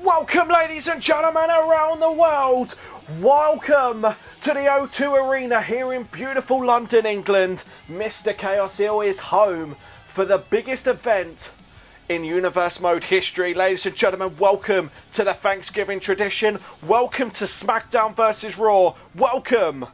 Welcome, ladies and gentlemen around the world. Welcome to the O2 Arena here in beautiful London, England. Mr. Chaos Hill is home for the biggest event in Universe Mode history. Ladies and gentlemen, welcome to the Thanksgiving tradition. Welcome to Smackdown vs. Raw. Welcome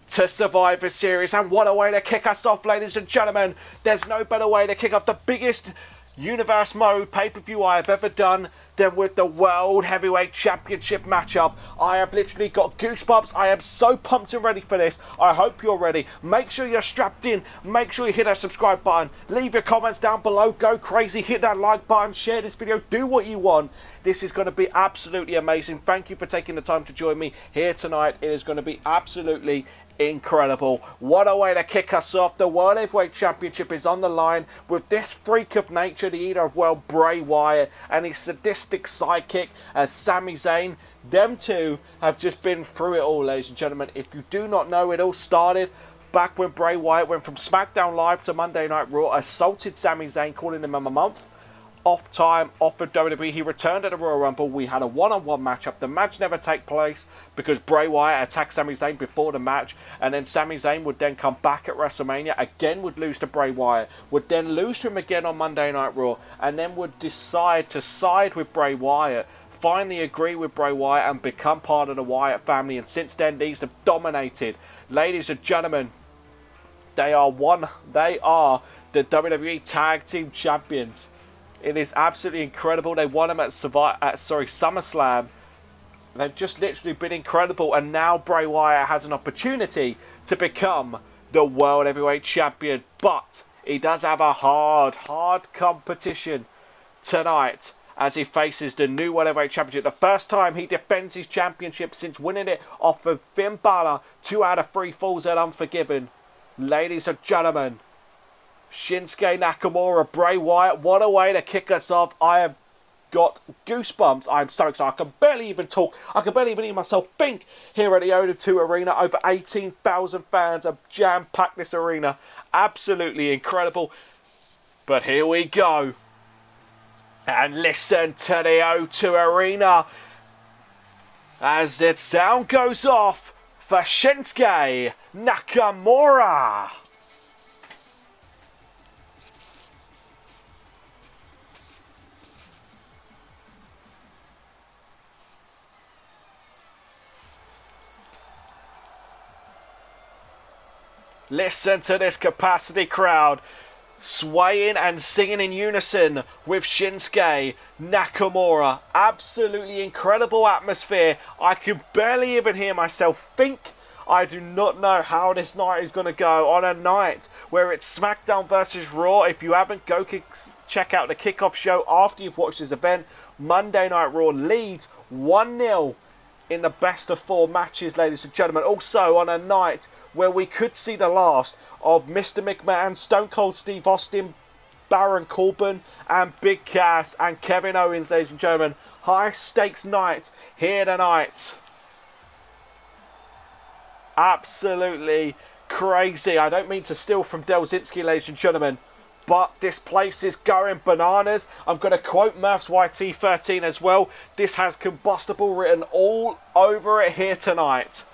to Survivor Series. And what a way to kick us off, ladies and gentlemen. There's no better way to kick off the biggest Universe Mode pay-per-view I have ever done than with the World Heavyweight Championship matchup. I have literally got goosebumps. I am so pumped and ready for this. I hope you're ready. Make sure you're strapped in. Make sure you hit that subscribe button. Leave your comments down below. Go crazy. Hit that like button. Share this video. Do what you want. This is going to be absolutely amazing. Thank you for taking the time to join me here tonight. It is going to be absolutely incredible. What a way to kick us off. The World Heavyweight Championship is on the line with this freak of nature, the eater of world, Bray Wyatt, and his sadistic sidekick as Sami Zayn. Them two have just been through it all, ladies and gentlemen. If you do not know, it all started back when Bray Wyatt went from Smackdown Live to Monday Night Raw, assaulted Sami Zayn, calling him a month off time, off of WWE. He returned at the Royal Rumble. We had a one-on-one matchup. The match never take place because Bray Wyatt attacked Sami Zayn before the match, and then Sami Zayn would then come back at WrestleMania, again would lose to Bray Wyatt, would then lose to him again on Monday Night Raw, and then would decide to side with Bray Wyatt, finally agree with Bray Wyatt and become part of the Wyatt family. And since then, these have dominated. Ladies and gentlemen, they are the WWE Tag Team Champions. It is absolutely incredible. They won them at SummerSlam. They've just literally been incredible. And now Bray Wyatt has an opportunity to become the World Heavyweight Champion. But he does have a hard competition tonight as he faces the new World Heavyweight Championship. The first time he defends his championship since winning it off of Finn Balor. 2 out of 3 falls at Unforgiven. Ladies and gentlemen, Shinsuke Nakamura, Bray Wyatt. What a way to kick us off. I have got goosebumps. I'm so excited. I can barely even talk. I can barely even hear myself think here at the O2 Arena. Over 18,000 fans have jam-packed this arena. Absolutely incredible. But here we go. And listen to the O2 Arena as the sound goes off for Shinsuke Nakamura. Listen to this capacity crowd swaying and singing in unison with Shinsuke Nakamura. Absolutely incredible atmosphere. I can barely even hear myself think. I do not know how this night is going to go on a night where it's Smackdown versus Raw. If you haven't, go check out the kickoff show after you've watched this event. Monday Night Raw leads 1-0 in the best of 4 matches, ladies and gentlemen. Also on a night where we could see the last of Mr. McMahon, Stone Cold Steve Austin, Baron Corbin, and Big Cass, and Kevin Owens, ladies and gentlemen. High stakes night here tonight. Absolutely crazy. I don't mean to steal from Delzinski, ladies and gentlemen, but this place is going bananas. I'm going to quote Murph's YT13 as well. This has combustible written all over it here tonight.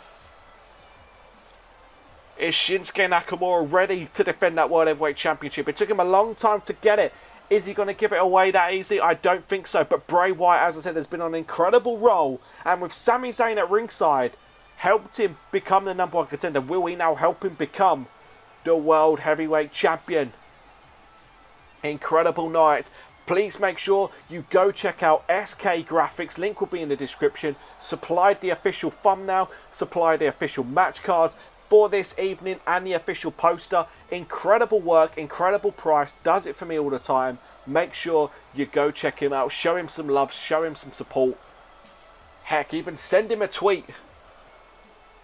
Is Shinsuke Nakamura ready to defend that World Heavyweight Championship? It took him a long time to get it. Is he going to give it away that easily? I don't think so. But Bray Wyatt, as I said, has been on an incredible roll. And with Sami Zayn at ringside, helped him become the #1 contender. Will he now help him become the World Heavyweight Champion? Incredible night. Please make sure you go check out SK Graphics. Link will be in the description. Supplied the official thumbnail. Supplied the official match cards for this evening and the official poster. Incredible work, incredible price, does it for me all the time. Make sure you go check him out, show him some love, show him some support. Heck, even send him a tweet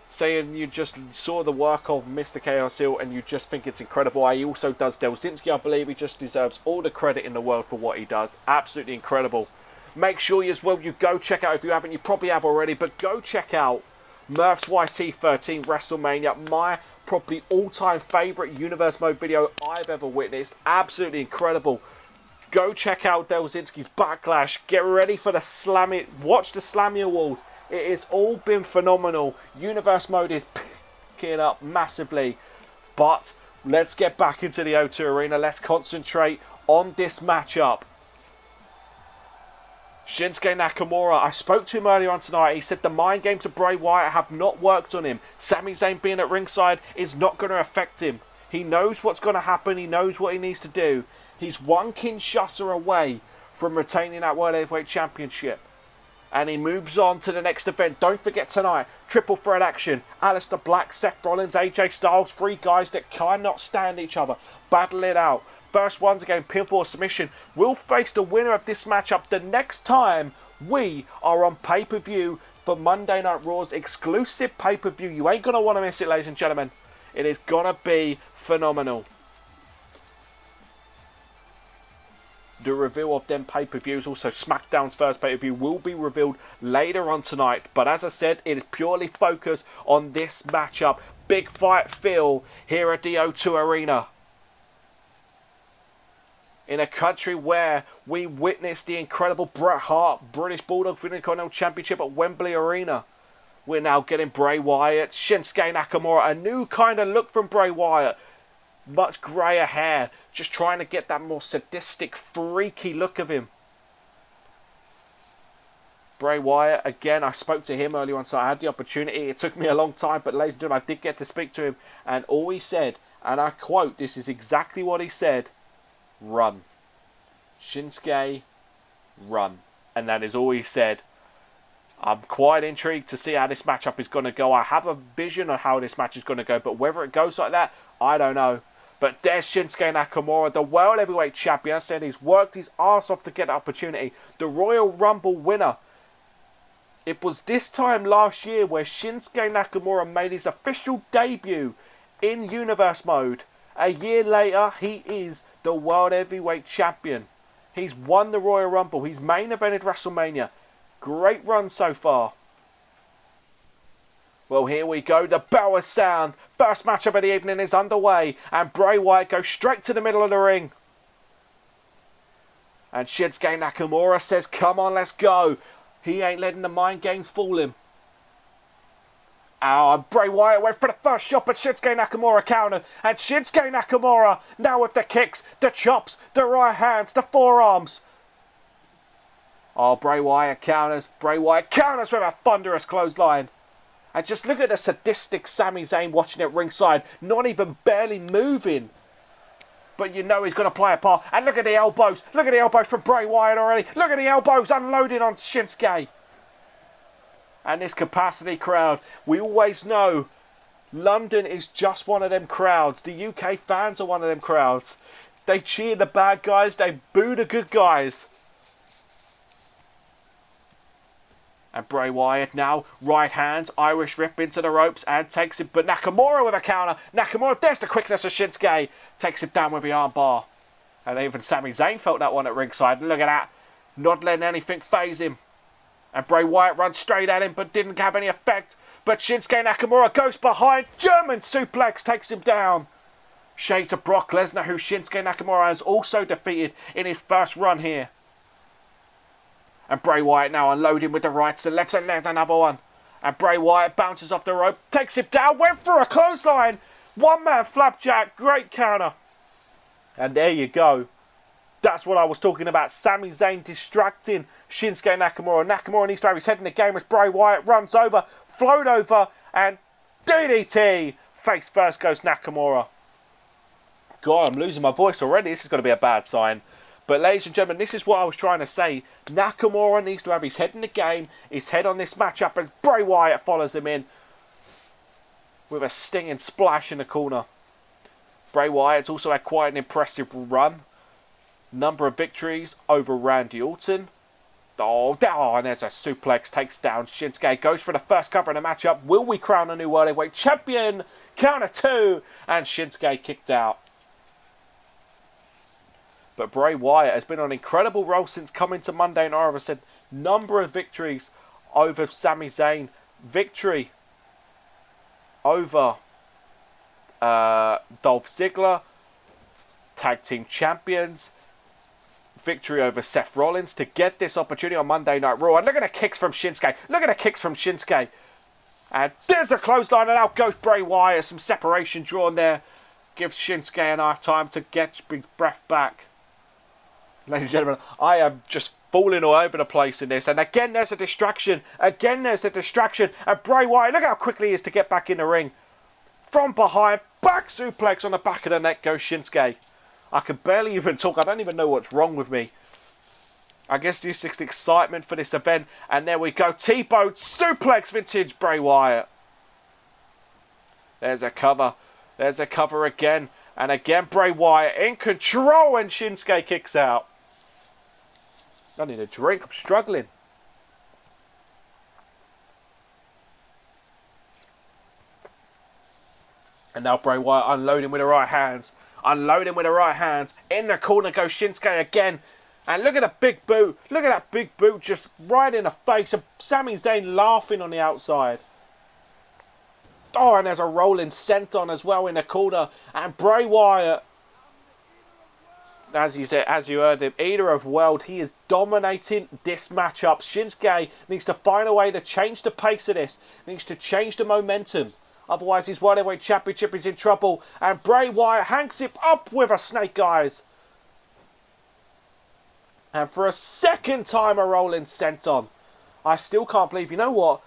saying you just saw the work of Mr. Chaos Hill and you just think it's incredible. He also does Delzinski, I believe. He just deserves all the credit in the world for what he does. Absolutely incredible. Make sure as well you go check out, if you haven't, you probably have already, but go check out Murph's YT13 WrestleMania, my probably all-time favourite Universe Mode video I've ever witnessed. Absolutely incredible. Go check out Delzinski's Backlash. Get ready for the Slammy. Watch the Slammy Awards. It has all been phenomenal. Universe mode is picking up massively. But let's get back into the O2 Arena. Let's concentrate on this matchup. Shinsuke Nakamura, I spoke to him earlier on tonight. He said the mind games of Bray Wyatt have not worked on him. Sami Zayn being at ringside is not going to affect him. He knows what's going to happen. He knows what he needs to do. He's one Kinshasa away from retaining that World Heavyweight Championship. And he moves on to the next event. Don't forget tonight, triple threat action. Aleister Black, Seth Rollins, AJ Styles, three guys that cannot stand each other. Battle it out. First ones again, pinfall submission. We'll face the winner of this matchup the next time we are on pay-per-view for Monday Night Raw's exclusive pay-per-view. You ain't going to want to miss it, ladies and gentlemen. It is going to be phenomenal. The reveal of them pay-per-views, also Smackdown's first pay-per-view, will be revealed later on tonight. But as I said, it is purely focused on this matchup. Big fight feel here at the O2 Arena. In a country where we witnessed the incredible Bret Hart British Bulldog for the Intercontinental Championship at Wembley Arena. We're now getting Bray Wyatt, Shinsuke Nakamura, a new kind of look from Bray Wyatt. Much greyer hair, just trying to get that more sadistic, freaky look of him. Bray Wyatt, again, I spoke to him earlier on, so I had the opportunity. It took me a long time, but ladies and gentlemen, I did get to speak to him. And all he said, and I quote, this is exactly what he said: run. Shinsuke, run. And that is all he said. I'm quite intrigued to see how this matchup is going to go. I have a vision of how this match is going to go, but whether it goes like that, I don't know. But there's Shinsuke Nakamura, the World Heavyweight Champion. I said he's worked his arse off to get the opportunity. The Royal Rumble winner. It was this time last year where Shinsuke Nakamura made his official debut in Universe Mode. A year later, he is the World Heavyweight Champion. He's won the Royal Rumble. He's main evented WrestleMania. Great run so far. Well, here we go. The bell has sound. First matchup of the evening is underway. And Bray Wyatt goes straight to the middle of the ring. And Shinsuke Nakamura says, come on, let's go. He ain't letting the mind games fool him. Oh, Bray Wyatt went for the first shot, but Shinsuke Nakamura countered. And Shinsuke Nakamura now with the kicks, the chops, the right hands, the forearms. Oh, Bray Wyatt counters. Bray Wyatt counters with a thunderous clothesline. And just look at the sadistic Sami Zayn watching it ringside. Not even barely moving. But you know he's going to play a part. And look at the elbows. Look at the elbows from Bray Wyatt already. Look at the elbows unloading on Shinsuke. And this capacity crowd. We always know London is just one of them crowds. The UK fans are one of them crowds. They cheer the bad guys. They boo the good guys. And Bray Wyatt now, right hands, Irish rip into the ropes and takes it. But Nakamura with a counter. Nakamura, there's the quickness of Shinsuke. Takes it down with the armbar. And even Sami Zayn felt that one at ringside. Look at that. Not letting anything faze him. And Bray Wyatt runs straight at him but didn't have any effect. But Shinsuke Nakamura goes behind. German suplex takes him down. Shades of Brock Lesnar, who Shinsuke Nakamura has also defeated in his first run here. And Bray Wyatt now unloading with the rights and lefts, and there's another one. And Bray Wyatt bounces off the rope, takes him down, went for a clothesline. One man flapjack, great counter. And there you go. That's what I was talking about. Sami Zayn distracting Shinsuke Nakamura. Nakamura needs to have his head in the game as Bray Wyatt runs over, float over, and DDT. Face first goes Nakamura. God, I'm losing my voice already. This is going to be a bad sign. But ladies and gentlemen, this is what I was trying to say. Nakamura needs to have his head in the game, his head on this matchup, as Bray Wyatt follows him in with a stinging splash in the corner. Bray Wyatt's also had quite an impressive run. Number of victories over Randy Orton. Oh, and there's a suplex, takes down Shinsuke, goes for the first cover in the matchup. Will we crown a new World Heavyweight Champion? Counter two, and Shinsuke kicked out. But Bray Wyatt has been on an incredible roll since coming to Monday Night Raw. As I said, number of victories over Sami Zayn. Victory over Dolph Ziggler. Tag Team Champions. victory over Seth Rollins to get this opportunity on Monday Night Raw. And look at the kicks from Shinsuke. Look at the kicks from Shinsuke. And there's a clothesline, and out goes Bray Wyatt. Some separation drawn there. Gives Shinsuke enough time to get his breath back. Ladies and gentlemen, I am just falling all over the place in this. And again, there's a distraction. Again, there's a distraction. And Bray Wyatt, look how quickly he is to get back in the ring. From behind, back suplex on the back of the neck goes Shinsuke. I can barely even talk. I don't even know what's wrong with me. I guess this is the excitement for this event. And there we go. T-bone suplex vintage Bray Wyatt. There's a cover. There's a cover again. And again, Bray Wyatt in control and Shinsuke kicks out. I need a drink. I'm struggling. And now Bray Wyatt unloading with the right hands. Unloading with the right hands. In the corner goes Shinsuke again. And look at the big boot. Look at that big boot just right in the face of Sami Zayn laughing on the outside. Oh, and there's a rolling senton as well in the corner. And Bray Wyatt, as you said, as you heard him, Eater of World, he is dominating this matchup. Shinsuke needs to find a way to change the pace of this. Needs to change the momentum. Otherwise, his World Heavyweight Championship is in trouble. And Bray Wyatt hangs it up with a snake eyes. And for a second time, a rolling senton. I still can't believe, you know what?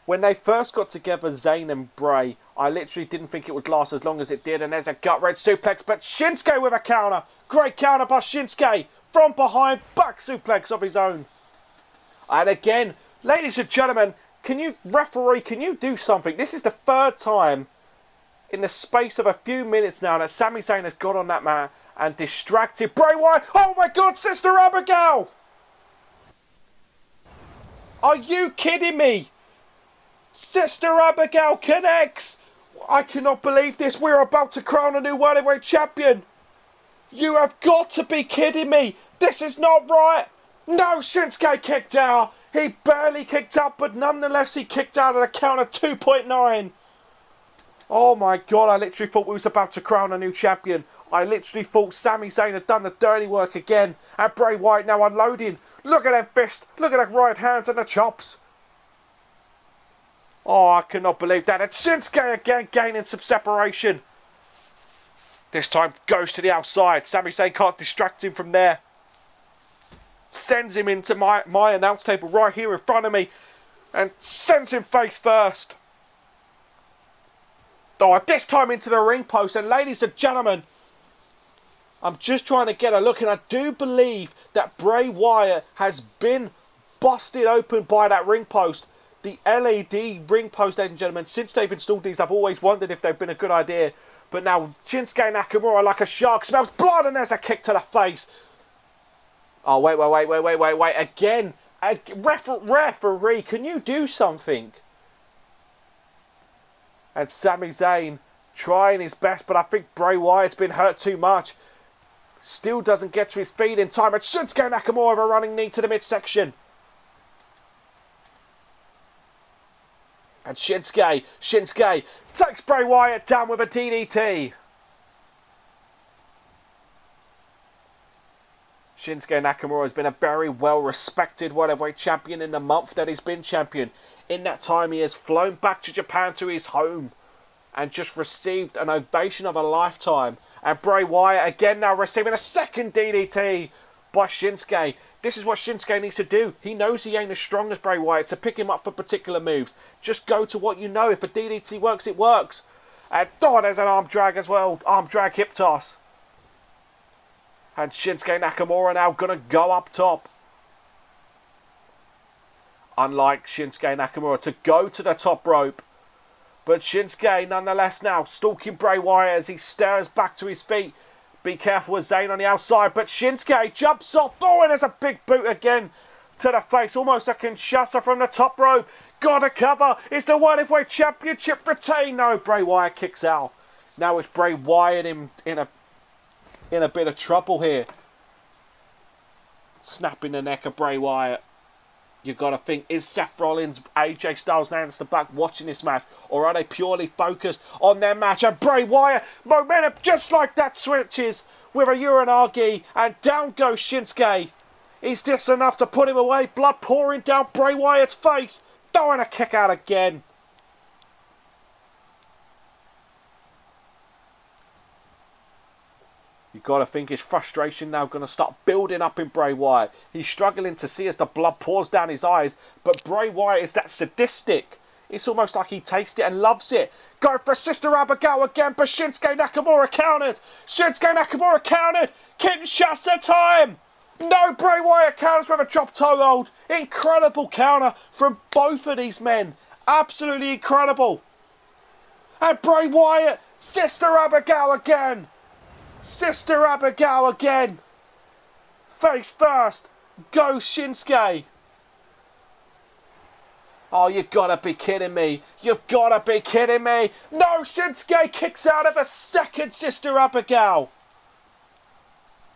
When they first got together, Zayn and Bray, I literally didn't think it would last as long as it did. And there's a gut-wrench suplex, but Shinsuke with a counter. Great counter by Shinsuke. From behind, back suplex of his own. And again, ladies and gentlemen, referee, can you do something? This is the third time in the space of a few minutes now that Sami Zayn has got on that mat and distracted Bray Wyatt. Oh my God, Sister Abigail! Are you kidding me? Sister Abigail connects. I cannot believe this. We're about to crown a new World Heavyweight Champion. You have got to be kidding me. This is not right. No, Shinsuke kicked out. He barely kicked out, but nonetheless he kicked out at a count of 2.9. Oh my God, I literally thought we was about to crown a new champion. I literally thought Sami Zayn had done the dirty work again. And Bray Wyatt now unloading. Look at them fists. Look at the right hands and the chops. Oh, I cannot believe that. And Shinsuke again gaining some separation. This time goes to the outside. Sami Zayn can't distract him from there. Sends him into my announce table right here in front of me. And sends him face first. Oh, this time into the ring post. And ladies and gentlemen, I'm just trying to get a look. And I do believe that Bray Wyatt has been busted open by that ring post. The LED ring post, ladies and gentlemen. Since they've installed these, I've always wondered if they've been a good idea. But now Shinsuke Nakamura, like a shark, smells blood, and there's a kick to the face. Oh, wait. Again. Referee, can you do something? And Sami Zayn trying his best, but I think Bray Wyatt's been hurt too much. Still doesn't get to his feet in time. And Shinsuke Nakamura with a running knee to the midsection. And Shinsuke takes Bray Wyatt down with a DDT. Shinsuke Nakamura has been a very well-respected World Heavyweight Champion in the month that he's been champion. In that time, he has flown back to Japan to his home and just received an ovation of a lifetime. And Bray Wyatt again now receiving a second DDT by Shinsuke. This is what Shinsuke needs to do. He knows he ain't as strong as Bray Wyatt to pick him up for particular moves. Just go to what you know. If a DDT works, it works. And oh, there's an arm drag as well. Arm drag hip toss. And Shinsuke Nakamura now going to go up top. Unlike Shinsuke Nakamura to go to the top rope. But Shinsuke nonetheless now stalking Bray Wyatt as he stares back to his feet. Be careful with Zayn on the outside. But Shinsuke jumps off. Oh, and there's a big boot again to the face. Almost a Kinshasa from the top rope. Got a cover. It's the World Heavyweight Championship retain. No, Bray Wyatt kicks out. Now it's Bray Wyatt in a bit of trouble here. Snapping the neck of Bray Wyatt. You gotta think, is Seth Rollins, AJ Styles, and Anderson back watching this match? Or are they purely focused on their match? And Bray Wyatt, momentum just like that switches with a Uranagi, and down goes Shinsuke. Is this enough to put him away? Blood pouring down Bray Wyatt's face. Throwing a kick out again. You gotta think his frustration now gonna start building up in Bray Wyatt. He's struggling to see as the blood pours down his eyes, but Bray Wyatt is that sadistic. It's almost like he tastes it and loves it. Go for Sister Abigail again, but Shinsuke Nakamura countered. Shinsuke Nakamura countered. Kinshasa time. No, Bray Wyatt counters with a drop toe hold. Incredible counter from both of these men. Absolutely incredible. And Bray Wyatt, Sister Abigail again. Sister Abigail again. Face first. Go Shinsuke. Oh, you gotta be kidding me. You've gotta be kidding me. No, Shinsuke kicks out of a second Sister Abigail.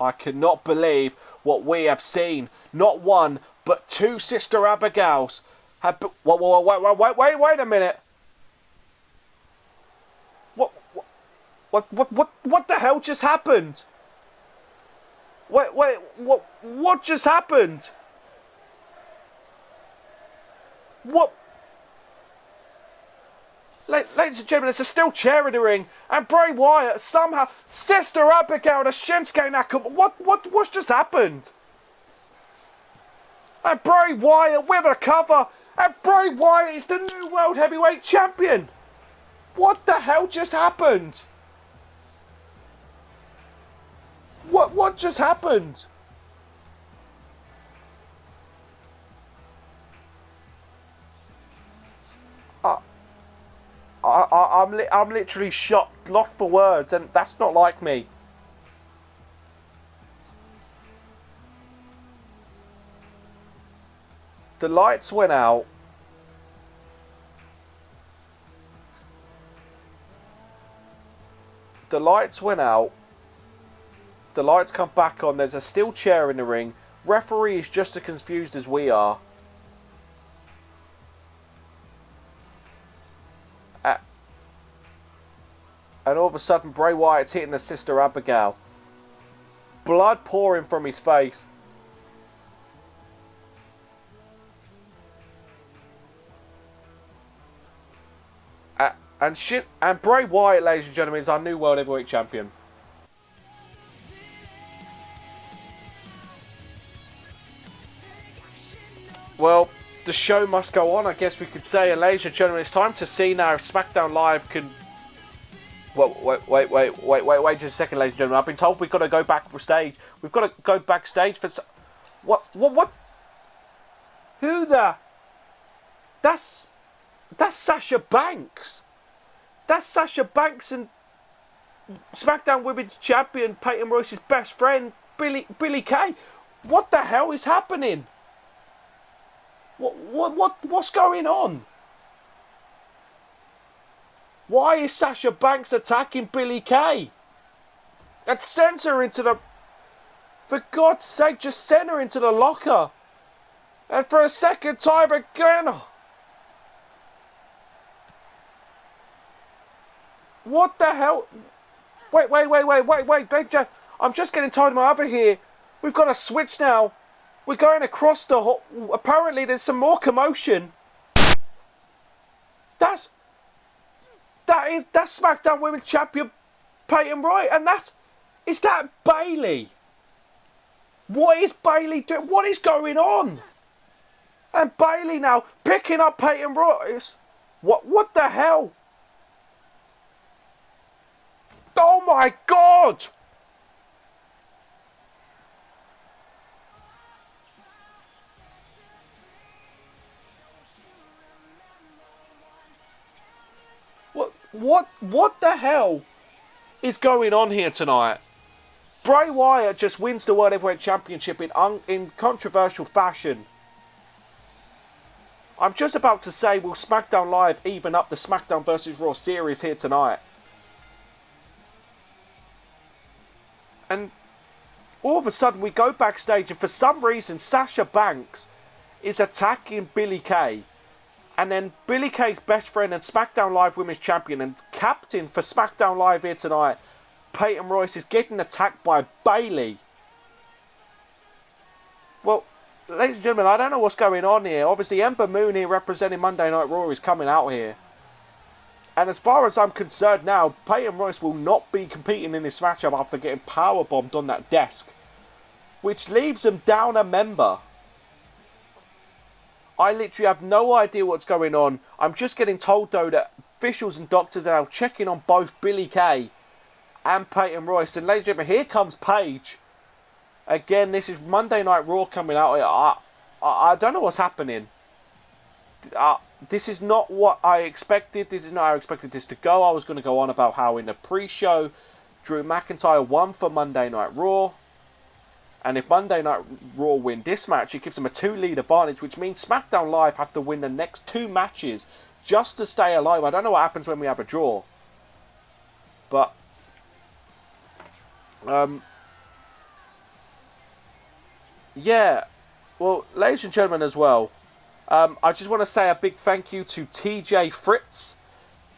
I cannot believe what we have seen. Not one, but two Sister Abigails. Wait a minute. What the hell just happened? What just happened? What? Ladies and gentlemen, there's a steel chair in the ring, and Bray Wyatt somehow, Sister Abigail to Shinsuke Nakamura. What's just happened? And Bray Wyatt with a cover, and Bray Wyatt is the new World Heavyweight Champion. What the hell just happened? What just happened? I'm literally shocked, lost for words, and that's not like me. The lights went out. The lights went out. The lights come back on. There's a steel chair in the ring. Referee is just as confused as we are. And all of a sudden, Bray Wyatt's hitting the Sister Abigail. Blood pouring from his face. And Bray Wyatt, ladies and gentlemen, is our new World Heavyweight Champion. Well, the show must go on, I guess we could say. And ladies and gentlemen, it's time to see now if SmackDown Live can... Wait just a second, ladies and gentlemen. I've been told we've got to go back for stage. We've got to go backstage for... What? Who the... That's Sasha Banks. That's Sasha Banks and SmackDown Women's Champion Peyton Royce's best friend, Billy Kay. What the hell is happening? What's going on? Why is Sasha Banks attacking Billy Kay? And sends her into the... For God's sake, just send her into the locker. And for a second time again... What the hell? Wait, I'm just getting tired of my other here. We've got a switch now. We're going across the... Apparently there's some more commotion. That's SmackDown Women's Champion Peyton Royce, and is that Bayley? What is Bayley doing? What is going on? And Bayley now picking up Peyton Royce. What the hell? Oh my God! What the hell is going on here tonight? Bray Wyatt just wins the World Heavyweight Championship in controversial fashion. I'm just about to say, will SmackDown Live even up the SmackDown vs. Raw series here tonight? And all of a sudden we go backstage, and for some reason Sasha Banks is attacking Billie Kay. And then Billie Kay's best friend and SmackDown Live Women's Champion and captain for SmackDown Live here tonight, Peyton Royce, is getting attacked by Bayley. Well, ladies and gentlemen, I don't know what's going on here. Obviously, Ember Moon here representing Monday Night Raw is coming out here. And as far as I'm concerned now, Peyton Royce will not be competing in this matchup after getting powerbombed on that desk, which leaves them down a member. I literally have no idea what's going on. I'm just getting told, though, that officials and doctors are now checking on both Billie Kay and Peyton Royce. And ladies and gentlemen, here comes Paige. Again, this is Monday Night Raw coming out. I don't know what's happening. This is not what I expected. This is not how I expected this to go. I was going to go on about how in the pre-show, Drew McIntyre won for Monday Night Raw. And if Monday Night Raw win this match, it gives them a 2-lead advantage, which means SmackDown Live have to win the next 2 matches just to stay alive. I don't know what happens when we have a draw. But, yeah. Well, ladies and gentlemen as well, I just want to say a big thank you to TJ Fritz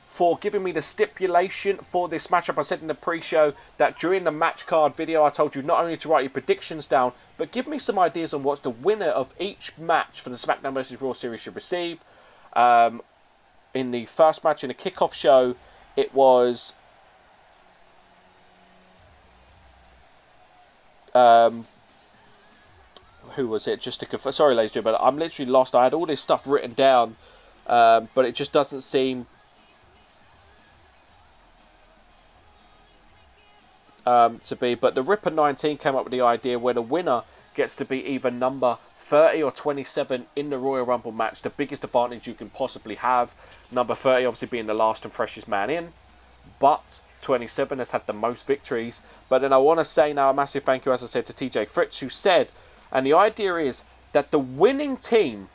for giving me the stipulation for this matchup. I said in the pre-show that during the match card video, I told you not only to write your predictions down, but give me some ideas on what the winner of each match for the SmackDown vs. Raw series should receive. In the first match in the kickoff show, it was who was it? Just to confirm, sorry, ladies and gentlemen, I'm literally lost. I had all this stuff written down, but it just doesn't seem to be. But the Ripper 19 came up with the idea where the winner gets to be either number 30 or 27 in the Royal Rumble match, the biggest advantage you can possibly have. Number 30 obviously being the last and freshest man in, but 27 has had the most victories. But then I want to say now a massive thank you, as I said, to TJ Fritz, who said, and the idea is that the winning team,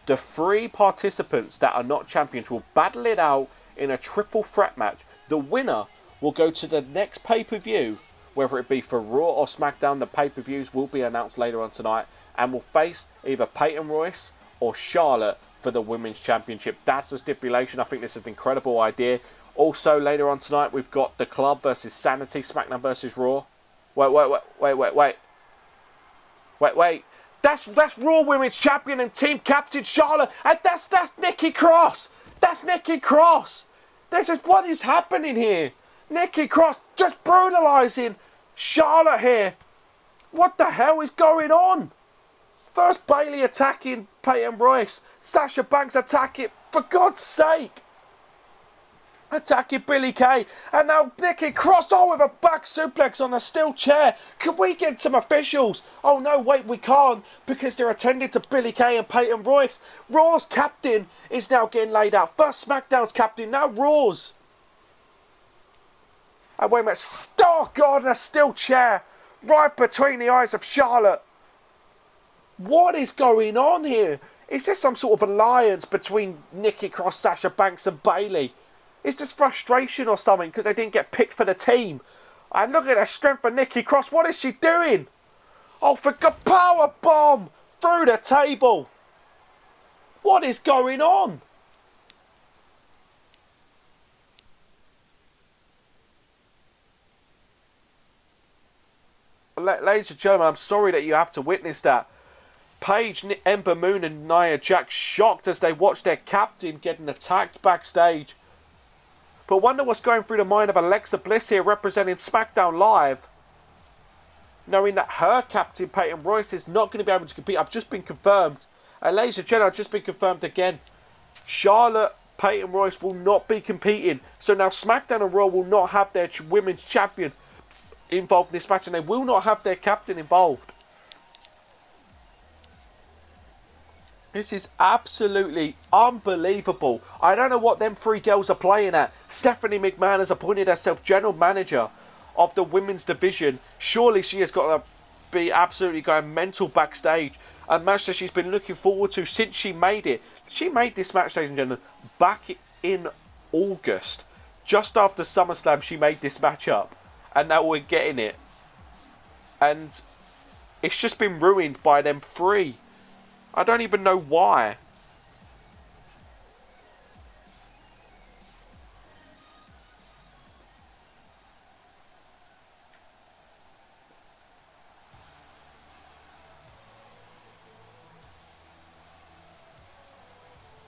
the 3 participants that are not champions, will battle it out in a triple threat match. The winner will go to the next pay-per-view, whether it be for Raw or SmackDown. The pay-per-views will be announced later on tonight, and will face either Peyton Royce or Charlotte for the Women's Championship. That's the stipulation. I think this is an incredible idea. Also, later on tonight, we've got The Club versus Sanity, SmackDown versus Raw. Wait. That's Raw Women's Champion and Team Captain Charlotte, and that's Nikki Cross. That's Nikki Cross. This is what is happening here. Nikki Cross just brutalising Charlotte here. What the hell is going on? First Bayley attacking Peyton Royce. Sasha Banks attacking, for God's sake, attacking Billie Kay. And now Nikki Cross, with a back suplex on a steel chair. Can we get some officials? Oh no, wait, we can't, because they're attending to Billie Kay and Peyton Royce. Raw's captain is now getting laid out. First SmackDown's captain, now Raw's. And wait a minute, oh God, and a steel chair right between the eyes of Charlotte. What is going on here? Is this some sort of alliance between Nikki Cross, Sasha Banks and Bayley? Is this frustration or something because they didn't get picked for the team? And look at the strength of Nikki Cross. What is she doing? Oh, for God, power bomb through the table. What is going on? Ladies and gentlemen, I'm sorry that you have to witness that. Paige, Ember Moon and Nia Jax shocked as they watched their captain getting attacked backstage. But wonder what's going through the mind of Alexa Bliss here representing SmackDown Live, knowing that her captain, Peyton Royce, is not going to be able to compete. I've just been confirmed. And ladies and gentlemen, I've just been confirmed again. Charlotte, Peyton Royce will not be competing. So now SmackDown and Raw will not have their women's champion involved in this match, and they will not have their captain involved. This is absolutely unbelievable. I don't know what them 3 girls are playing at. Stephanie McMahon has appointed herself general manager of the women's division. Surely she has got to be absolutely going mental backstage. A match that she's been looking forward to since she made it. She made this match, ladies and gentlemen, back in August. Just after SummerSlam, she made this match up. And now we're getting it. And it's just been ruined by them 3 I don't even know why.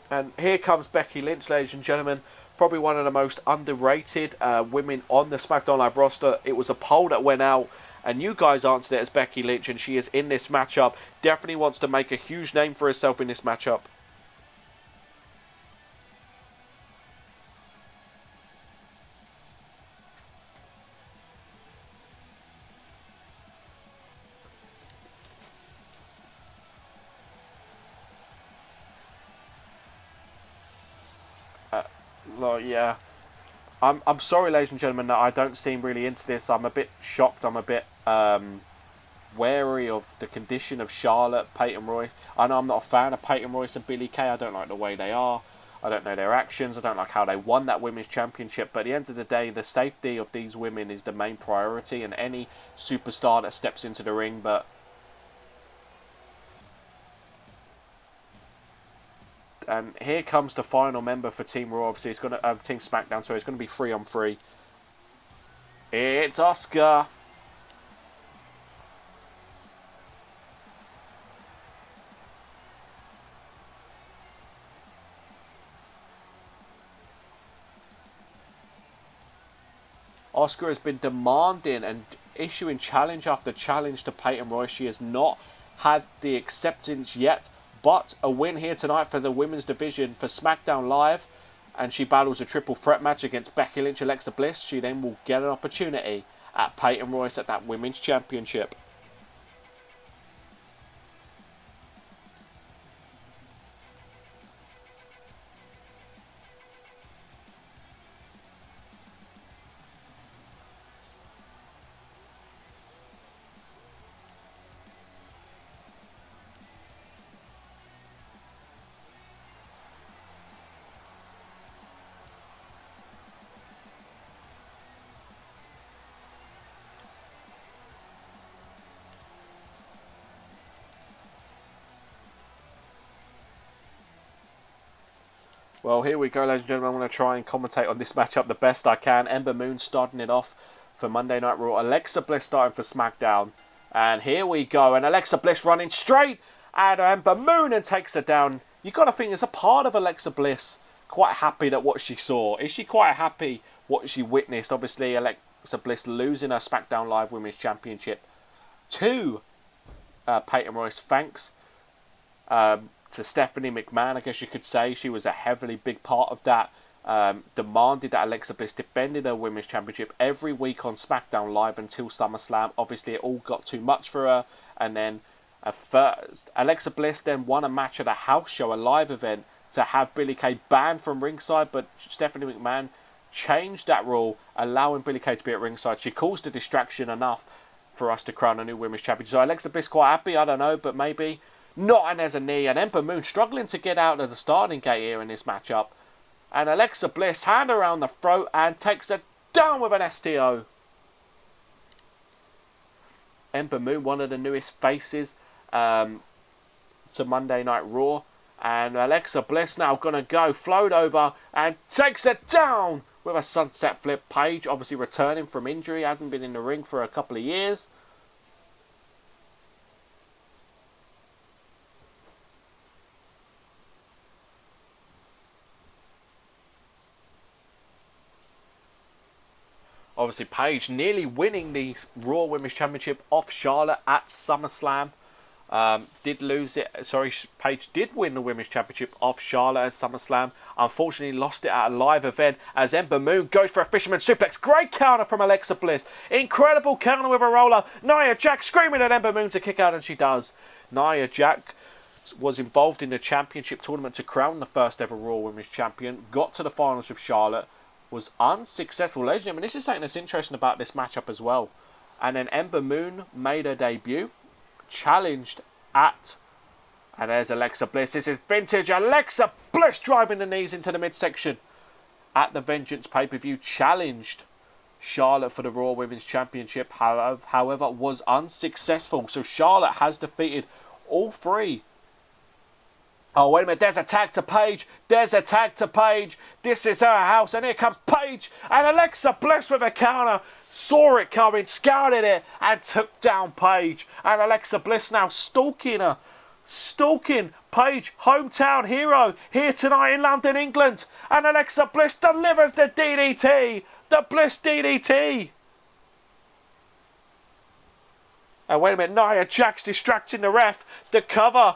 And here comes Becky Lynch, ladies and gentlemen. Probably one of the most underrated women on the SmackDown Live roster. It was a poll that went out, and you guys answered it as Becky Lynch, and she is in this matchup. Definitely wants to make a huge name for herself in this matchup. Yeah. I'm sorry, ladies and gentlemen, that I don't seem really into this. I'm a bit shocked. I'm a bit wary of the condition of Charlotte, Peyton Royce. I know I'm not a fan of Peyton Royce and Billie Kay. I don't like the way they are. I don't know their actions. I don't like how they won that women's championship. But at the end of the day, the safety of these women is the main priority. And any superstar that steps into the ring, but and here comes the final member for Team Raw. Obviously, it's going to Team SmackDown. So it's going to be 3-on-3. It's Asuka. Asuka has been demanding and issuing challenge after challenge to Peyton Royce. She has not had the acceptance yet, but a win here tonight for the women's division for SmackDown Live, and she battles a triple threat match against Becky Lynch, Alexa Bliss. She then will get an opportunity at Peyton Royce at that women's championship. Well, here we go, ladies and gentlemen. I'm going to try and commentate on this matchup the best I can. Ember Moon starting it off for Monday Night Raw. Alexa Bliss starting for SmackDown. And here we go. And Alexa Bliss running straight at Ember Moon and takes her down. You've got to think, as a part of Alexa Bliss, quite happy that what she saw. Is she quite happy what she witnessed? Obviously, Alexa Bliss losing her SmackDown Live Women's Championship to Peyton Royce. Thanks to Stephanie McMahon, I guess you could say. She was a heavily big part of that. Demanded that Alexa Bliss defended her Women's Championship every week on SmackDown Live until SummerSlam. Obviously, it all got too much for her. And then first, Alexa Bliss then won a match at a house show, a live event, to have Billie Kay banned from ringside. But Stephanie McMahon changed that rule, allowing Billie Kay to be at ringside. She caused a distraction enough for us to crown a new Women's Champion. So Alexa Bliss quite happy, I don't know, but maybe not. And there's a knee, and Ember Moon struggling to get out of the starting gate here in this matchup. And Alexa Bliss, hand around the throat, and takes her down with an STO. Ember Moon, one of the newest faces to Monday Night Raw. And Alexa Bliss now going to go, float over, and takes her down with a sunset flip. Paige, obviously returning from injury, hasn't been in the ring for a couple of years. Obviously, Paige nearly winning the Raw Women's Championship off Charlotte at SummerSlam. Did lose it. Sorry, Paige did win the Women's Championship off Charlotte at SummerSlam. Unfortunately, lost it at a live event as Ember Moon goes for a fisherman suplex. Great counter from Alexa Bliss. Incredible counter with a roller. Nia Jax screaming at Ember Moon to kick out, and she does. Nia Jax was involved in the championship tournament to crown the first ever Raw Women's Champion. Got to the finals with Charlotte. Was unsuccessful. Ladies and gentlemen, this is something that's interesting about this matchup as well. And then Ember Moon made her debut. Challenged at... And there's Alexa Bliss. This is vintage Alexa Bliss driving the knees into the midsection. At the Vengeance pay-per-view. Challenged Charlotte for the Raw Women's Championship. However, was unsuccessful. So Charlotte has defeated all three Oh, wait a minute. There's a tag to Paige. There's a tag to Paige. This is her house. And here comes Paige. And Alexa Bliss with a counter. Saw it coming, scouted it, and took down Paige. And Alexa Bliss now stalking her. Stalking Paige, hometown hero, here tonight in London, England. And Alexa Bliss delivers the DDT. The Bliss DDT. And wait a minute. Nia Jax distracting the ref. The cover.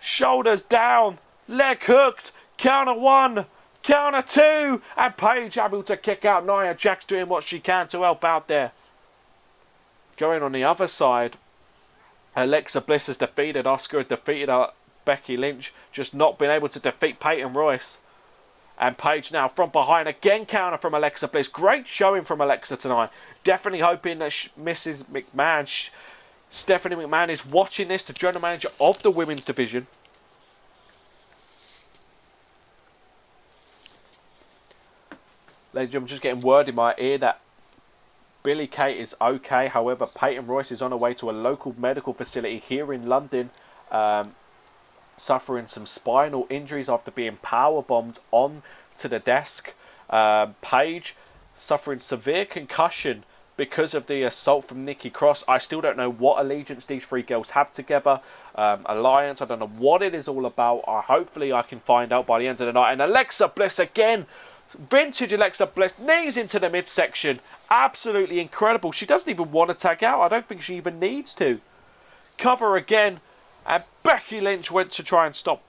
Shoulders down, leg hooked, counter 1, counter 2, and Paige able to kick out. Nia Jax doing what she can to help out there. Going on the other side, Alexa Bliss has defeated Asuka, defeated Becky Lynch, just not been able to defeat Peyton Royce. And Paige now from behind, again counter from Alexa Bliss. Great showing from Alexa tonight. Definitely hoping that Mrs. McMahon... Stephanie McMahon is watching this, the general manager of the women's division. Ladies and gentlemen, just getting word in my ear that Billie Kay is okay. However, Peyton Royce is on her way to a local medical facility here in London, suffering some spinal injuries after being powerbombed onto the desk. Paige suffering severe concussion because of the assault from Nikki Cross. I still don't know what allegiance these three girls have together. Alliance, I don't know what it is all about. Hopefully I can find out by the end of the night. And Alexa Bliss again. Vintage Alexa Bliss. Knees into the midsection. Absolutely incredible. She doesn't even want to tag out. I don't think she even needs to. Cover again. And Becky Lynch went to try and stop,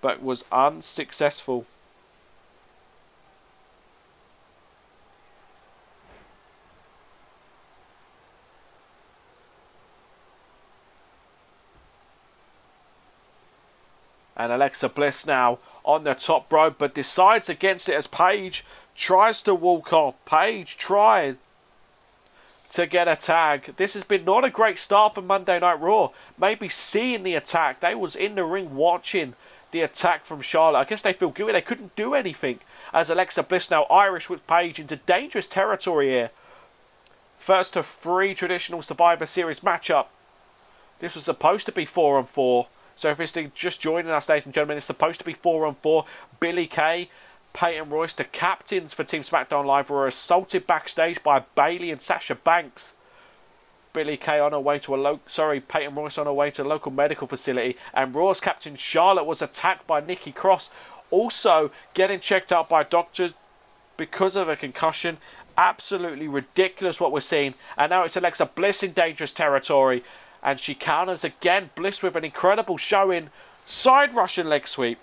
but was unsuccessful. And Alexa Bliss now on the top rope, but decides against it as Paige tries to walk off. Paige tried to get a tag. This has been not a great start for Monday Night Raw. Maybe seeing the attack. They was in the ring watching the attack from Charlotte. I guess they feel good. They couldn't do anything. As Alexa Bliss now Irish with Paige into dangerous territory here. First of 3 traditional Survivor Series matchup. This was supposed to be 4-on-4. So if it's just joining us, ladies and gentlemen, it's supposed to be 4-on-4. Billie Kay, Peyton Royce, the captains for Team Smackdown Live, were assaulted backstage by Bayley and Sasha Banks. Billie Kay on her way to Peyton Royce on her way to a local medical facility, and Raw's captain Charlotte was attacked by Nikki Cross, also getting checked out by doctors because of a concussion. Absolutely ridiculous what we're seeing. And now it's Alexa Bliss in dangerous territory. And she counters again. Bliss with an incredible showing. Side Russian leg sweep.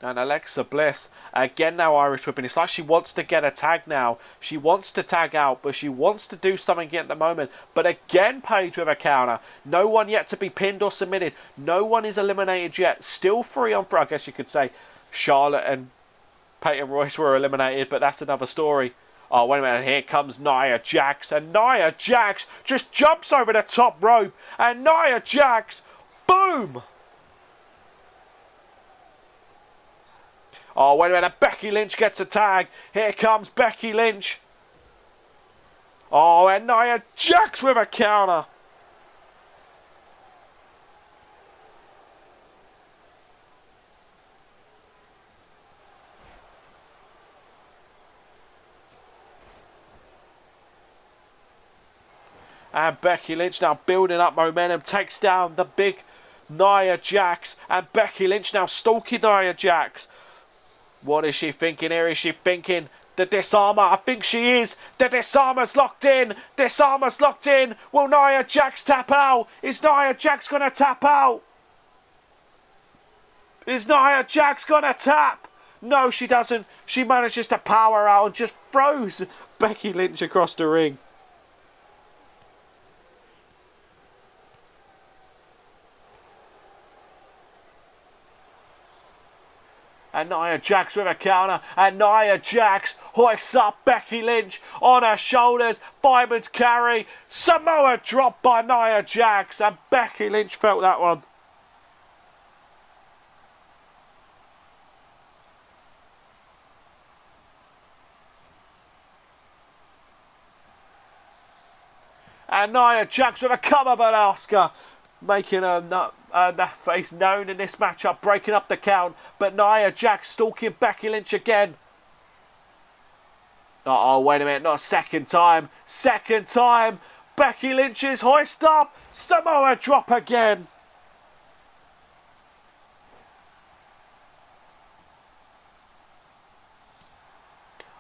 And Alexa Bliss, again now Irish whipping. It's like she wants to get a tag now. She wants to tag out, but she wants to do something at the moment. But again, Paige with a counter. No one yet to be pinned or submitted. No one is eliminated yet. Still 3-on-3. I guess you could say Charlotte and Peyton Royce were eliminated, but that's another story. Oh, wait a minute. Here comes Nia Jax. And Nia Jax just jumps over the top rope. And Nia Jax, boom! Oh, wait a minute. Becky Lynch gets a tag. Here comes Becky Lynch. Oh, and Nia Jax with a counter. And Becky Lynch now building up momentum. Takes down the big Nia Jax. And Becky Lynch now stalking Nia Jax. What is she thinking here? Is she thinking the disarmer? I think she is. The disarmer's locked in. Disarmer's locked in. Will Nia Jax tap out? Is Nia Jax going to tap out? Is Nia Jax going to tap? No, she doesn't. She manages to power out and just throws Becky Lynch across the ring. And Nia Jax with a counter. And Nia Jax hoists up Becky Lynch on her shoulders. Fireman's carry. Samoa drop by Nia Jax. And Becky Lynch felt that one. And Nia Jax with a cover, but Asuka making her face known in this matchup, breaking up the count. But Nia Jax stalking Becky Lynch again. Uh-oh, wait a minute, not a second time. Second time. Becky Lynch's hoist up. Samoa drop again.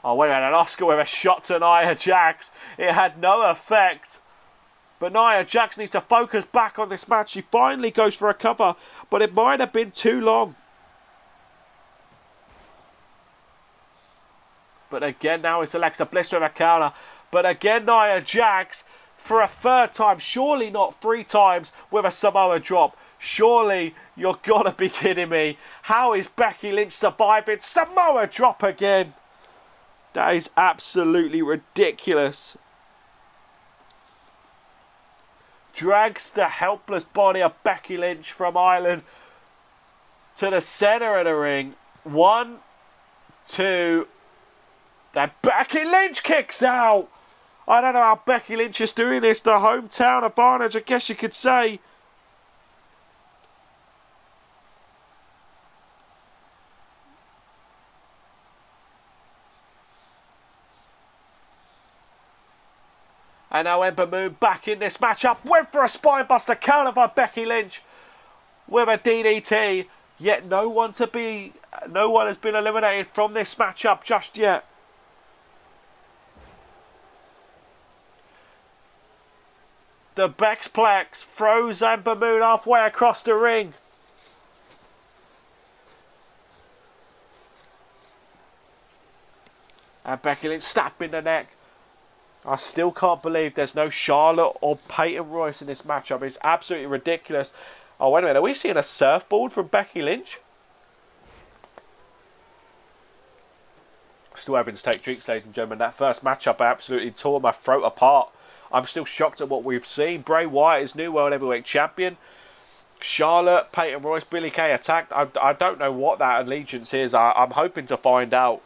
Oh, wait a minute, Asuka with a shot to Nia Jax. It had no effect. But Nia Jax needs to focus back on this match. She finally goes for a cover, but it might have been too long. But again, now it's Alexa Bliss with a counter. But again, Nia Jax for a third time, surely not 3 times, with a Samoa drop. Surely, you're gotta be kidding me. How is Becky Lynch surviving? Samoa drop again. That is absolutely ridiculous. Drags the helpless body of Becky Lynch from Ireland to the center of the ring. 1, 2. Then Becky Lynch kicks out. I don't know how Becky Lynch is doing this. The hometown advantage, I guess you could say. And now Ember Moon back in this matchup. Went for a spinebuster counter by Becky Lynch with a DDT. Yet no one has been eliminated from this matchup just yet. The Bexplex throws Ember Moon halfway across the ring. And Becky Lynch snapping the neck. I still can't believe there's no Charlotte or Peyton Royce in this matchup. It's absolutely ridiculous. Oh, wait a minute. Are we seeing a surfboard from Becky Lynch? Still having to take drinks, ladies and gentlemen. That first matchup absolutely tore my throat apart. I'm still shocked at what we've seen. Bray Wyatt is new World Heavyweight Champion. Charlotte, Peyton Royce, Billie Kay attacked. I don't know what that allegiance is. I'm hoping to find out.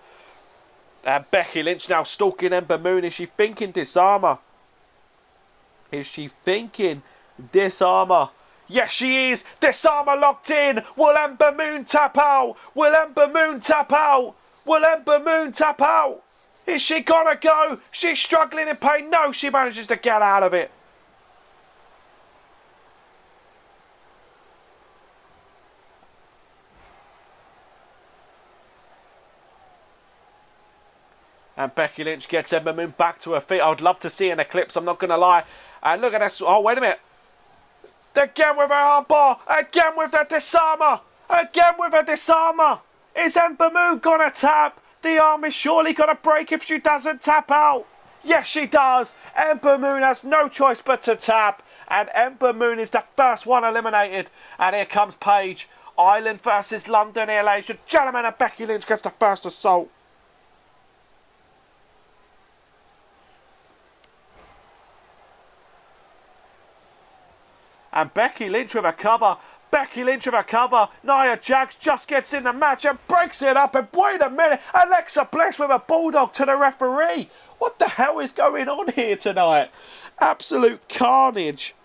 And Becky Lynch now stalking Ember Moon. Is she thinking disarmer? Is she thinking disarmer? Yes, she is. Disarmer locked in. Will Ember Moon tap out? Will Ember Moon tap out? Will Ember Moon tap out? Is she gonna go? She's struggling in pain. No, she manages to get out of it. And Becky Lynch gets Ember Moon back to her feet. I would love to see an eclipse, I'm not going to lie. And look at this. Oh, wait a minute. Again with her armbar. Again with the disarmer. Again with a disarmer. Is Ember Moon going to tap? The arm is surely going to break if she doesn't tap out. Yes, she does. Ember Moon has no choice but to tap. And Ember Moon is the first one eliminated. And here comes Paige. Ireland versus London here, ladies and gentlemen. And Becky Lynch gets the first assault. And Becky Lynch with a cover. Becky Lynch with a cover. Nia Jax just gets in the match and breaks it up. And wait a minute. Alexa Bliss with a bulldog to the referee. What the hell is going on here tonight? Absolute carnage.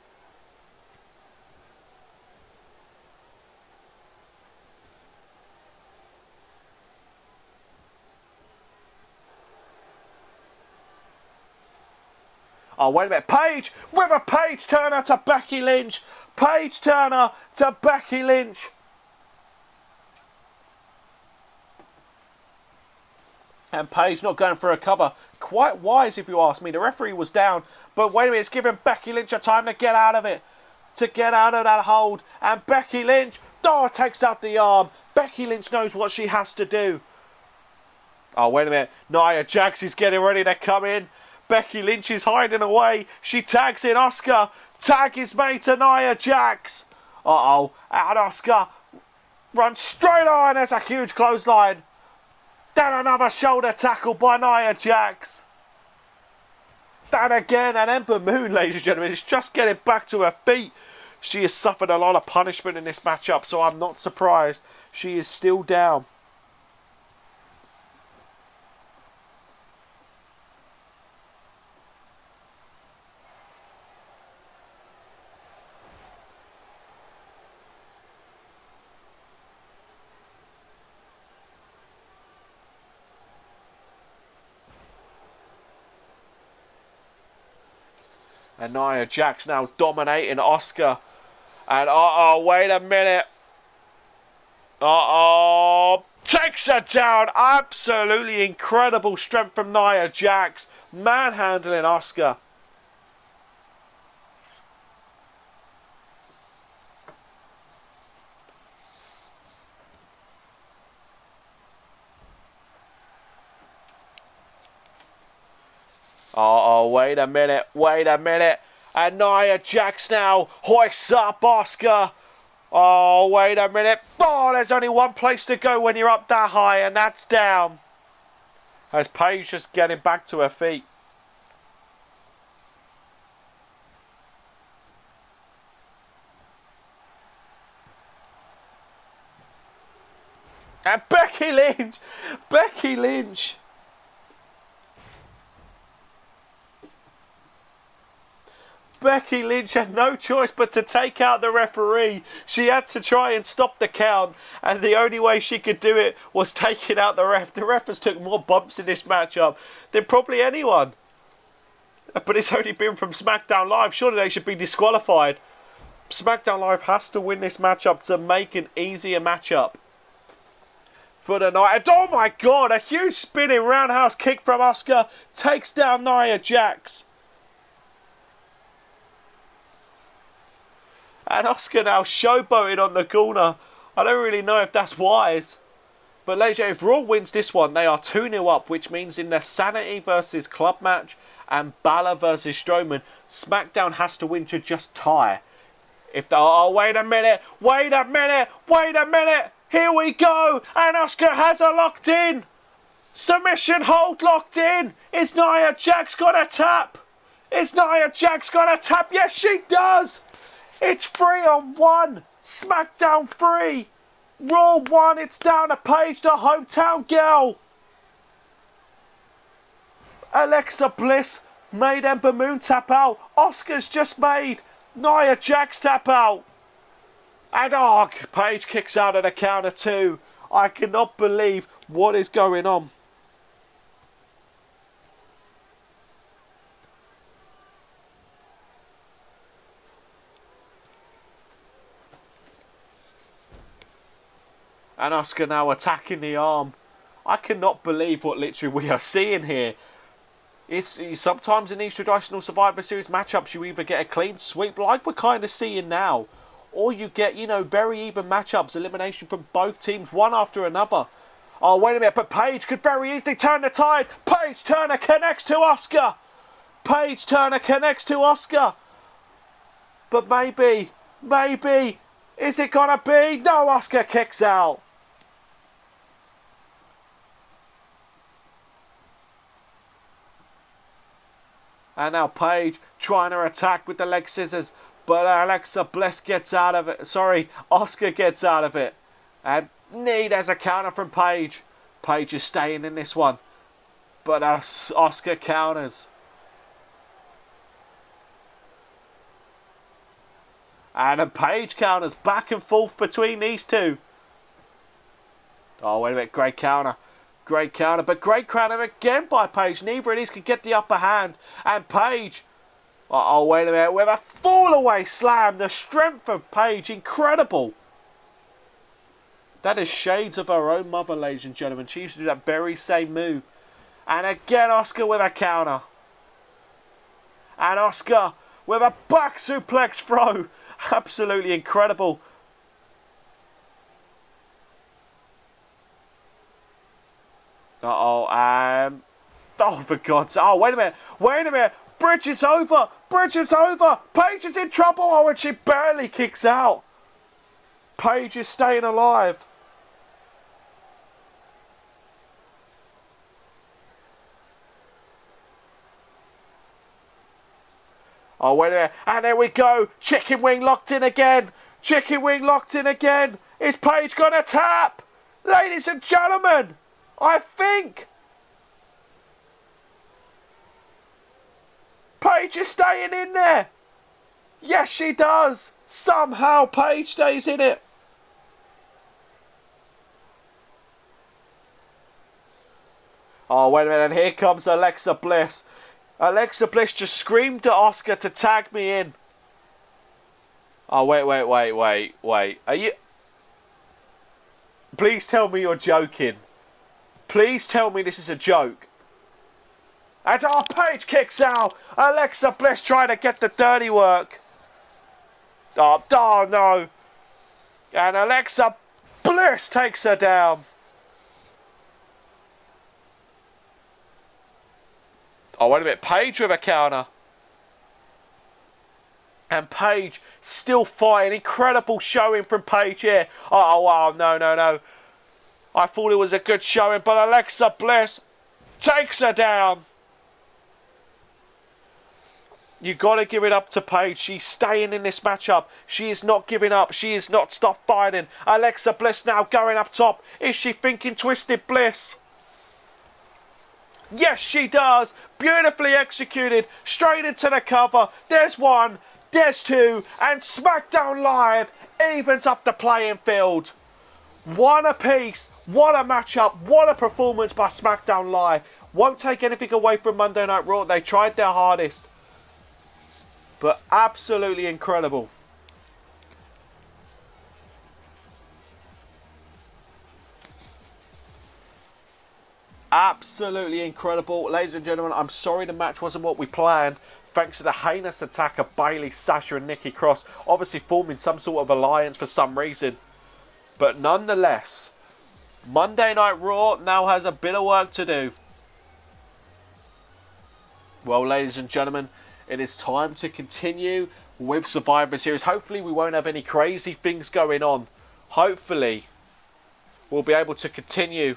Oh, wait a minute. Paige with a Paige Turner to Becky Lynch. Paige Turner to Becky Lynch. And Paige not going for a cover. Quite wise, if you ask me. The referee was down. But wait a minute. It's giving Becky Lynch a time to get out of it. To get out of that hold. And Becky Lynch, takes out the arm. Becky Lynch knows what she has to do. Oh, wait a minute. Nia Jax is getting ready to come in. Becky Lynch is hiding away. She tags in Asuka. Tag is made to Nia Jax. Uh-oh. And Asuka runs straight on. There's a huge clothesline. Then another shoulder tackle by Nia Jax. Then again, and Ember Moon, ladies and gentlemen, is just getting back to her feet. She has suffered a lot of punishment in this matchup, so I'm not surprised. She is still down. And Nia Jax now dominating Asuka. And uh-oh, wait a minute. Uh-oh. Takes her down. Absolutely incredible strength from Nia Jax. Manhandling Asuka. Uh-oh, wait a minute. Wait a minute. And Nia Jax now hoists up Asuka. Oh, wait a minute. Oh, there's only one place to go when you're up that high, and that's down. As Paige just getting back to her feet. And Becky Lynch. Becky Lynch. Becky Lynch had no choice but to take out the referee. She had to try and stop the count, and the only way she could do it was taking out the ref. The ref has took more bumps in this matchup than probably anyone. But it's only been from Smackdown Live. Surely they should be disqualified. Smackdown Live has to win this matchup to make an easier matchup for the night. And oh my god, a huge spinning roundhouse kick from Asuka takes down Nia Jax. And Asuka now showboating on the corner. I don't really know if that's wise. But ladies and gentlemen, if Raw wins this one, they are 2-0 up, which means in the Sanity versus Club match and Balor versus Strowman, SmackDown has to win to just tie. If they oh, wait a minute, wait a minute, wait a minute. Here we go. And Asuka has her locked in. Submission hold locked in. Is Nia Jax gonna tap? Is Nia Jax gonna tap? Yes, she does. It's 3-on-1. SmackDown 3. Raw 1. It's down to Paige, the hometown girl. Alexa Bliss made Ember Moon tap out. Asuka's just made Nia Jax tap out. And Paige kicks out of the counter too. I cannot believe what is going on. And Asuka now attacking the arm. I cannot believe what literally we are seeing here. It's sometimes in these traditional Survivor Series matchups, you either get a clean sweep like we're kind of seeing now, or you get, very even matchups, elimination from both teams, one after another. Oh, wait a minute, but Paige could very easily turn the tide. Paige Turner connects to Asuka. Paige Turner connects to Asuka. But maybe, is it gonna be? No, Asuka kicks out. And now Paige trying to attack with the leg scissors. But Alexa Bliss gets out of it. Sorry, Asuka gets out of it. And there's a counter from Paige. Paige is staying in this one. But Asuka counters. And a Paige counters back and forth between these two. Oh, wait a minute. Great counter. Great counter, but great counter again by Paige. Neither of these could get the upper hand. And Paige, oh, wait a minute, with a fall-away slam. The strength of Paige, incredible. That is shades of her own mother, ladies and gentlemen. She used to do that very same move. And again, Asuka with a counter. And Asuka with a back suplex throw. Absolutely incredible. Oh, for God's sake. Oh, wait a minute. Bridge is over. Paige is in trouble. Oh, and she barely kicks out. Paige is staying alive. Oh, wait a minute. And there we go. Chicken wing locked in again. Is Paige going to tap? Ladies and gentlemen, I think Paige is staying in there. Yes, she does. Somehow Paige stays in it. Oh, wait a minute. And here comes Alexa Bliss. Alexa Bliss just screamed at Asuka to tag me in. Oh, wait. Are you... Please tell me you're joking. Please tell me this is a joke. And Paige kicks out. Alexa Bliss trying to get the dirty work. Oh no. And Alexa Bliss takes her down. Oh, wait a minute. Paige with a counter. And Paige still fighting. Incredible showing from Paige here. Oh, wow. No. I thought it was a good showing, but Alexa Bliss takes her down. You got to give it up to Paige. She's staying in this matchup. She is not giving up. She is not stopped fighting. Alexa Bliss now going up top. Is she thinking Twisted Bliss? Yes, she does. Beautifully executed. Straight into the cover. There's one. There's two. And Smackdown Live evens up the playing field. What a piece. What a matchup. What a performance by Smackdown Live. Won't take anything away from Monday Night Raw. They tried their hardest. But absolutely incredible. Absolutely incredible. Ladies and gentlemen, I'm sorry the match wasn't what we planned. Thanks to the heinous attack of Bayley, Sasha and Nikki Cross. Obviously forming some sort of alliance for some reason. But nonetheless, Monday Night Raw now has a bit of work to do. Well, ladies and gentlemen, it is time to continue with Survivor Series. Hopefully we won't have any crazy things going on. Hopefully we'll be able to continue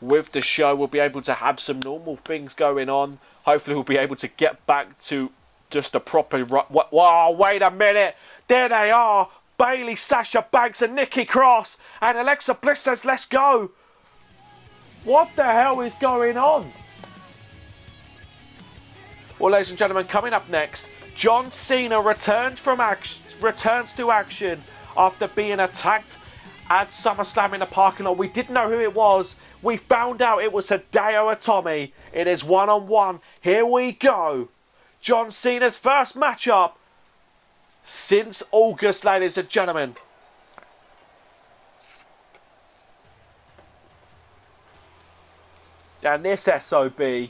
with the show. We'll be able to have some normal things going on. Hopefully we'll be able to get back to just a proper... Wow, wait a minute. There they are. Bayley, Sasha Banks and Nikki Cross. And Alexa Bliss says, let's go. What the hell is going on? Well, ladies and gentlemen, coming up next, John Cena returns to action after being attacked at SummerSlam in the parking lot. We didn't know who it was. We found out it was Hideo Itami. It is one-on-one. Here we go. John Cena's first matchup since August, ladies and gentlemen. And this SOB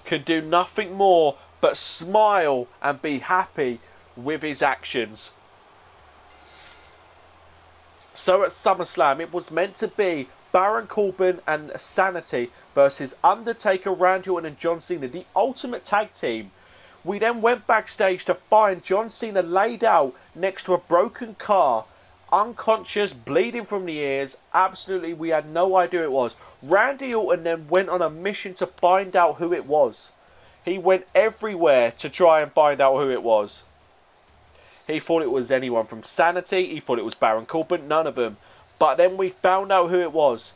can do nothing more but smile and be happy with his actions. So at SummerSlam, it was meant to be Baron Corbin and Sanity versus Undertaker, Randy Orton and John Cena, the ultimate tag team. We then went backstage to find John Cena laid out next to a broken car, unconscious, bleeding from the ears. Absolutely, we had no idea who it was. Randy Orton then went on a mission to find out who it was. He went everywhere to try and find out who it was. He thought it was anyone from Sanity. He thought it was Baron Corbin. None of them. But then we found out who it was.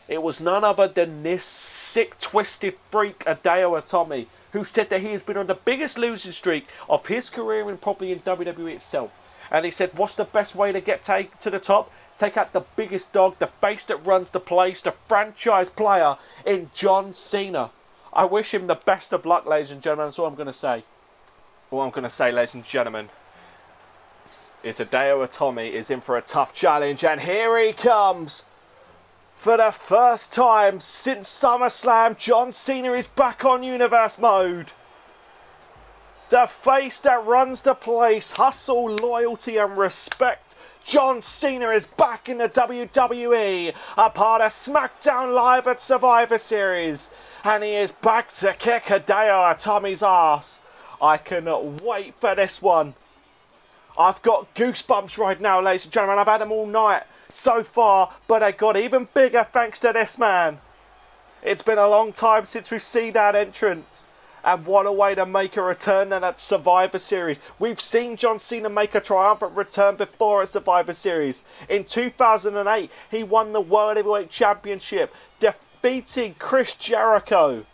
It was none other than this sick, twisted freak, Hideo Itami, who said that he has been on the biggest losing streak of his career and probably in WWE itself. And he said, what's the best way to get to the top? Take out the biggest dog, the face that runs the place, the franchise player in John Cena. I wish him the best of luck, ladies and gentlemen. That's all I'm going to say. All I'm going to say, ladies and gentlemen, is Hideo Itami is in for a tough challenge. And here he comes. For the first time since SummerSlam, John Cena is back on Universe mode. The face that runs the place, hustle, loyalty and respect. John Cena is back in the WWE, a part of Smackdown Live at Survivor Series. And he is back to kick Hideo Itami's ass. I cannot wait for this one. I've got goosebumps right now, ladies and gentlemen. I've had them all night so far, but they got even bigger thanks to this man. It's been a long time since we've seen that entrance. And what a way to make a return than at Survivor Series. We've seen John Cena make a triumphant return before at Survivor Series. In 2008, he won the World Heavyweight Championship, defeating Chris Jericho.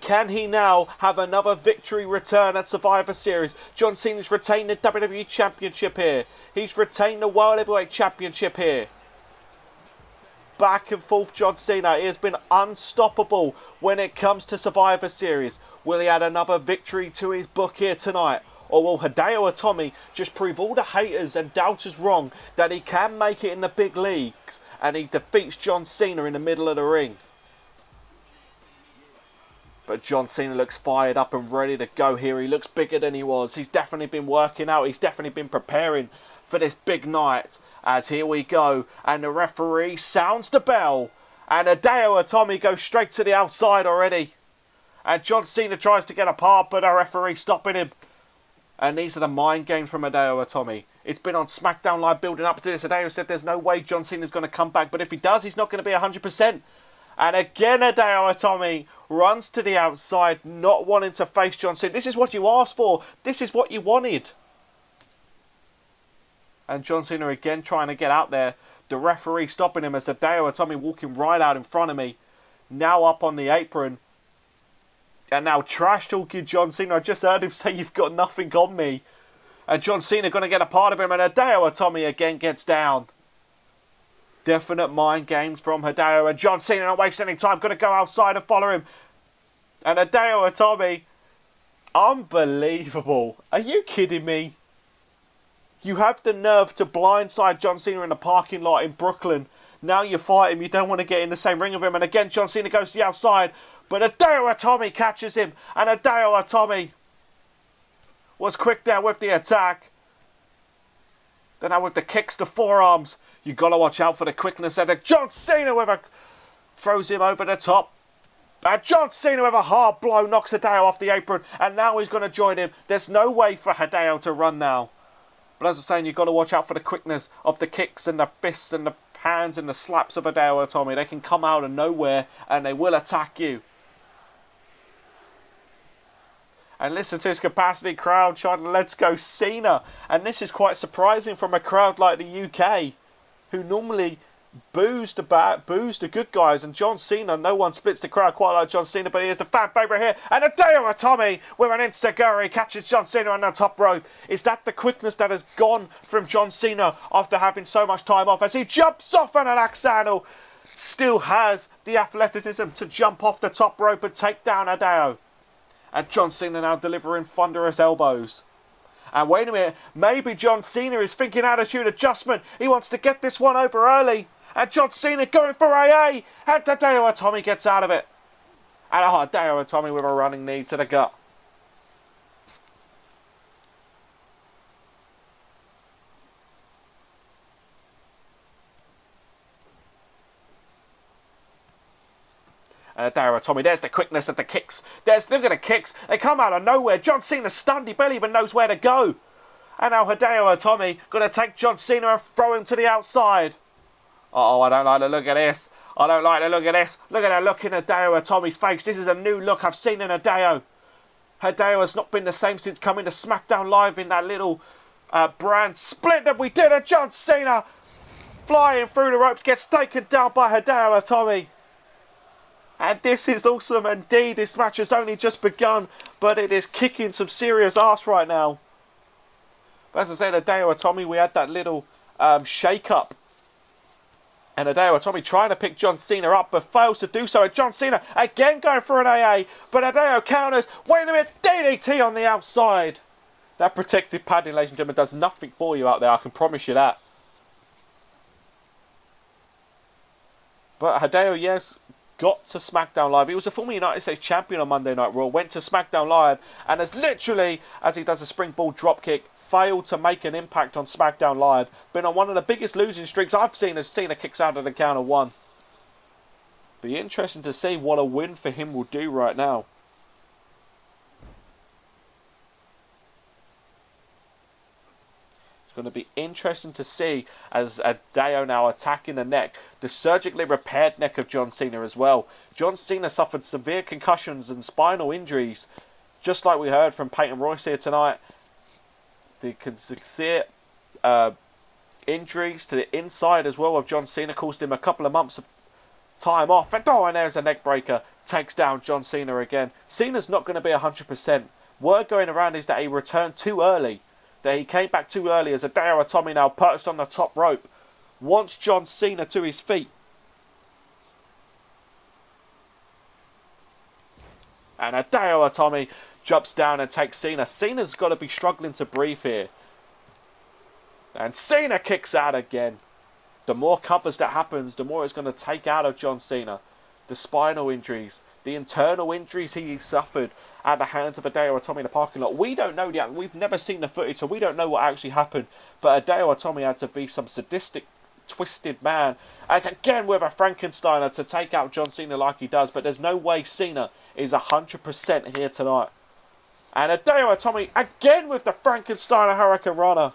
Can he now have another victory return at Survivor Series? John Cena's retained the WWE Championship here. He's retained the World Heavyweight Championship here. back and forth John Cena. He has been unstoppable when it comes to Survivor Series. Will he add another victory to his book here tonight? Or will Hideo Itami just prove all the haters and doubters wrong that he can make it in the big leagues and he defeats John Cena in the middle of the ring? But John Cena looks fired up and ready to go here. He looks bigger than he was. He's definitely been working out. He's definitely been preparing for this big night. As here we go. And the referee sounds the bell. And Hideo Itami goes straight to the outside already. And John Cena tries to get apart, but the referee stopping him. And these are the mind games from Hideo Itami. It's been on Smackdown Live building up to this. Hideo said there's no way John Cena's going to come back. But if he does, he's not going to be 100%. And again, Hideo Itami runs to the outside, not wanting to face John Cena. This is what you asked for. This is what you wanted. And John Cena again trying to get out there. The referee stopping him as Hideo Itami walking right out in front of me. Now up on the apron. And now trash talking John Cena. I just heard him say, "You've got nothing on me." And John Cena going to get a part of him. And Hideo Itami again gets down. Definite mind games from Hideo. And John Cena not wasting any time. Going to go outside and follow him. And Hideo Itami. Unbelievable. Are you kidding me? You have the nerve to blindside John Cena in the parking lot in Brooklyn. Now you fight him. You don't want to get in the same ring with him. And again, John Cena goes to the outside. But Hideo Itami catches him. And Hideo Itami was quick there with the attack. Then now with the kicks to forearms. You got to watch out for the quickness there. John Cena with a... throws him over the top. And John Cena with a hard blow knocks Hideo off the apron. And now he's going to join him. There's no way for Hideo to run now. But as I'm saying, you've got to watch out for the quickness of the kicks and the fists and the hands and the slaps of Hideo Itami. They can come out of nowhere and they will attack you. And listen to this capacity crowd chanting, "Let's go Cena." And this is quite surprising from a crowd like the UK, who normally boos the good guys. And John Cena, no one splits the crowd quite like John Cena, but he is the fan favourite here. And Hideo Itami with an enziguri catches John Cena on the top rope. Is that the quickness that has gone from John Cena after having so much time off as he jumps off on an axe handle? Still has the athleticism to jump off the top rope and take down Hideo. And John Cena now delivering thunderous elbows. And wait a minute, maybe John Cena is thinking attitude adjustment. He wants to get this one over early. And John Cena going for AA. And Hideo Itami gets out of it. And Hideo Itami with a running knee to the gut. And Hideo Itami, there's the quickness of the kicks. Look at the kicks. They come out of nowhere. John Cena's stunned. He barely even knows where to go. And now Hideo Itami going to take John Cena and throw him to the outside. Uh-oh, I don't like the look of this. I don't like the look of this. Look at the look in Hideo Itami's face. This is a new look I've seen in Hideo. Hideo has not been the same since coming to Smackdown Live in that little brand split that we did. And John Cena flying through the ropes gets taken down by Hideo Itami. And this is awesome indeed. This match has only just begun, but it is kicking some serious ass right now. But as I said, Hideo Itami, we had that little shake-up. And Hideo Itami trying to pick John Cena up, but fails to do so. And John Cena again going for an AA, but Hideo counters. Wait a minute, DDT on the outside. That protective padding, ladies and gentlemen, does nothing for you out there. I can promise you that. But Hideo, yes, got to Smackdown Live. He was a former United States champion on Monday Night Raw, went to Smackdown Live, and has literally, as he does a springboard dropkick, failed to make an impact on Smackdown Live. Been on one of the biggest losing streaks I've seen as Cena kicks out of the count of one. Be interesting to see what a win for him will do right now. It's going to be interesting to see as Hideo now attacking the neck. The surgically repaired neck of John Cena as well. John Cena suffered severe concussions and spinal injuries. Just like we heard from Peyton Royce here tonight. The severe injuries to the inside as well of John Cena caused him a couple of months of time off. And there's a neck breaker. Takes down John Cena again. Cena's not going to be 100%. Word going around is that he returned too early. That he came back too early as Hideo Itami now perched on the top rope. Wants John Cena to his feet. And Hideo Itami jumps down and takes Cena. Cena's got to be struggling to breathe here. And Cena kicks out again. The more covers that happens, the more it's going to take out of John Cena. The spinal injuries, the internal injuries he suffered at the hands of Hideo Itami in the parking lot. We don't know yet. We've never seen the footage, so we don't know what actually happened. But Hideo Itami had to be some sadistic, twisted man, as again with a Frankensteiner to take out John Cena like he does. But there's no way Cena is 100% here tonight. And Hideo Itami again with the Frankensteiner Hurricane Runner.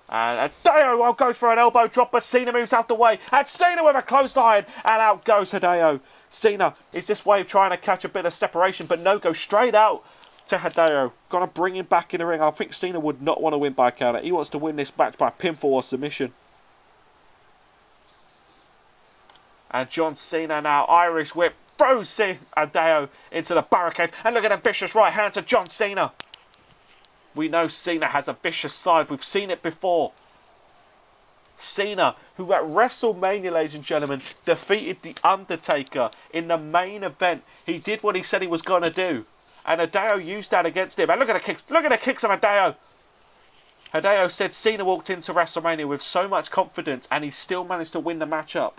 And Hideo goes for an elbow drop, but Cena moves out the way. And Cena with a closed iron, and out goes Hideo. Cena is this way of trying to catch a bit of separation, but no, goes straight out to Hideo. Gonna bring him back in the ring. I think Cena would not want to win by counter. He wants to win this match by pinfall or submission. And John Cena now, Irish whip, throws Hideo into the barricade. And look at a vicious right hand to John Cena. We know Cena has a vicious side. We've seen it before. Cena, who at WrestleMania, ladies and gentlemen, defeated The Undertaker in the main event. He did what he said he was going to do. And Hideo used that against him. And look at the kicks. Look at the kicks of Hideo. Hideo said Cena walked into WrestleMania with so much confidence and he still managed to win the matchup.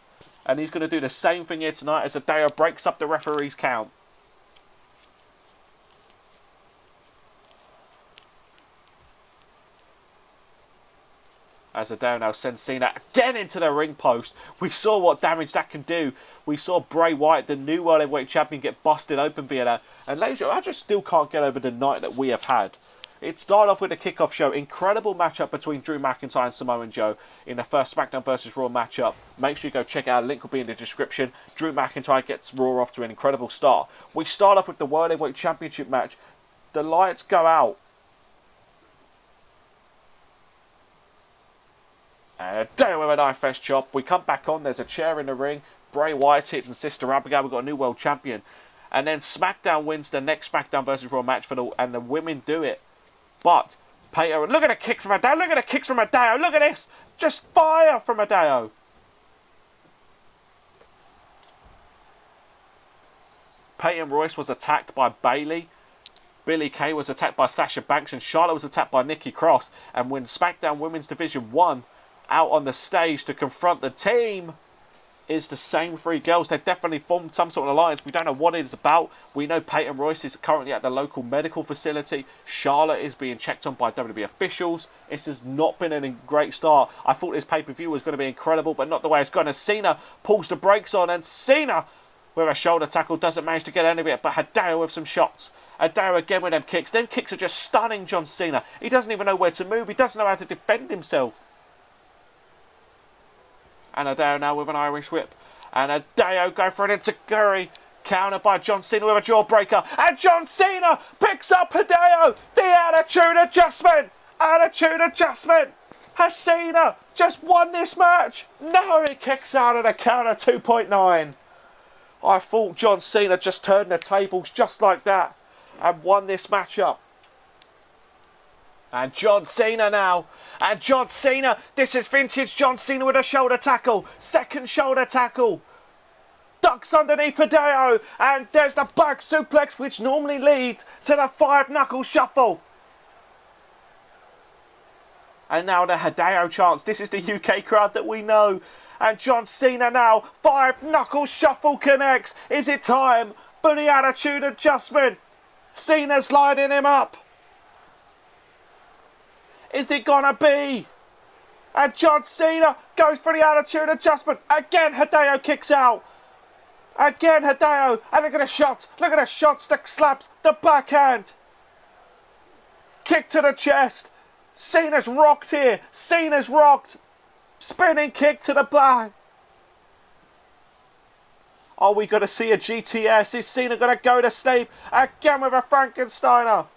And he's going to do the same thing here tonight as Hideo breaks up the referee's count. As Hideo now sends Cena again into the ring post. We saw what damage that can do. We saw Bray Wyatt, the new World Heavyweight Champion, get busted open via that. And ladies and gentlemen, I just still can't get over the night that we have had. It started off with a kickoff show. Incredible matchup between Drew McIntyre and Samoa Joe in the first SmackDown vs. Raw matchup. Make sure you go check it out. Link will be in the description. Drew McIntyre gets Raw off to an incredible start. We start off with the World Heavyweight Championship match. The lights go out. And Hideo with a knife fest chop. We come back on. There's a chair in the ring. Bray Wyatt hitting Sister Abigail. We've got a new world champion. And then SmackDown wins the next SmackDown vs. Raw match and the women do it. But Peyton, look at the kicks from Hideo. Look at the kicks from Hideo. Look at this. Just fire from Hideo. Peyton Royce was attacked by Bayley. Billie Kay was attacked by Sasha Banks. And Charlotte was attacked by Nikki Cross. And when SmackDown Women's Division 1 out on the stage to confront the team is the same three girls. They've definitely formed some sort of alliance. We don't know what it's about. We know Peyton Royce is currently at the local medical facility. Charlotte is being checked on by WWE officials. This has not been a great start. I thought this pay-per-view was going to be incredible, but not the way it's gone. As Cena pulls the brakes on, and Cena with a shoulder tackle doesn't manage to get any of it, but Hideo with some shots. Hideo again with them kicks. Them kicks are just stunning John Cena. He doesn't even know where to move. He doesn't know how to defend himself. And Hideo now with an Irish whip. And Hideo going for an enziguri. Countered by John Cena with a jawbreaker. And John Cena picks up Hideo. The attitude adjustment. Attitude adjustment. Has Cena just won this match? No, he kicks out of the counter 2.9. I thought John Cena just turned the tables just like that and won this matchup. And John Cena now. And John Cena. This is vintage John Cena with a shoulder tackle. Second shoulder tackle. Ducks underneath Hideo. And there's the back suplex, which normally leads to the 5-knuckle shuffle. And now the Hideo chants. This is the UK crowd that we know. And John Cena now. 5-knuckle shuffle connects. Is it time for the attitude adjustment? Cena's lighting him up. Is it gonna be? And John Cena goes for the attitude adjustment. Again, Hideo kicks out. Again, Hideo. And look at the shot. Look at the shots, the slaps, the backhand. Kick to the chest. Cena's rocked here. Cena's rocked. Spinning kick to the back. Are we going to see a GTS? Is Cena going to go to sleep? Again with a Frankensteiner.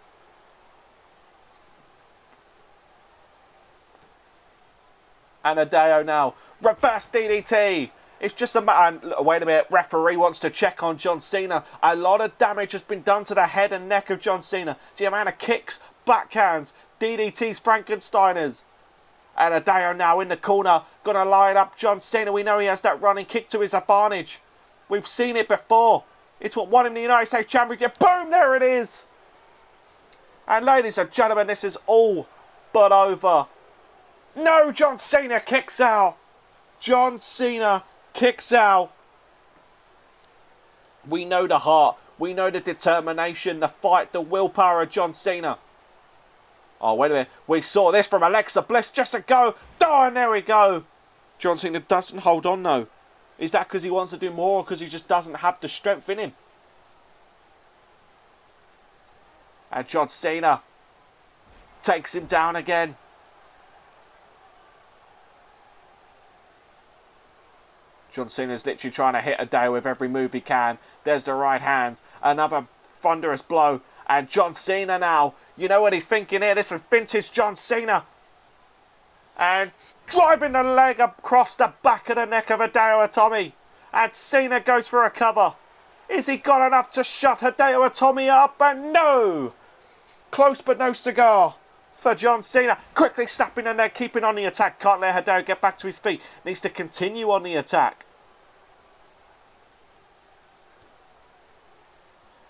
And Hideo now. Reverse DDT. It's just a matter. Wait a minute. Referee wants to check on John Cena. A lot of damage has been done to the head and neck of John Cena. The amount of kicks, backhands, DDTs, Frankensteiners. And Hideo now in the corner. Gonna line up John Cena. We know he has that running kick to his advantage. We've seen it before. It's what won him the United States Championship. Boom, there it is. And ladies and gentlemen, this is all but over. No, John Cena kicks out. John Cena kicks out. We know the heart. We know the determination, the fight, the willpower of John Cena. Oh, wait a minute. We saw this from Alexa Bliss just a go. Oh, and there we go. John Cena doesn't hold on, though. Is that because he wants to do more or because he just doesn't have the strength in him? And John Cena takes him down again. John Cena's literally trying to hit Hideo with every move he can. There's the right hand. Another thunderous blow. And John Cena now. You know what he's thinking here? This is vintage John Cena. And driving the leg across the back of the neck of Hideo Itami. And Cena goes for a cover. Is he got enough to shut Hideo Itami up? And no! Close but no cigar for John Cena. Quickly snapping the neck, keeping on the attack. Can't let Hideo get back to his feet. Needs to continue on the attack.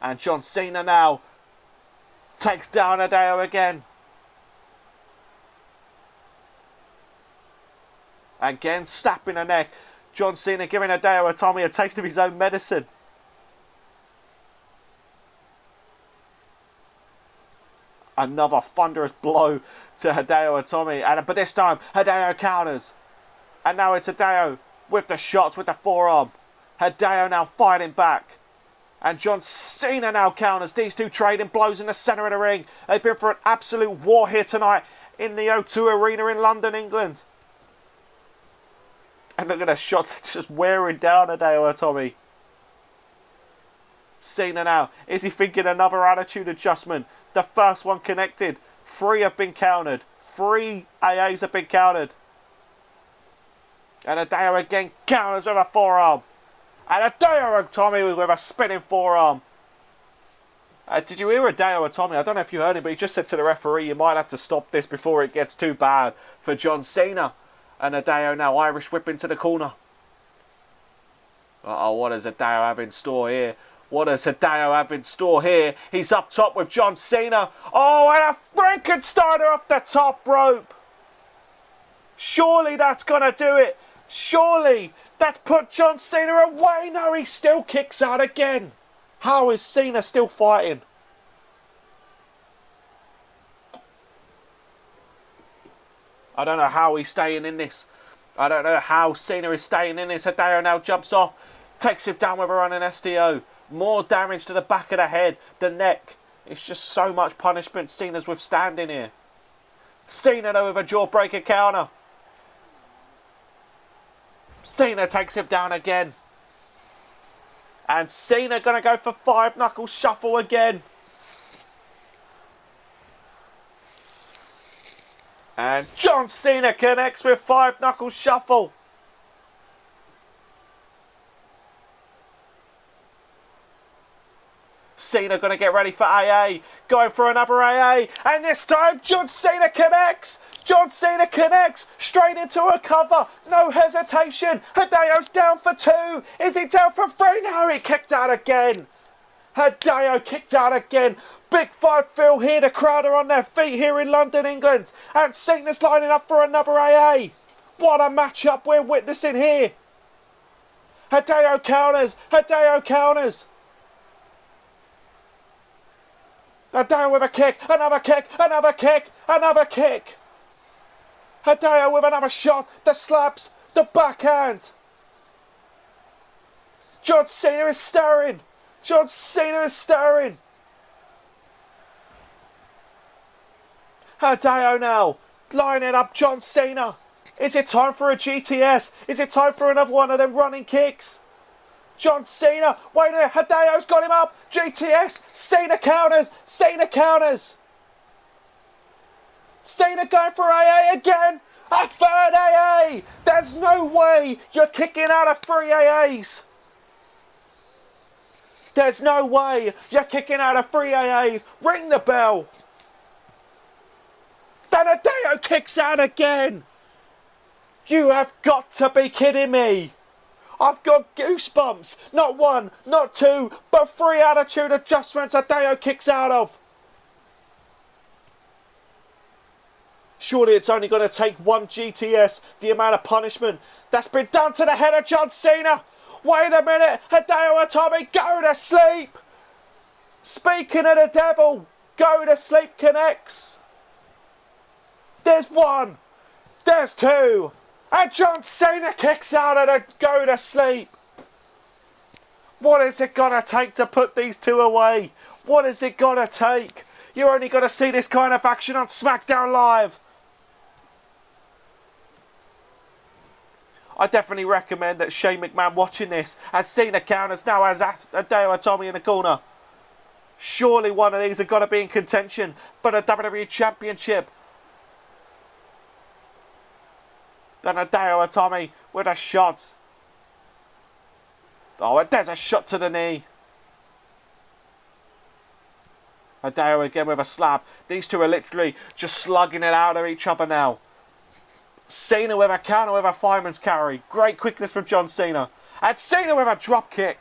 And John Cena now takes down Hideo again. Again, snapping the neck. John Cena giving Hideo Itami a taste of his own medicine. Another thunderous blow to Hideo Itami. But this time, Hideo counters. And now it's Hideo with the shots with the forearm. Hideo now fighting back. And John Cena now counters. These two trading blows in the centre of the ring. They've been for an absolute war here tonight in the O2 Arena in London, England. And look at the shots just wearing down Hideo Itami. Cena now. Is he thinking another attitude adjustment? The first one connected. 3 have been countered. 3 AAs have been countered. And Hideo again counters with a forearm. And Hideo Itami with a spinning forearm. Did you hear Hideo Itami? I don't know if you heard him, but he just said to the referee, you might have to stop this before it gets too bad for John Cena. And Hideo now Irish whip into the corner. Uh-oh, what does Hideo have in store here? What does Hideo have in store here? He's up top with John Cena. Oh, and a Frankensteiner off the top rope. Surely that's going to do it. Surely that's put John Cena away. No, he still kicks out again. How is Cena still fighting? I don't know how he's staying in this. I don't know how Cena is staying in this. Hideo now jumps off. Takes him down with a running STO. More damage to the back of the head, the neck. It's just so much punishment Cena's withstanding here. Cena though with a jawbreaker counter. Cena takes him down again. And Cena going to go for 5-knuckle shuffle again. And John Cena connects with 5-knuckle shuffle. Cena going to get ready for AA. Going for another AA. And this time, John Cena connects. John Cena connects. Straight into a cover. No hesitation. Hideo's down for 2. Is he down for 3? No, he kicked out again. Hideo kicked out again. Big 5 feel here. The crowd are on their feet here in London, England. And Cena's lining up for another AA. What a matchup we're witnessing here. Hideo counters. Hideo counters. Hideo with a kick, another kick, another kick, another kick. Hideo with another shot, the slaps, the backhand. John Cena is stirring. John Cena is stirring. Hideo now, lining up John Cena. Is it time for a GTS? Is it time for another one of them running kicks? John Cena, wait a minute, Hideo's got him up. GTS, Cena counters, Cena counters. Cena going for AA again. A 3rd AA. There's no way you're kicking out of 3 AAs. There's no way you're kicking out of 3 AAs. Ring the bell. Then Hideo kicks out again. You have got to be kidding me. I've got goosebumps. Not one, not two, but three attitude adjustments Hideo kicks out of. Surely it's only going to take one GTS, the amount of punishment that's been done to the head of John Cena. Wait a minute, Hideo Itami, go to sleep. Speaking of the devil, go to sleep connects. There's one, there's two, and John Cena kicks out of the go to sleep. What is it going to take to put these two away? What is it going to take? You're only going to see this kind of action on Smackdown Live. I definitely recommend that Shane McMahon watching this as Cena counters now has Hideo Itami in the corner. Surely one of these have got to be in contention for the WWE Championship. Then Hideo Itami with a shot. Oh, and there's a shot to the knee. Hideo again with a slap. These two are literally just slugging it out of each other now. Cena with a counter with a fireman's carry. Great quickness from John Cena. And Cena with a drop kick.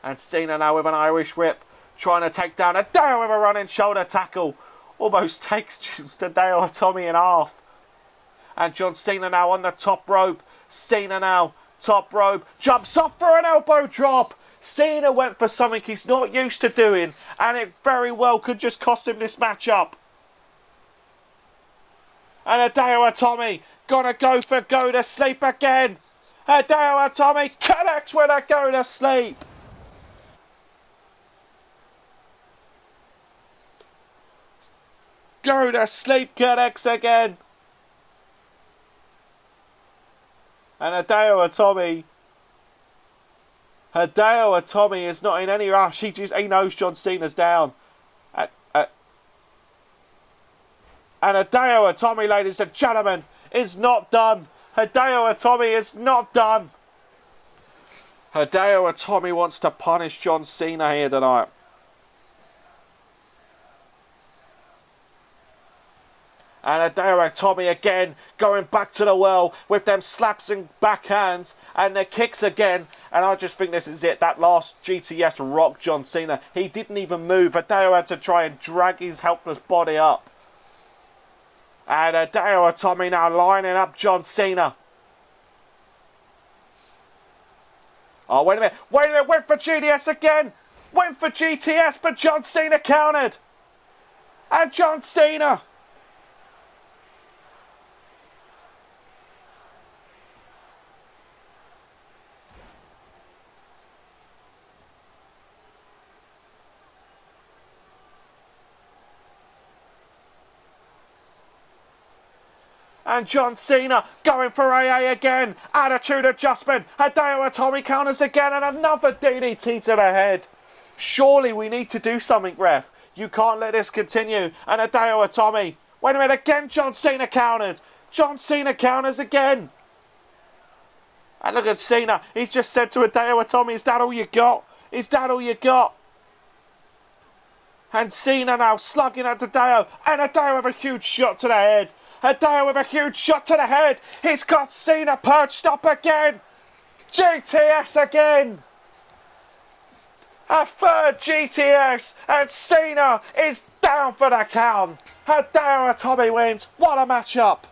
And Cena now with an Irish whip. Trying to take down Hideo with a running shoulder tackle. Almost takes Hideo Itami in half. And John Cena now on the top rope. Cena now, top rope. Jumps off for an elbow drop. Cena went for something he's not used to doing, and it very well could just cost him this matchup. And Hideo Itami gonna go for go to sleep again. Hideo Itami connects with a go to sleep. Go to sleep connects again. And Hideo Itami is not in any rush. He knows John Cena's down. And Hideo Itami, ladies and gentlemen, is not done. Hideo Itami is not done. Hideo Itami wants to punish John Cena here tonight. And Hideo Itami again going back to the well with them slaps and backhands and the kicks again. And I just think this is it. That last GTS rocked John Cena. He didn't even move. Hideo had to try and drag his helpless body up. And Hideo Itami now lining up John Cena. Oh, wait a minute. Wait a minute. Went for GTS again. Went for GTS, but John Cena countered. And John Cena. And John Cena going for AA again. Attitude adjustment. Hideo Itami counters again and another DDT to the head. Surely we need to do something, ref. You can't let this continue. And Hideo Itami. Wait a minute, again John Cena countered. John Cena counters again. And look at Cena. He's just said to Hideo Itami, is that all you got? Is that all you got? And Cena now slugging at Hideo. And Hideo with a huge shot to the head. Hideo with a huge shot to the head. He's got Cena perched up again. GTS again. A third GTS. And Cena is down for the count. Hideo Itami wins. What a matchup.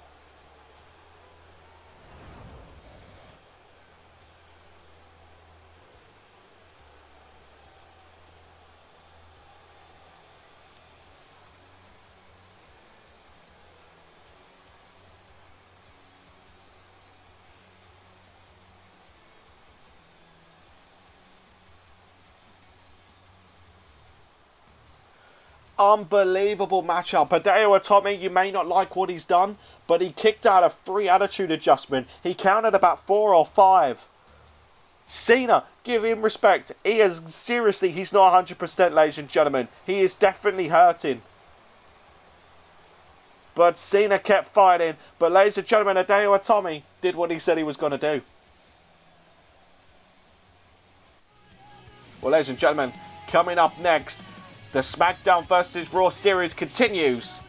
Unbelievable matchup. Hideo Itami, you may not like what he's done, but he kicked out a free attitude adjustment. He counted about 4 or 5. Cena, give him respect. He is, seriously, he's not 100%, ladies and gentlemen. He is definitely hurting. But Cena kept fighting. But ladies and gentlemen, Hideo Itami did what he said he was going to do. Well, ladies and gentlemen, coming up next, the SmackDown vs. Raw series continues.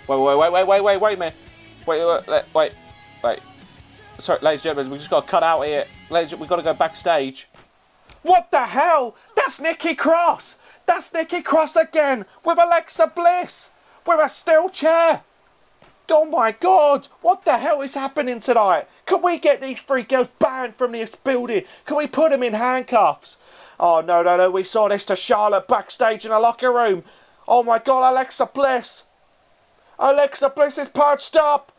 Wait a minute. Wait. Sorry, ladies and gentlemen, we just got to cut out here. We've got to go backstage. What the hell? That's Nikki Cross. That's Nikki Cross again with Alexa Bliss with a steel chair. Oh my God, what the hell is happening tonight? Can we get these three girls banned from this building? Can we put them in handcuffs? Oh, no, we saw this to Charlotte backstage in a locker room. Oh my God, Alexa Bliss. Alexa Bliss is perched up.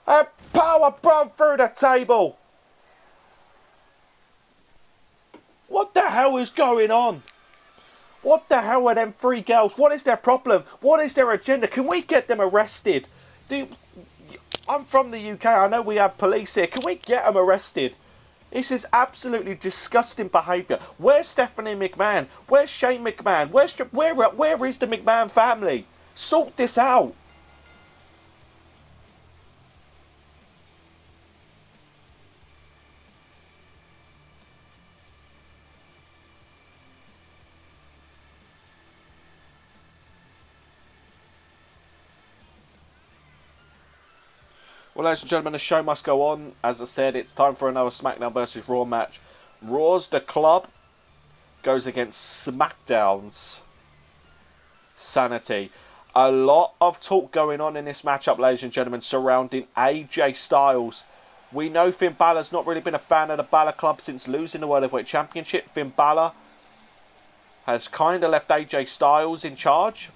And power bomb through the table. What the hell is going on? What the hell are them three girls? What is their problem? What is their agenda? Can we get them arrested? I'm from the UK. I know we have police here. Can we get them arrested? This is absolutely disgusting behaviour. Where's Stephanie McMahon? Where's Shane McMahon? Where is the McMahon family? Sort this out. Well, ladies and gentlemen, the show must go on. As I said, it's time for another SmackDown versus Raw match. Raw's The Club goes against SmackDown's Sanity. A lot of talk going on in this matchup, ladies and gentlemen, surrounding AJ Styles. We know Finn Balor's not really been a fan of the Balor Club since losing the World Heavyweight Championship. Finn Balor has kind of left AJ Styles in charge.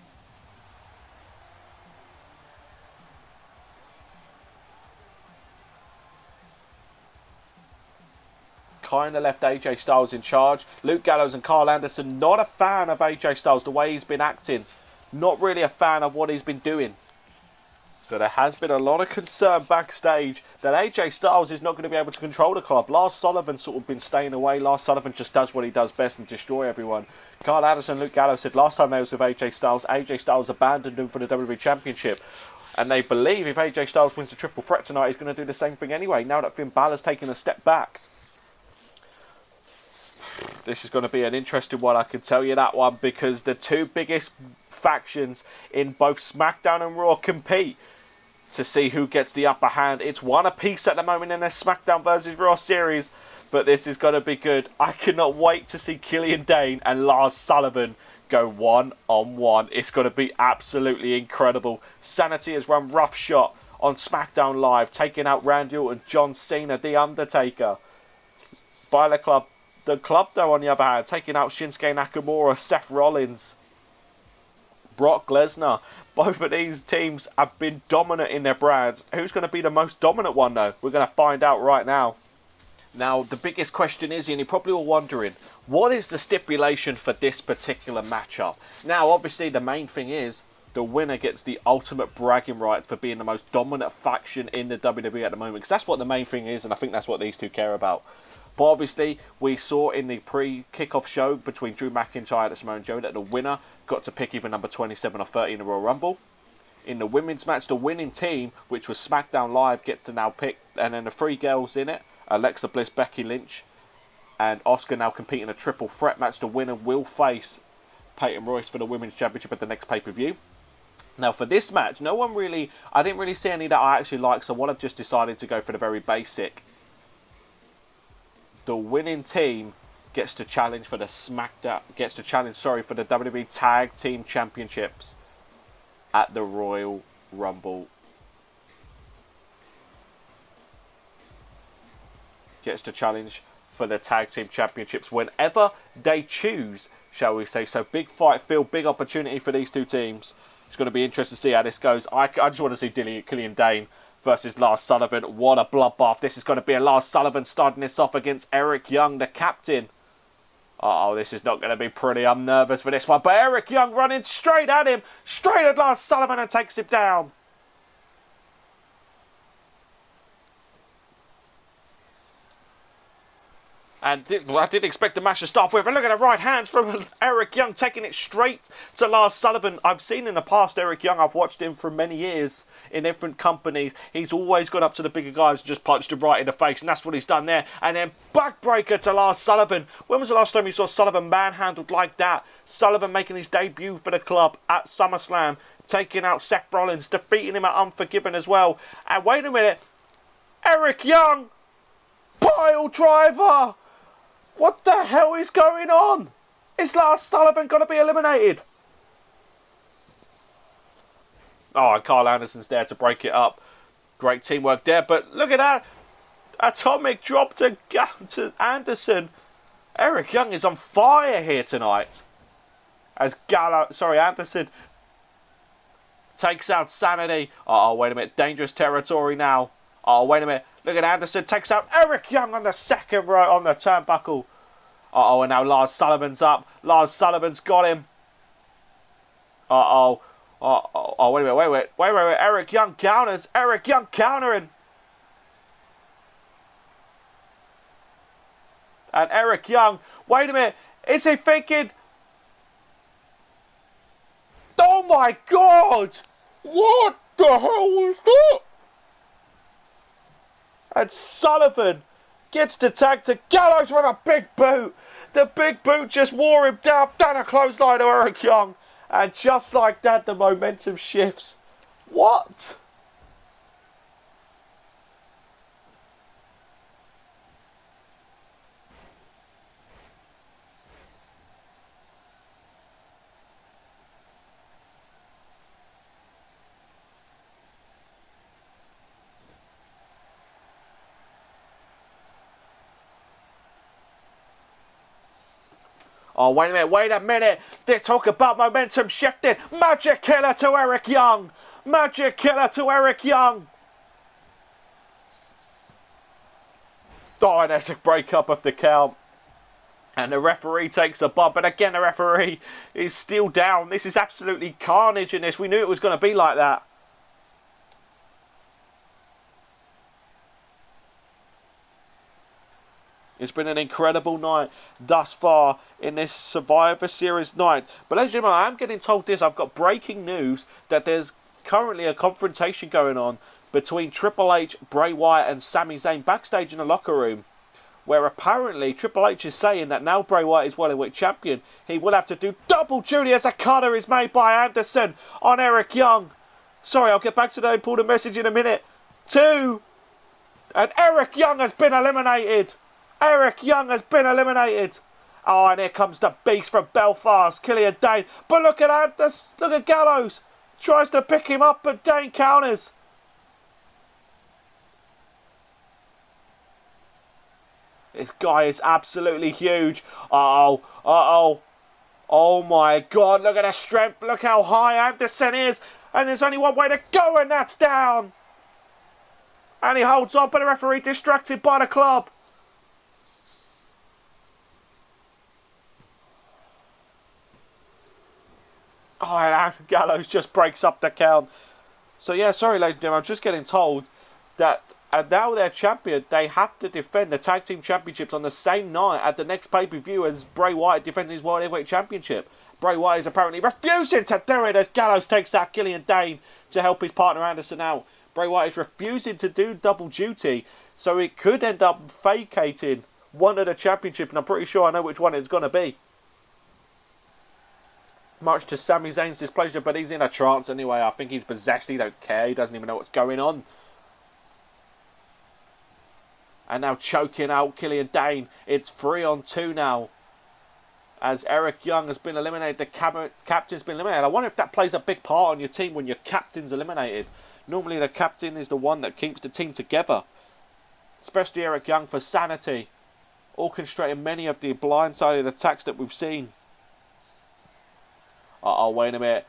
Kind of left AJ Styles in charge. Luke Gallows and Carl Anderson, not a fan of AJ Styles, the way he's been acting. Not really a fan of what he's been doing. So there has been a lot of concern backstage that AJ Styles is not going to be able to control the club. Lars Sullivan's sort of been staying away. Lars Sullivan just does what he does best and destroy everyone. Carl Anderson and Luke Gallows said last time they was with AJ Styles abandoned him for the WWE Championship. And they believe if AJ Styles wins the triple threat tonight, he's going to do the same thing anyway, now that Finn Balor's taken a step back. This is going to be an interesting one, I can tell you that one, because the two biggest factions in both SmackDown and Raw compete to see who gets the upper hand. It's one apiece at the moment in their SmackDown versus Raw series, but this is going to be good. I cannot wait to see Killian Dane and Lars Sullivan go one-on-one. It's going to be absolutely incredible. Sanity has run roughshod on SmackDown Live, taking out Randy Orton, John Cena, The Undertaker. The club, though, on the other hand, taking out Shinsuke Nakamura, Seth Rollins, Brock Lesnar. Both of these teams have been dominant in their brands. Who's going to be the most dominant one, though? We're going to find out right now. Now, the biggest question is, and you're probably all wondering, what is the stipulation for this particular matchup? Now, obviously, the main thing is the winner gets the ultimate bragging rights for being the most dominant faction in the WWE at the moment, because that's what the main thing is, and I think that's what these two care about. But obviously, we saw in the pre-kickoff show between Drew McIntyre and Samoa Joe that the winner got to pick either number 27 or 30 in the Royal Rumble. In the women's match, the winning team, which was SmackDown Live, gets to now pick, and then the three girls in it, Alexa Bliss, Becky Lynch, and Asuka now compete in a triple threat match. The winner will face Peyton Royce for the Women's Championship at the next pay-per-view. Now, for this match, I didn't really see any that I actually like, so what I've just decided to go for the very basic. The winning team gets to challenge for the for the WWE Tag Team Championships at the Royal Rumble. Gets to challenge for the Tag Team Championships whenever they choose, shall we say. So big fight, Phil, big opportunity for these two teams. It's going to be interesting to see how this goes. I just want to see Killian Dane versus Lars Sullivan. What a bloodbath. This is going to be a Lars Sullivan starting this off against Eric Young, the captain. Uh-oh, this is not going to be pretty. I'm nervous for this one. But Eric Young running straight at him. Straight at Lars Sullivan and takes him down. And I didn't expect the match to start with. And look at the right hands from Eric Young, taking it straight to Lars Sullivan. I've seen in the past Eric Young. I've watched him for many years in different companies. He's always gone up to the bigger guys and just punched him right in the face. And that's what he's done there. And then backbreaker to Lars Sullivan. When was the last time you saw Sullivan manhandled like that? Sullivan making his debut for the club at SummerSlam. Taking out Seth Rollins. Defeating him at Unforgiven as well. And wait a minute. Eric Young. Pile driver. What the hell is going on? Is Lars Sullivan going to be eliminated? Oh, and Carl Anderson's there to break it up. Great teamwork there. But look at that. Atomic drop to Anderson. Eric Young is on fire here tonight. As Anderson takes out Sanity. Oh, wait a minute. Dangerous territory now. Oh, wait a minute. Look at Anderson. Takes out Eric Young on the second row on the turnbuckle. Uh-oh, and now Lars Sullivan's up. Lars Sullivan's got him. Uh-oh. Oh, wait a minute. Wait. Eric Young counters. Eric Young countering. And Eric Young. Wait a minute. Is he thinking... Oh, my God. What the hell was that? And Sullivan gets the tag to Gallows with a big boot. The big boot just wore him down a clothesline to Eric Young. And just like that, the momentum shifts. What? Oh, wait a minute. They talk about momentum shifting. Magic Killer to Eric Young. Magic Killer to Eric Young. Oh, and there's a breakup of the count. And the referee takes a bump. And again, the referee is still down. This is absolutely carnage in this. We knew it was going to be like that. It's been an incredible night thus far in this Survivor Series night. But ladies and gentlemen, I am getting told this. I've got breaking news that there's currently a confrontation going on between Triple H, Bray Wyatt and Sami Zayn backstage in the locker room. Where apparently Triple H is saying that now Bray Wyatt is welterweight champion, he will have to do double duty as a cutter is made by Anderson on Eric Young. Sorry, I'll get back to the important message in a minute. 2. And Eric Young has been eliminated. Eric Young has been eliminated. Oh, and here comes the beast from Belfast, Killian Dane. But look at this. Look at Gallows. Tries to pick him up, but Dane counters. This guy is absolutely huge. Uh-oh. Oh, my God. Look at the strength. Look how high Anderson is. And there's only one way to go, and that's down. And he holds on, but the referee distracted by the club. Oh, and Gallows just breaks up the count. So, yeah, sorry, ladies and gentlemen. I'm just getting told that now they're champion, they have to defend the Tag Team Championships on the same night at the next pay-per-view as Bray Wyatt defends his World Heavyweight Championship. Bray Wyatt is apparently refusing to do it as Gallows takes out Killian Dane to help his partner Anderson out. Bray Wyatt is refusing to do double duty, so it could end up vacating one of the championships, and I'm pretty sure I know which one it's going to be. Much to Sami Zayn's displeasure, but he's in a trance anyway. I think he's possessed. He don't care. He doesn't even know what's going on. And now choking out Killian Dane. It's 3-on-2 now. As Eric Young has been eliminated, the captain's been eliminated. I wonder if that plays a big part on your team when your captain's eliminated. Normally the captain is the one that keeps the team together. Especially Eric Young for Sanity. Orchestrating many of the blindsided attacks that we've seen. Uh-oh, wait a minute.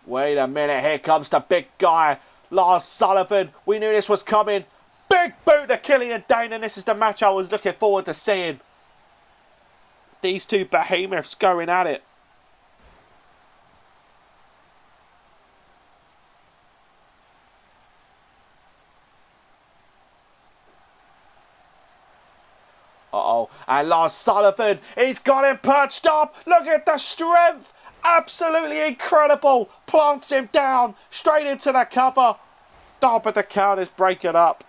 Wait a minute. Here comes the big guy. Lars Sullivan. We knew this was coming. Big boot to Killian Dane. And this is the match I was looking forward to seeing. These two behemoths going at it. Uh-oh. Oh, and Lars Sullivan, he's got him perched up. Look at the strength. Absolutely incredible. Plants him down, straight into the cover. Oh, but the count is breaking up.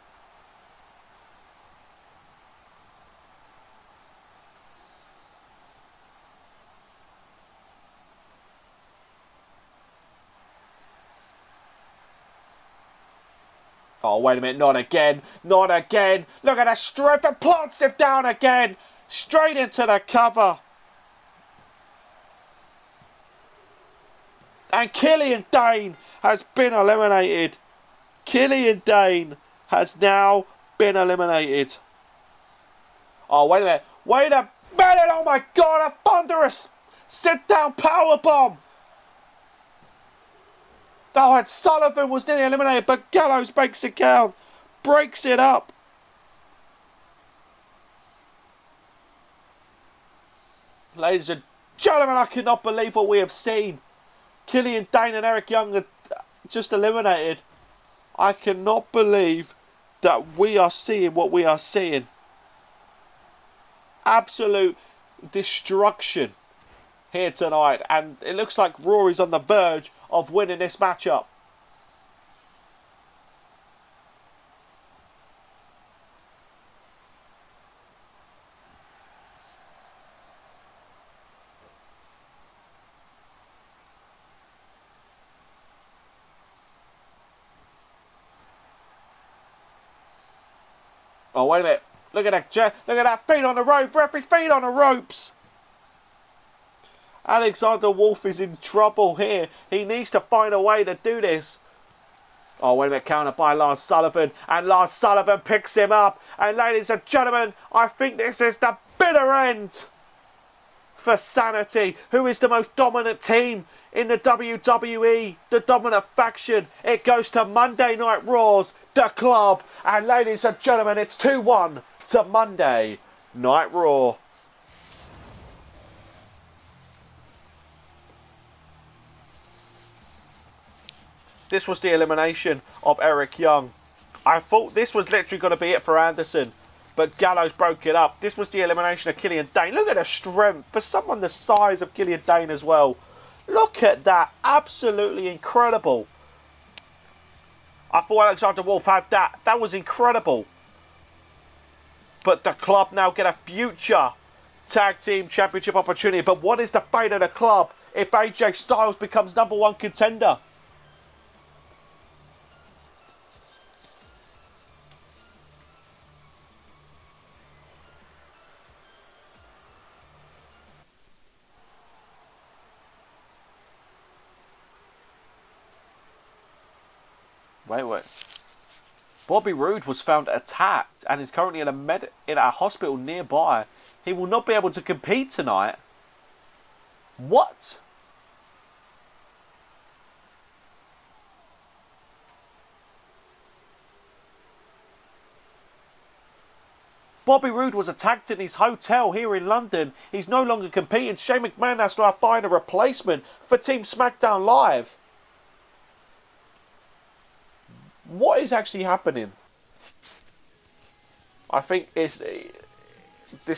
Oh, wait a minute, not again, not again. Look at the strength and plants him down again. Straight into the cover. And Killian Dane has been eliminated. Killian Dane has now been eliminated. Oh, wait a minute. Wait a minute. Oh, my God. A thunderous sit-down powerbomb. Oh, and Sullivan was nearly eliminated, but Gallows makes it count. Breaks it up. Ladies and gentlemen, I cannot believe what we have seen. Killian Dane and Eric Young are just eliminated. I cannot believe that we are seeing what we are seeing. Absolute destruction here tonight. And it looks like Rory's on the verge of winning this matchup. Oh, wait a minute. Look at that feet on the rope. Referee's feet on the ropes. Alexander Wolf is in trouble here. He needs to find a way to do this. Oh, wait a minute. Counter by Lars Sullivan. And Lars Sullivan picks him up. And ladies and gentlemen, I think this is the bitter end for Sanity, who is the most dominant team in the WWE, the dominant faction. It goes to Monday Night Raw's The Club. And ladies and gentlemen, it's 2-1 to Monday Night Raw. This was the elimination of Eric Young. I thought this was literally going to be it for Anderson, but Gallows broke it up. This was the elimination of Killian Dane. Look at the strength for someone the size of Killian Dane as well. Look at that. Absolutely incredible. I thought Alexander Wolf had that. That was incredible. But the Club now get a future Tag Team Championship opportunity. But what is the fate of the Club if AJ Styles becomes #1 contender? Wait. Bobby Roode was found attacked and is currently in a hospital nearby. He will not be able to compete tonight. What? Bobby Roode was attacked in his hotel here in London. He's no longer competing. Shane McMahon has to find a replacement for Team Smackdown Live. What is actually happening? I think this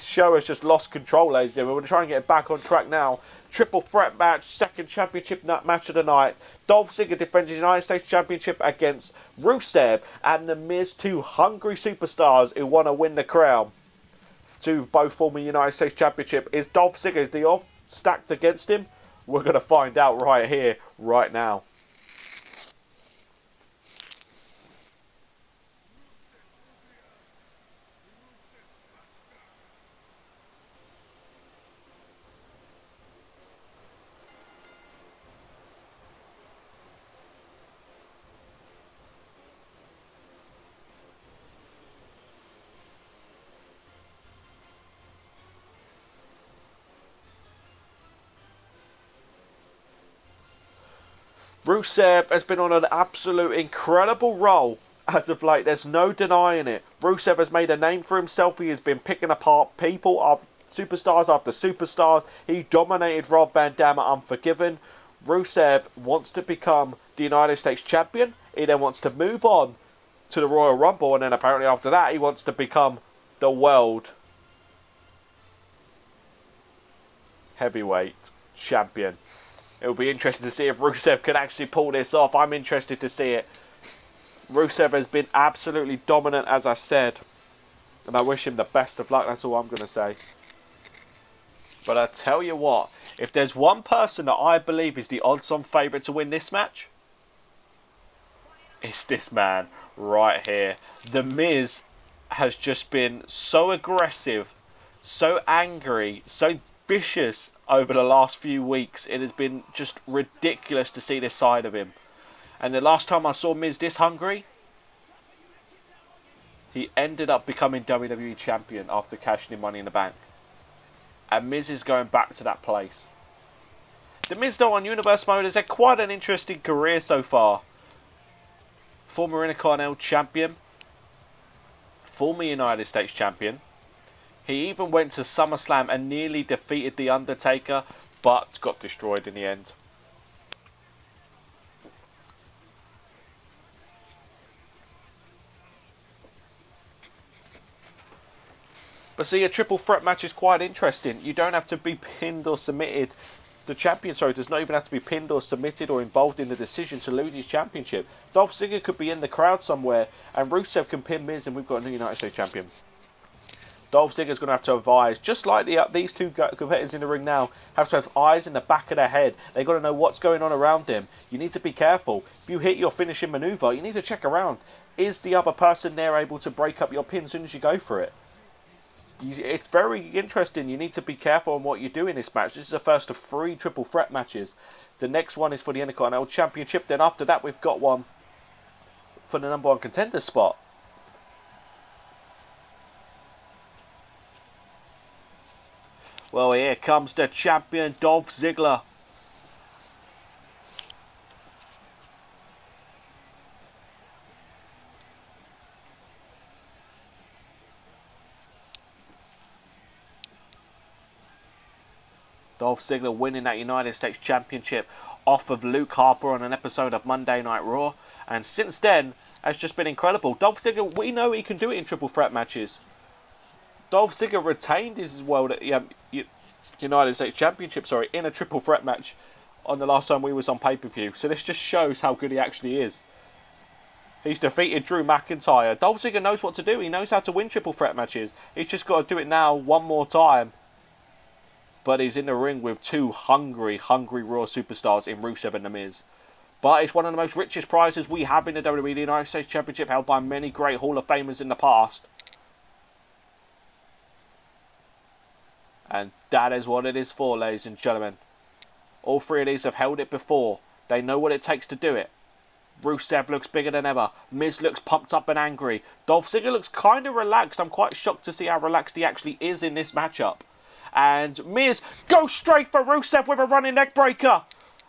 show has just lost control, ladies and gentlemen. We're trying to get it back on track now. Triple threat match, second championship match of the night. Dolph Ziggler defends his United States Championship against Rusev and The Miz, two hungry superstars who want to win the crown to both former United States Championship. Is Dolph Ziggler, is the odds stacked against him? We're going to find out right here, right now. Rusev has been on an absolute incredible roll as of late. There's no denying it. Rusev has made a name for himself. He has been picking apart people of superstars after superstars. He dominated Rob Van Dam at Unforgiven. Rusev wants to become the United States Champion. He then wants to move on to the Royal Rumble. And then apparently after that, he wants to become the World Heavyweight Champion. It'll be interesting to see if Rusev can actually pull this off. I'm interested to see it. Rusev has been absolutely dominant, as I said. And I wish him the best of luck. That's all I'm going to say. But I tell you what, if there's one person that I believe is the odds-on favourite to win this match, it's this man right here. The Miz has just been so aggressive, so angry, so vicious over the last few weeks. It has been just ridiculous to see this side of him. And the last time I saw Miz this hungry, he ended up becoming WWE Champion after cashing in Money in the Bank. And Miz is going back to that place. The Miz, though, on Universe Mode has had quite an interesting career so far. Former Intercontinental Champion. Former United States Champion. He even went to SummerSlam and nearly defeated The Undertaker, but got destroyed in the end. But see, a triple threat match is quite interesting. You don't have to be pinned or submitted. The champion, does not even have to be pinned or submitted or involved in the decision to lose his championship. Dolph Ziggler could be in the crowd somewhere, and Rusev can pin Miz, and we've got a new United States Champion. Dolph Ziggler's going to have to advise, just like these two competitors in the ring now, have to have eyes in the back of their head. They've got to know what's going on around them. You need to be careful. If you hit your finishing maneuver, you need to check around. Is the other person there able to break up your pin as soon as you go for it? It's very interesting. You need to be careful on what you do in this match. This is the first of 3 triple threat matches. The next one is for the Intercontinental Championship. Then after that, we've got one for the #1 contender spot. Well, here comes the champion, Dolph Ziggler. Dolph Ziggler winning that United States Championship off of Luke Harper on an episode of Monday Night Raw. And since then, has just been incredible. Dolph Ziggler, we know he can do it in triple threat matches. Dolph Ziggler retained his United States Championship, in a triple threat match on the last time we was on pay-per-view. So this just shows how good he actually is. He's defeated Drew McIntyre. Dolph Ziggler knows what to do. He knows how to win triple threat matches. He's just got to do it now one more time. But he's in the ring with 2 hungry Raw superstars in Rusev and The Miz. But it's one of the most richest prizes we have in the WWE United States Championship, held by many great Hall of Famers in the past. And that is what it is for, ladies and gentlemen. All 3 of these have held it before. They know what it takes to do it. Rusev looks bigger than ever. Miz looks pumped up and angry. Dolph Ziggler looks kind of relaxed. I'm quite shocked to see how relaxed he actually is in this matchup. And Miz goes straight for Rusev with a running neck breaker.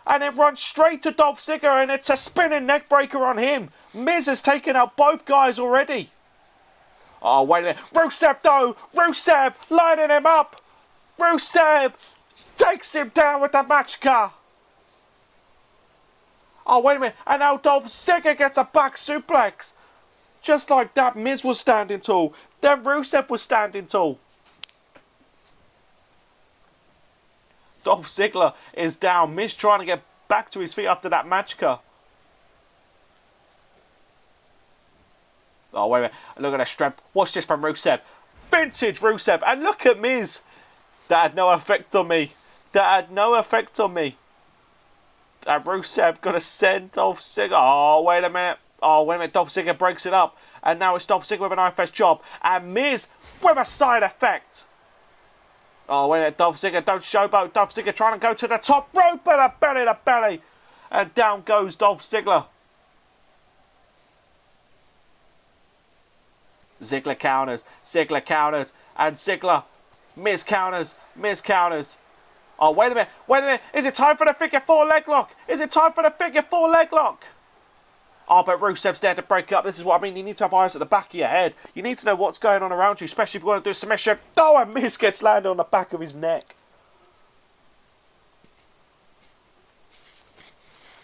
And it runs straight to Dolph Ziggler, and it's a spinning neck breaker on him. Miz has taken out both guys already. Oh, wait a minute. Rusev, though. Rusev lining him up. Rusev takes him down with the match car. Oh, wait a minute. And now Dolph Ziggler gets a back suplex. Just like that, Miz was standing tall. Then Rusev was standing tall. Dolph Ziggler is down. Miz trying to get back to his feet after that match car. Oh, wait a minute. Look at that strength. Watch this from Rusev. Vintage Rusev. And look at Miz. That had no effect on me. That had no effect on me. And Rusev going to send Dolph Ziggler. Oh, wait a minute. Oh, wait a minute. Dolph Ziggler breaks it up. And now it's Dolph Ziggler with an IFS job. And Miz with a side effect. Oh, wait a minute. Dolph Ziggler, don't showboat. Dolph Ziggler trying to go to the top rope. But a belly to belly. And down goes Dolph Ziggler. Ziggler counters. Ziggler counters. And Ziggler. Miz counters. Miz counters. Oh, wait a minute. Wait a minute. Is it time for the figure 4 leg lock? Is it time for the figure 4 leg lock? Oh, but Rusev's there to break up. This is what I mean. You need to have eyes at the back of your head. You need to know what's going on around you, especially if you want to do a submission. Oh, and Miz gets landed on the back of his neck.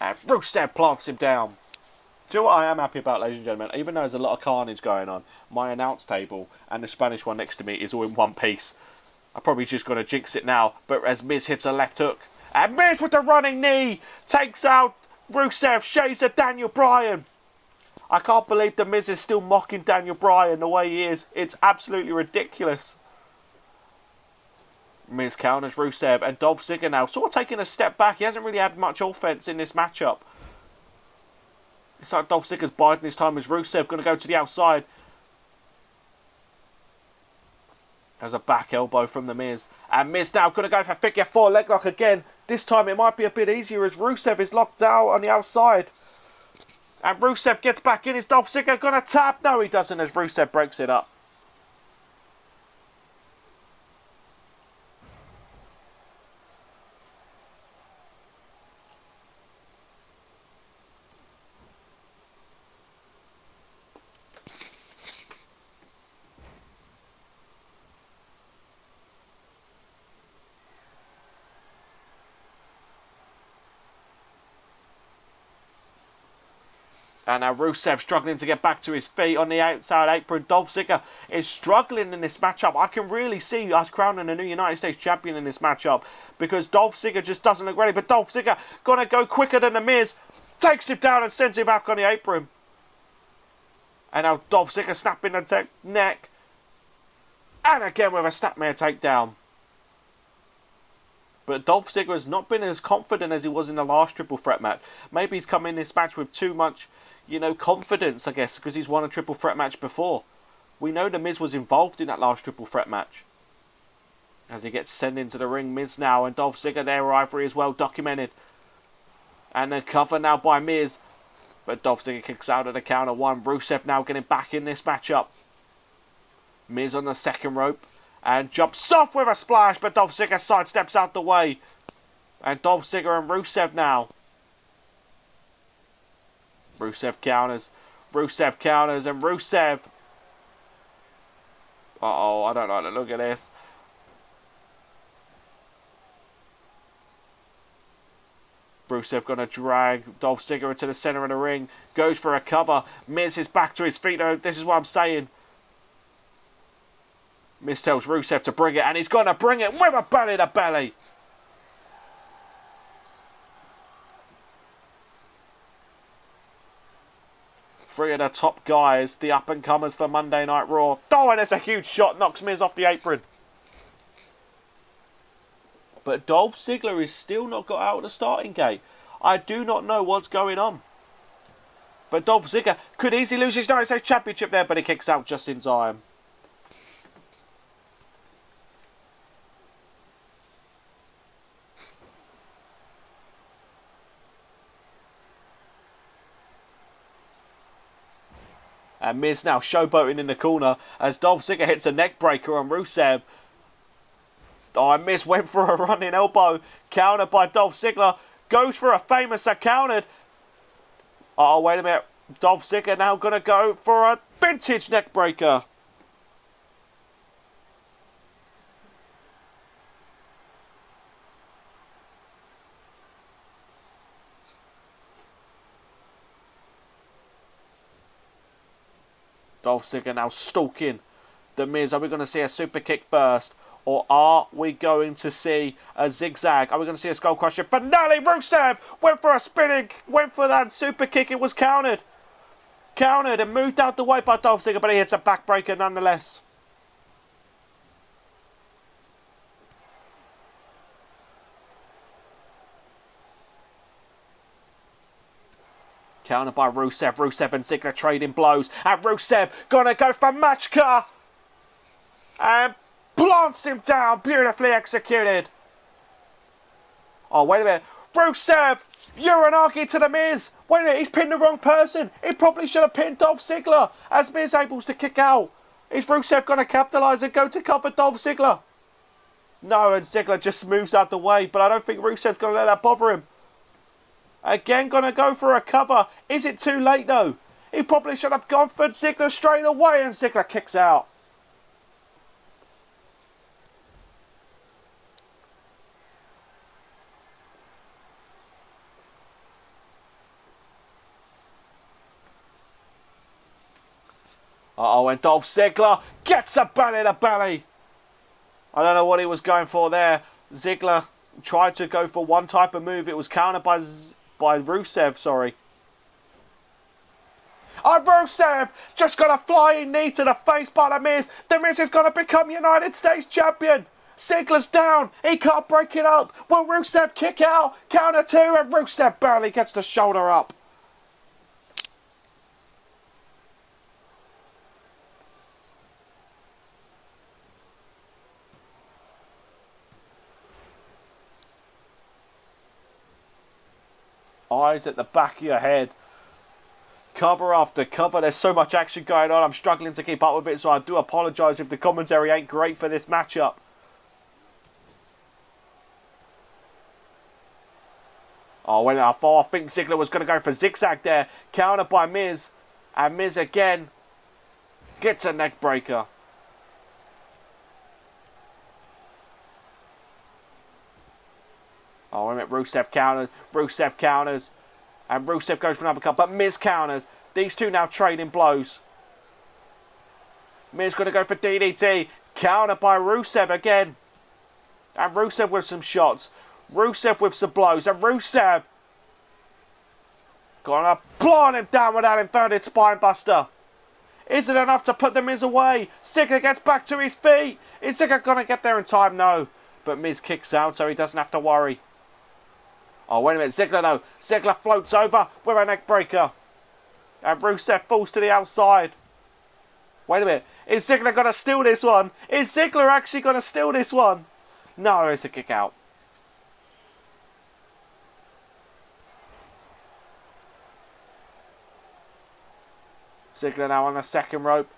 And Rusev plants him down. Do you know what I am happy about, ladies and gentlemen? Even though there's a lot of carnage going on, my announce table and the Spanish one next to me is all in one piece. I'm probably just going to jinx it now. But as Miz hits a left hook. And Miz with the running knee takes out Rusev, shades of Daniel Bryan. I can't believe the Miz is still mocking Daniel Bryan the way he is. It's absolutely ridiculous. Miz counters Rusev, and Dolph Ziggler now sort of taking a step back. He hasn't really had much offense in this matchup. It's like Dolph Ziggler's biding his time as Rusev going to go to the outside. There's a back elbow from the Miz. And Miz now going to go for figure four leg lock again. This time it might be a bit easier as Rusev is locked out on the outside. And Rusev gets back in. Is Dolph Ziggler going to tap? No, he doesn't as Rusev breaks it up. And now Rusev struggling to get back to his feet on the outside apron. Dolph Ziggler is struggling in this matchup. I can really see us crowning a new United States champion in this matchup because Dolph Ziggler just doesn't look ready. But Dolph Ziggler gonna go quicker than the Miz, takes him down and sends him back on the apron. And now Dolph Ziggler snapping the neck, and again with a snapmare takedown. But Dolph Ziggler has not been as confident as he was in the last triple threat match. Maybe he's come in this match with too much, confidence, I guess, because he's won a triple threat match before. We know the Miz was involved in that last triple threat match. As he gets sent into the ring, Miz now, and Dolph Ziggler, their rivalry is well documented. And a cover now by Miz. But Dolph Ziggler kicks out of the counter one. Rusev now getting back in this matchup. Miz on the second rope. And jumps off with a splash, but Dolph Ziggler sidesteps out the way. And Dolph Ziggler and Rusev now. Rusev counters. Rusev counters, and Rusev. Uh-oh, I don't like the look at this. Rusev going to drag Dolph Ziggler into the center of the ring. Goes for a cover. Miz is back to his feet. This is what I'm saying. Miz tells Rusev to bring it, and he's going to bring it with a belly to belly. Three of the top guys, the up-and-comers for Monday Night Raw. Oh, and it's a huge shot, knocks Miz off the apron. But Dolph Ziggler is still not got out of the starting gate. I do not know what's going on. But Dolph Ziggler could easily lose his United States Championship there, but he kicks out just in time. And Miz now showboating in the corner as Dolph Ziggler hits a neck breaker on Rusev. Oh, and Miz went for a running elbow. Countered by Dolph Ziggler. Goes for a famous countered. Oh, wait a minute. Dolph Ziggler now going to go for a vintage neck breaker. Dolph Ziggler now stalking the Miz. Are we going to see a super kick first? Or are we going to see a zigzag? Are we going to see a skull crusher finale? Rusev went for a spinning, went for that super kick. It was countered. Countered and moved out the way by Dolph Ziggler, but he hits a backbreaker nonetheless. Countered by Rusev. Rusev and Ziggler trading blows. And Rusev gonna go for Machka. And plants him down. Beautifully executed. Oh, wait a minute. Rusev, Uranagi to the Miz. Wait a minute, he's pinned the wrong person. He probably should have pinned Dolph Ziggler. As Miz able to kick out. Is Rusev gonna capitalise and go to cover Dolph Ziggler? No, and Ziggler just moves out the way. But I don't think Rusev's gonna let that bother him. Again, gonna go for a cover. Is it too late though? He probably should have gone for Ziggler straight away, and Ziggler kicks out. Uh-oh, and Dolph Ziggler gets a belly to belly. I don't know what he was going for there. Ziggler tried to go for one type of move. It was countered by Rusev, sorry. Oh, Rusev just got a flying knee to the face by The Miz. The Miz is going to become United States champion. Ziggler's down. He can't break it up. Will Rusev kick out? Counter 2, and Rusev barely gets the shoulder up. Eyes at the back of your head. Cover after cover. There's so much action going on. I'm struggling to keep up with it, so I do apologise if the commentary ain't great for this matchup. Oh, when I think Ziggler was going to go for zigzag there. Countered by Miz. And Miz again gets a neck breaker. Oh, wait a minute. Rusev counters. Rusev counters. And Rusev goes for an uppercut. But Miz counters. These two now trading blows. Miz going to go for DDT. Countered by Rusev again. And Rusev with some shots. Rusev with some blows. And Rusev gonna plant him down with that inverted spine buster. Is it enough to put the Miz away? Ziggler gets back to his feet. Is Ziggler gonna get there in time? No. But Miz kicks out, so he doesn't have to worry. Oh, wait a minute. Ziggler, though. Ziggler floats over with a neck breaker. And Rusev falls to the outside. Wait a minute. Is Ziggler going to steal this one? Is Ziggler actually going to steal this one? No, it's a kick out. Ziggler now on the second rope.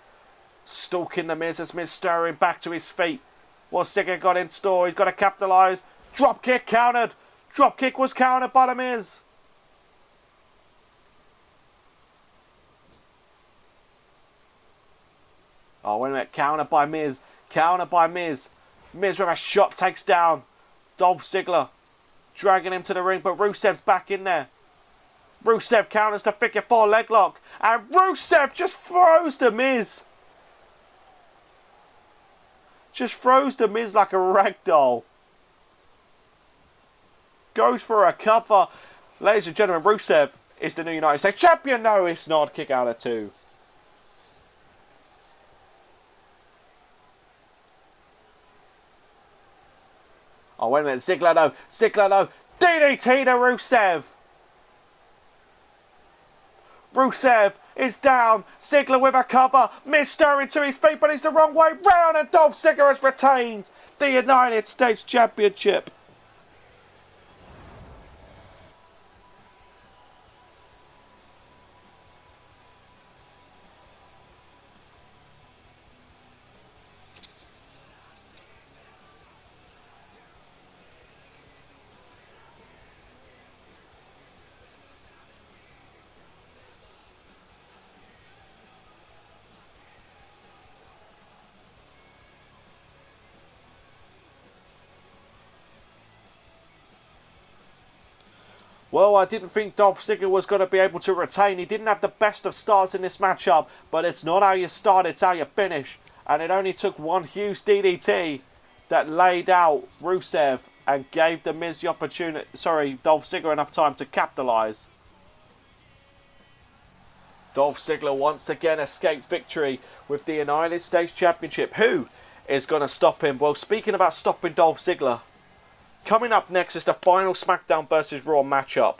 Stalking the Miz as Miz stirring back to his feet. What's Ziggler got in store? He's got to capitalise. Drop kick countered. Drop kick was countered by The Miz. Oh, wait a minute. Countered by Miz. Countered by Miz. Miz with a shot takes down Dolph Ziggler. Dragging him to the ring, but Rusev's back in there. Rusev counters the figure 4 leg lock. And Rusev just throws The Miz. Just throws The Miz like a rag doll. Goes for a cover. Ladies and gentlemen, Rusev is the new United States champion. No, it's not. Kick out of 2. Oh, wait a minute. Ziggler, though. Ziggler, though. DDT to Rusev. Rusev is down. Ziggler with a cover. Miz stirring to his feet, but he's the wrong way round. And Dolph Ziggler has retained the United States Championship. Well, I didn't think Dolph Ziggler was going to be able to retain. He didn't have the best of starts in this matchup, but it's not how you start, it's how you finish. And it only took one huge DDT that laid out Rusev and gave The Miz the opportunity, Dolph Ziggler enough time to capitalise. Dolph Ziggler once again escapes victory with the United States Championship. Who is going to stop him? Well, speaking about stopping Dolph Ziggler, coming up next is the final Smackdown versus Raw matchup.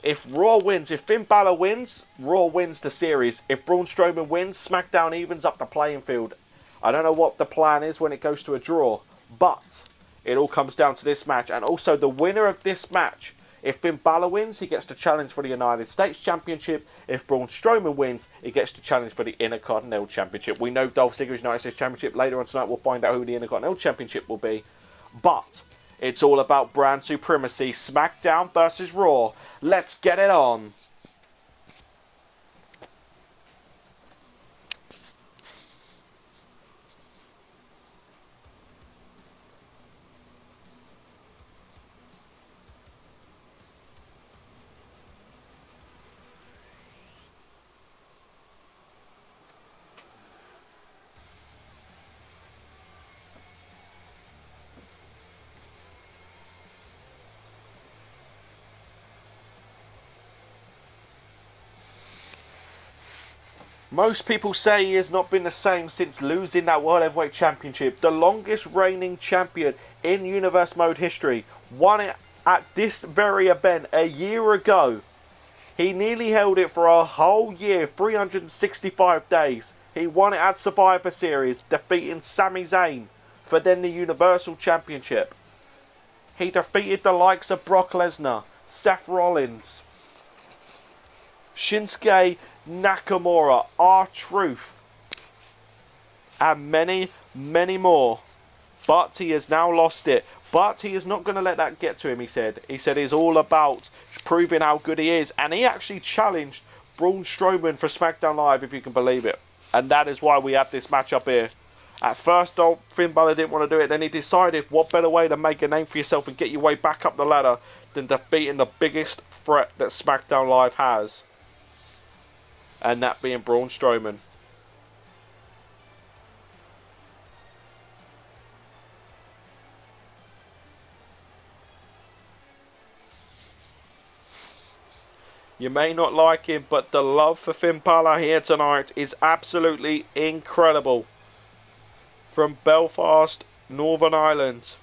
If Raw wins, if Finn Balor wins, Raw wins the series. If Braun Strowman wins, Smackdown evens up the playing field. I don't know what the plan is when it goes to a draw, but it all comes down to this match. And also the winner of this match, if Finn Balor wins, he gets to challenge for the United States Championship. If Braun Strowman wins, he gets to challenge for the Intercontinental Championship. We know Dolph Ziggler is United States Championship. Later on tonight, we'll find out who the Intercontinental Championship will be. But it's all about brand supremacy. Smackdown versus Raw. Let's get it on. Most people say he has not been the same since losing that World Heavyweight Championship. The longest reigning champion in Universe Mode history. Won it at this very event a year ago. He nearly held it for a whole year, 365 days. He won it at Survivor Series, defeating Sami Zayn for then the Universal Championship. He defeated the likes of Brock Lesnar, Seth Rollins, Shinsuke, Nakamura, R-Truth, and many, many more. But he has now lost it. But he is not going to let that get to him, he said. He said it's all about proving how good he is. And he actually challenged Braun Strowman for Smackdown Live, if you can believe it. And that is why we have this match up here. At first, though, Finn Balor didn't want to do it. Then he decided what better way to make a name for yourself and get your way back up the ladder than defeating the biggest threat that Smackdown Live has. And that being Braun Strowman. You may not like him, but the love for Finn Balor here tonight is absolutely incredible. From Belfast, Northern Ireland.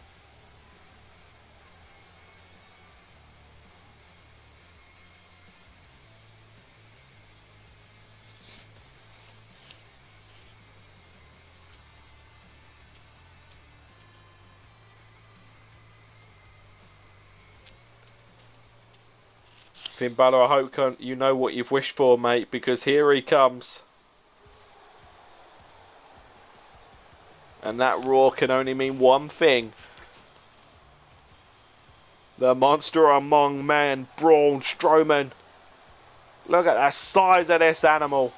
Finn Balor, I hope you know what you've wished for, mate, because here he comes. And that roar can only mean one thing. The monster among men, Braun Strowman. Look at the size of this animal.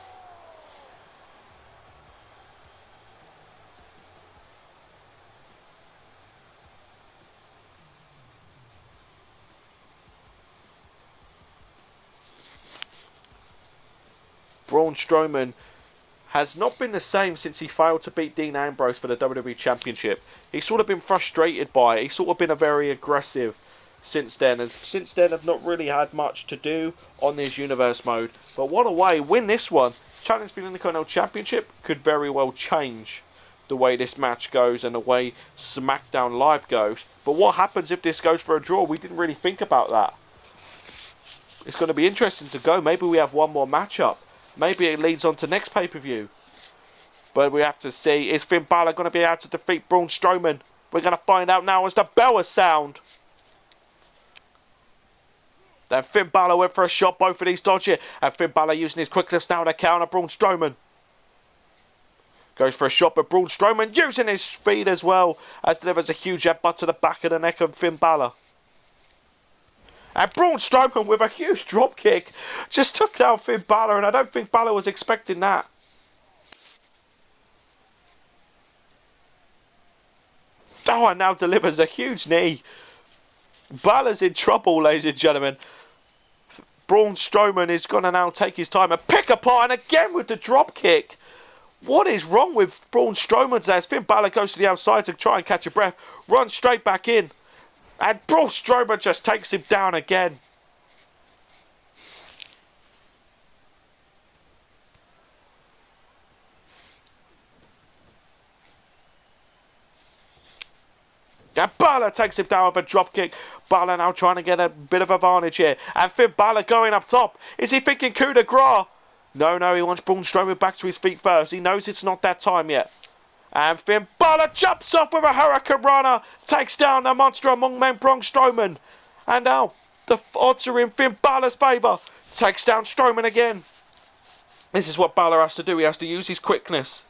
Braun Strowman has not been the same since he failed to beat Dean Ambrose for the WWE Championship. He's sort of been frustrated by it. He's sort of been a very aggressive since then. And since then, have not really had much to do on this Universe Mode. But what a way. Win this one. Challenge for the Intercontinental Championship could very well change the way this match goes and the way Smackdown Live goes. But what happens if this goes for a draw? We didn't really think about that. It's going to be interesting to go. Maybe we have one more matchup. Maybe it leads on to next pay-per-view. But we have to see. Is Finn Balor going to be able to defeat Braun Strowman? We're going to find out now as the bell has sound. Then Finn Balor went for a shot. Both of these dodge it. And Finn Balor using his quickness now to counter Braun Strowman. Goes for a shot, but Braun Strowman using his speed as well. As delivers a huge headbutt to the back of the neck of Finn Balor. And Braun Strowman with a huge drop kick just took down Finn Balor, and I don't think Balor was expecting that. Oh, and now delivers a huge knee. Balor's in trouble, ladies and gentlemen. Braun Strowman is going to now take his time and pick apart, and again with the drop kick. What is wrong with Braun Strowman as Finn Balor goes to the outside to try and catch a breath, runs straight back in. And Braun Strowman just takes him down again. And Balor takes him down with a dropkick. Balor now trying to get a bit of advantage here. And Finn Balor going up top. Is he thinking coup de grace? No, he wants Braun Strowman back to his feet first. He knows it's not that time yet. And Finn Balor jumps off with a Hurricane Runner. Takes down the monster among men, Braun Strowman. And now the odds are in Finn Balor's favour. Takes down Strowman again. This is what Balor has to do. He has to use his quickness.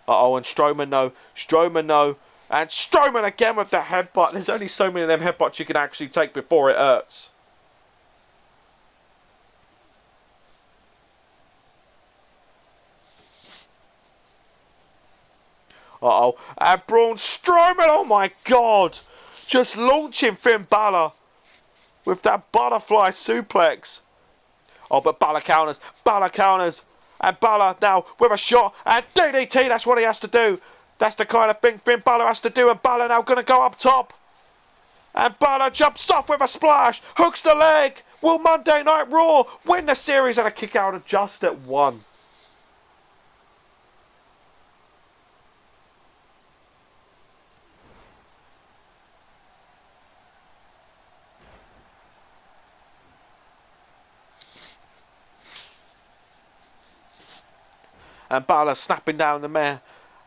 Uh-oh, and Strowman no. Strowman no. And Strowman again with the headbutt. There's only so many of them headbutts you can actually take before it hurts. Uh-oh. And Braun Strowman, oh my God. Just launching Finn Balor with that butterfly suplex. Oh, but Balor counters. Balor counters. And Balor now with a shot. And DDT, that's what he has to do. That's the kind of thing Finn Balor has to do. And Balor now going to go up top. And Balor jumps off with a splash. Hooks the leg. Will Monday Night Raw win the series and a kick out of just at 1? And Balor snapping down the mare.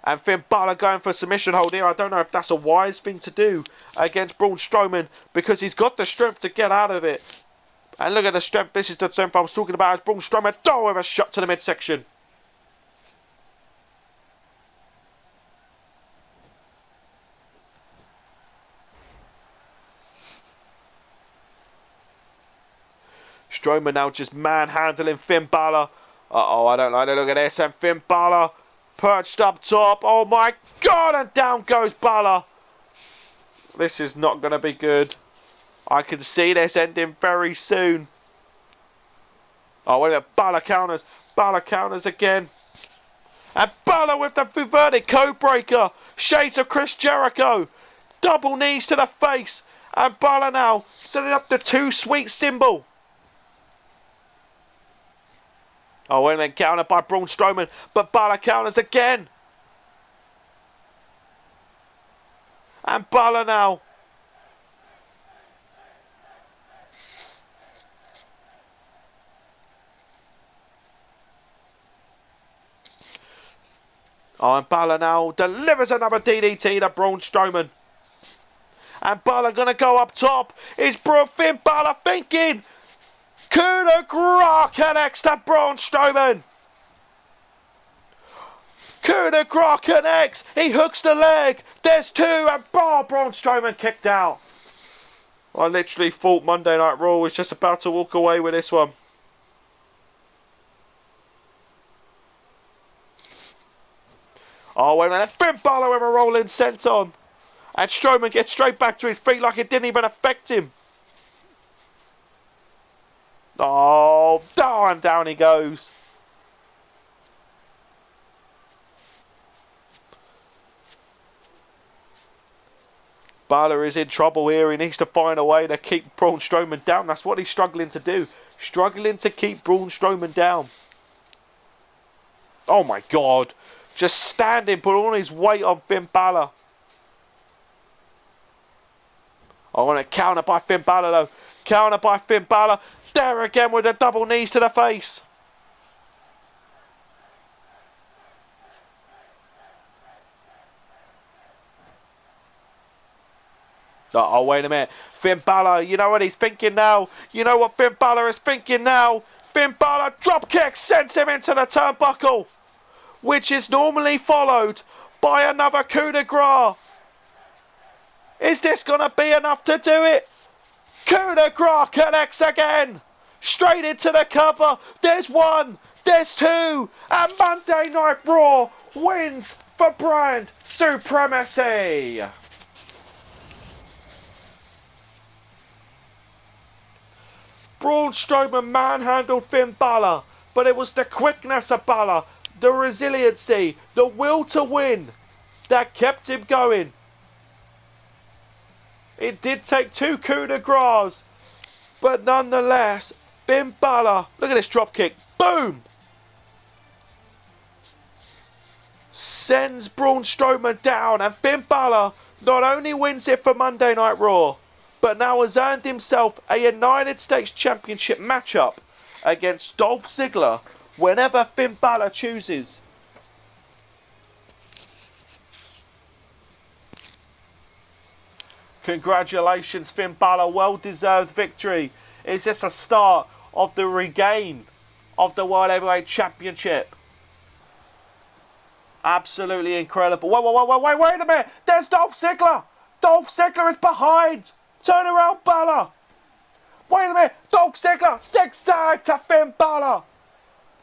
And Finn Balor going for a submission hold here. I don't know if that's a wise thing to do against Braun Strowman, because he's got the strength to get out of it. And look at the strength. This is the strength I was talking about as Braun Strowman with a shot to the midsection. Strowman now just manhandling Finn Balor. Uh-oh, I don't like it. Look at this. And Finn Balor perched up top. Oh my God. And down goes Balor. This is not going to be good. I can see this ending very soon. Oh, wait a minute. Balor counters. Balor counters again. And Balor with the reverted code breaker. Shades of Chris Jericho. Double knees to the face. And Balor now setting up the too sweet symbol. Oh, wait a minute, counter by Braun Strowman, but Balor counters again. And Balor now. Oh, and Balor now delivers another DDT to Braun Strowman. And Balor going to go up top. Is Finn Balor thinking? Coup de grace connects to Braun Strowman. Coup de grace connects. He hooks the leg. There's 2 and Braun Strowman kicked out. I literally thought Monday Night Raw was just about to walk away with this one. Oh, wait a minute. Finn Balor with a rolling senton. And Strowman gets straight back to his feet like it didn't even affect him. Oh, and down he goes. Balor is in trouble here. He needs to find a way to keep Braun Strowman down. That's what he's struggling to do. Struggling to keep Braun Strowman down. Oh my God. Just standing, put all his weight on Finn Balor. I want to counter by Finn Balor though. Counter by Finn Balor. There again with the double knees to the face. Oh, wait a minute. Finn Balor, you know what he's thinking now? You know what Finn Balor is thinking now? Finn Balor dropkick sends him into the turnbuckle, which is normally followed by another coup de grace. Is this going to be enough to do it? Coup de grace connects again. Straight into the cover. There's 1. There's 2. And Monday Night Raw wins for brand supremacy. Braun Strowman manhandled Finn Balor, but it was the quickness of Balor, the resiliency, the will to win that kept him going. It did take 2 coup de grace, but nonetheless, Finn Balor, look at this dropkick, boom! Sends Braun Strowman down, and Finn Balor not only wins it for Monday Night Raw, but now has earned himself a United States Championship matchup against Dolph Ziggler whenever Finn Balor chooses. Congratulations, Finn Balor, well-deserved victory. Is this a start of the regain of the World Heavyweight Championship? Absolutely incredible. Wait a minute. There's Dolph Ziggler. Dolph Ziggler is behind. Turn around, Balor. Wait a minute. Dolph Ziggler stick side to Finn Balor.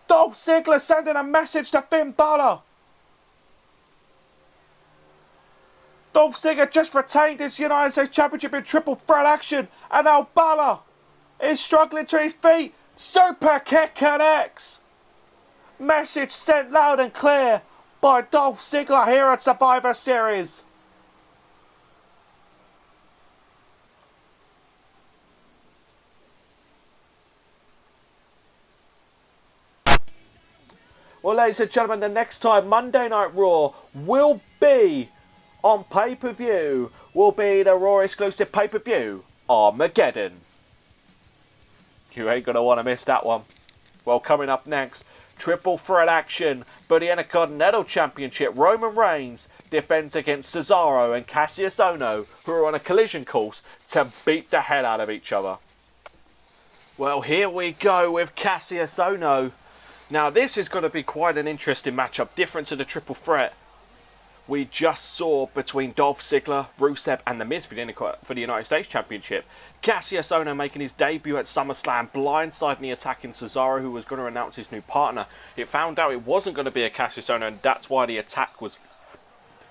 Dolph Ziggler sending a message to Finn Balor. Dolph Ziggler just retained his United States Championship in triple threat action. And now Balor is struggling to his feet. Super kick connects. Message sent loud and clear by Dolph Ziggler here at Survivor Series. Well, ladies and gentlemen, the next time Monday Night Raw will be on pay-per-view, will be the Raw exclusive pay-per-view, Armageddon. You ain't going to want to miss that one. Well, coming up next, triple threat action for the Intercontinental Championship. Roman Reigns defends against Cesaro and Cassius Ohno, who are on a collision course to beat the hell out of each other. Well, here we go with Cassius Ohno. Now, this is going to be quite an interesting matchup, different to the triple threat we just saw between Dolph Ziggler, Rusev and The Miz for the United States Championship. Cassius Ohno making his debut at SummerSlam, blindsiding attacking Cesaro, who was going to announce his new partner. It found out it wasn't going to be a Cassius Ohno, and that's why the attack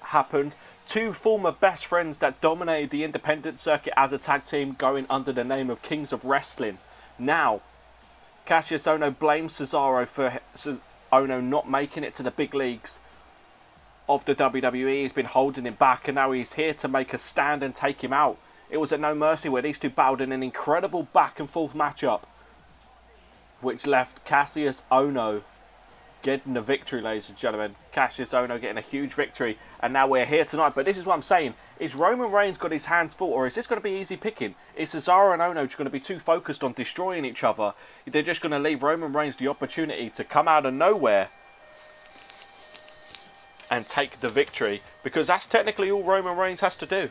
happened. Two former best friends that dominated the independent circuit as a tag team, going under the name of Kings of Wrestling. Now, Cassius Ohno blames Cesaro for Ohno not making it to the big leagues of the WWE. He's been holding him back, and now he's here to make a stand and take him out. It was at No Mercy where these two battled in an incredible back and forth matchup, which left Cassius Ohno getting the victory, ladies and gentlemen. Cassius Ohno getting a huge victory, and now we're here tonight. But this is what I'm saying, is Roman Reigns got his hands full, or is this going to be easy picking? Is Cesaro and Ohno just going to be too focused on destroying each other? They're just going to leave Roman Reigns the opportunity to come out of nowhere and take the victory, because that's technically all Roman Reigns has to do.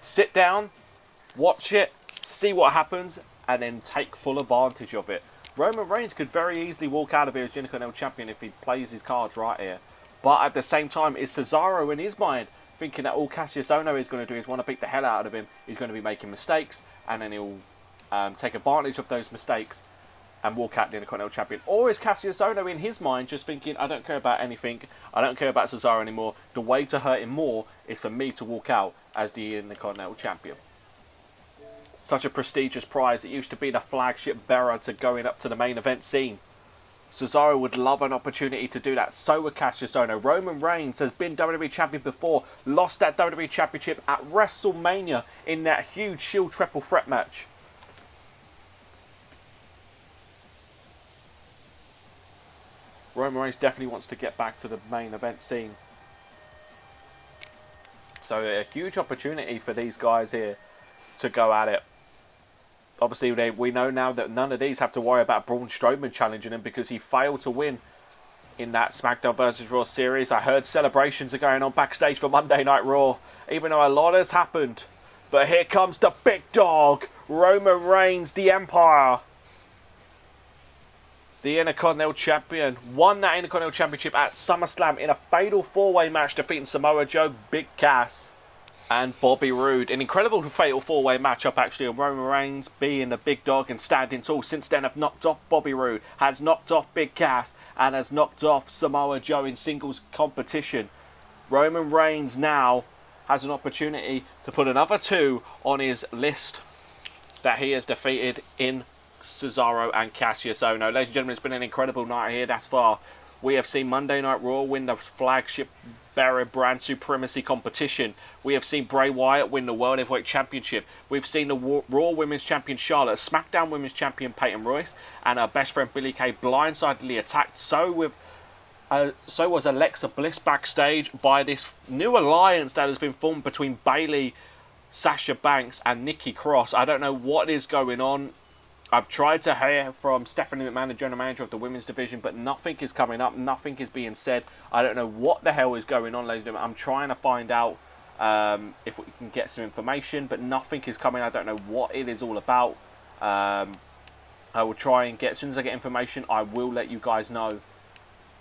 Sit down, watch it, see what happens, and then take full advantage of it. Roman Reigns could very easily walk out of here as Intercontinental Champion if he plays his cards right here. But at the same time, is Cesaro in his mind thinking that all Cassius Ohno is going to do is want to beat the hell out of him? He's going to be making mistakes, and then he'll take advantage of those mistakes and walk out the Intercontinental Champion? Or is Cassius Ohno in his mind just thinking, I don't care about anything, I don't care about Cesaro anymore, the way to hurt him more is for me to walk out as the Intercontinental Champion? Such a prestigious prize. It used to be the flagship bearer to going up to the main event scene. Cesaro would love an opportunity to do that. So would Cassius Ohno. Roman Reigns has been WWE Champion before, lost that WWE Championship at WrestleMania in that huge Shield triple threat match. Roman Reigns definitely wants to get back to the main event scene. So a huge opportunity for these guys here to go at it. Obviously, we know now that none of these have to worry about Braun Strowman challenging him, because he failed to win in that SmackDown vs. Raw series. I heard celebrations are going on backstage for Monday Night Raw, even though a lot has happened. But here comes the big dog, Roman Reigns, the Empire. The Intercontinental Champion won that Intercontinental Championship at SummerSlam in a fatal four-way match, defeating Samoa Joe, Big Cass, and Bobby Roode. An incredible fatal four-way matchup, actually, of Roman Reigns being the big dog and standing tall. Since then, have knocked off Bobby Roode, has knocked off Big Cass, and has knocked off Samoa Joe in singles competition. Roman Reigns now has an opportunity to put another two on his list that he has defeated in Cesaro and Cassius Ohno. Ladies and gentlemen, it's been an incredible night here thus far. We have seen Monday Night Raw win the flagship bearer brand supremacy competition. We have seen Bray Wyatt win the World Heavyweight Championship. We've seen the Raw Women's Champion Charlotte, SmackDown Women's Champion Peyton Royce, and her best friend Billie Kay blindsidedly attacked. So was Alexa Bliss backstage by this new alliance that has been formed between Bayley, Sasha Banks, and Nikki Cross. I don't know what is going on. I've tried to hear from Stephanie McMahon, the general manager of the women's division, but nothing is coming up. Nothing is being said. I don't know what the hell is going on, ladies and gentlemen. I'm trying to find out if we can get some information, but nothing is coming. I don't know what it is all about. I will try and get, as soon as I get information, I will let you guys know.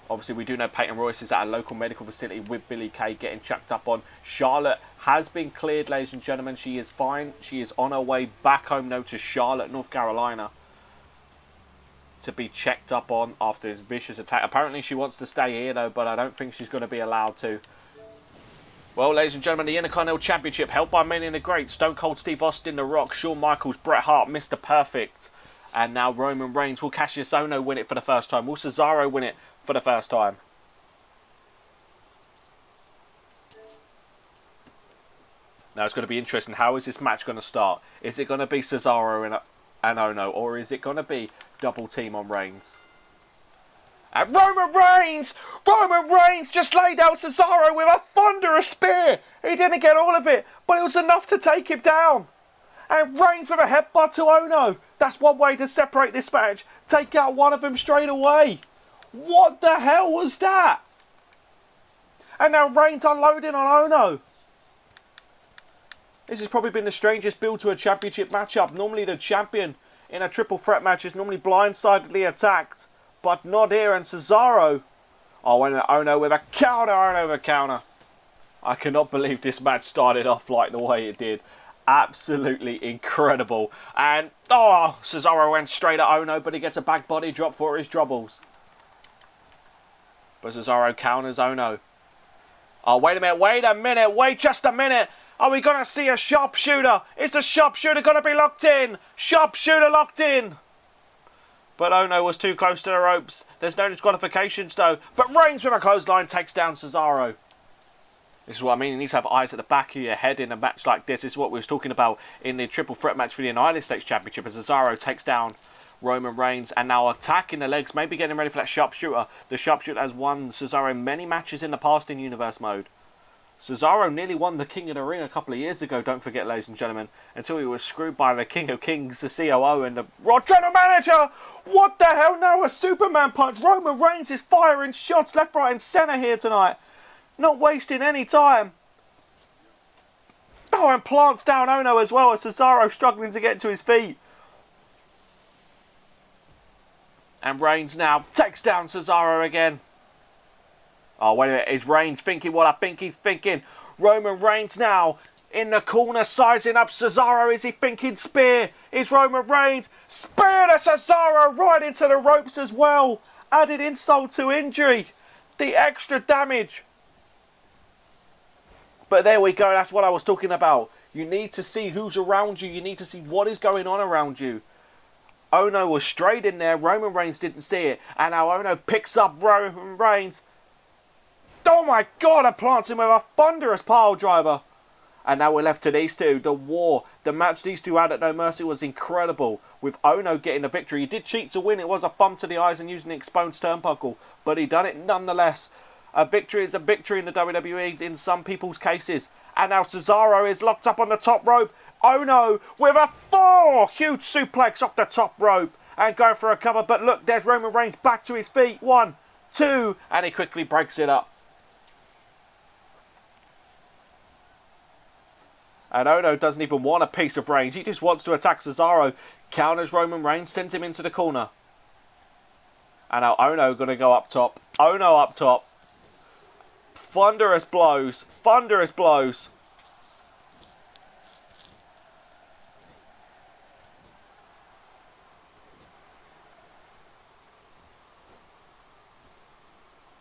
Obviously, we do know Peyton Royce is at a local medical facility with Billie Kay getting checked up on. Charlotte has been cleared, ladies and gentlemen. She is fine. She is on her way back home now to Charlotte, North Carolina, to be checked up on after this vicious attack. Apparently, she wants to stay here, though, but I don't think she's going to be allowed to. Well, ladies and gentlemen, the Intercontinental Championship held by many in the great. Stone Cold Steve Austin, The Rock, Shawn Michaels, Bret Hart, Mr. Perfect. And now Roman Reigns. Will Cassius Ohno win it for the first time? Will Cesaro win it for the first time? Now it's going to be interesting. How is this match going to start? Is it going to be Cesaro and Ohno, or is it going to be double team on Reigns? And Roman Reigns just laid out Cesaro with a thunderous spear. He didn't get all of it, but it was enough to take him down. And Reigns with a headbutt to Ono. That's one way to separate this match. Take out one of them straight away. What the hell was that? And now Reigns unloading on Ono. This has probably been the strangest build to a championship matchup. Normally the champion in a triple threat match is normally blindsidedly attacked. But not here, and Cesaro. Oh, and Ono with a counter, I cannot believe this match started off like the way it did. Absolutely incredible. And, oh, Cesaro went straight at Ono, but he gets a back body drop for his troubles. But Cesaro counters Ono. Oh, wait just a minute. Are we going to see a sharpshooter? Is the sharpshooter going to be locked in? Sharpshooter locked in. But Ono was too close to the ropes. There's no disqualifications though. But Reigns with a clothesline takes down Cesaro. This is what I mean. You need to have eyes at the back of your head in a match like this. This is what we was talking about in the triple threat match for the United States Championship. As Cesaro takes down Roman Reigns and now attacking the legs. Maybe getting ready for that sharpshooter. The sharpshooter has won Cesaro many matches in the past in Universe mode. Cesaro nearly won the King of the Ring a couple of years ago, don't forget, ladies and gentlemen, until he was screwed by the King of Kings, the COO, and the Raw General Manager. What the hell? Now a Superman punch. Roman Reigns is firing shots left, right, and centre here tonight. Not wasting any time. Oh, and plants down Ono as well, as Cesaro struggling to get to his feet. And Reigns now takes down Cesaro again. Oh, wait a minute. Is Reigns thinking what I think he's thinking? Roman Reigns now in the corner sizing up Cesaro. Is he thinking spear? Is Roman Reigns spear to Cesaro right into the ropes as well? Added insult to injury. The extra damage. But there we go. That's what I was talking about. You need to see who's around you. You need to see what is going on around you. Ono was straight in there. Roman Reigns didn't see it. And now Ono picks up Roman Reigns. Oh my God, and plants him with a thunderous pile driver. And now we're left to these two. The war, the match these two had at No Mercy was incredible. With Ono getting the victory. He did cheat to win. It was a thumb to the eyes and using the exposed turnbuckle. But he done it nonetheless. A victory is a victory in the WWE in some people's cases. And now Cesaro is locked up on the top rope. Ono with a huge suplex off the top rope. And going for a cover. But look, there's Roman Reigns back to his feet. 1, 2. And he quickly breaks it up. And Ono doesn't even want a piece of Reigns. He just wants to attack Cesaro. Counters Roman Reigns, sends him into the corner. And now Ono going to go up top. Ono up top. Thunderous blows. Thunderous blows.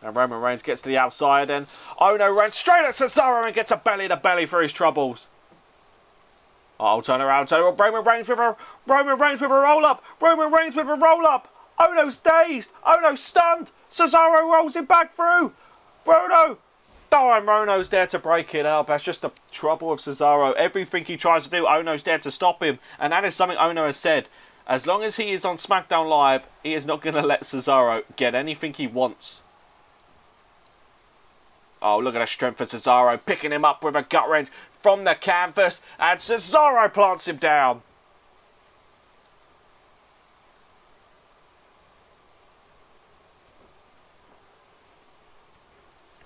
And Roman Reigns gets to the outside and Ono runs straight at Cesaro and gets a belly-to-belly for his troubles. Oh, turn around. Roman Reigns with a roll-up. Roman Reigns with a roll-up. Ono's dazed. Ono's stunned. Cesaro rolls him back through. Ono. Oh, and Rono's there to break it up. That's just the trouble of Cesaro. Everything he tries to do, Ono's there to stop him. And that is something Ono has said. As long as he is on Smackdown Live, he is not going to let Cesaro get anything he wants. Oh, look at the strength of Cesaro. Picking him up with a gut wrench from the canvas. And Cesaro plants him down.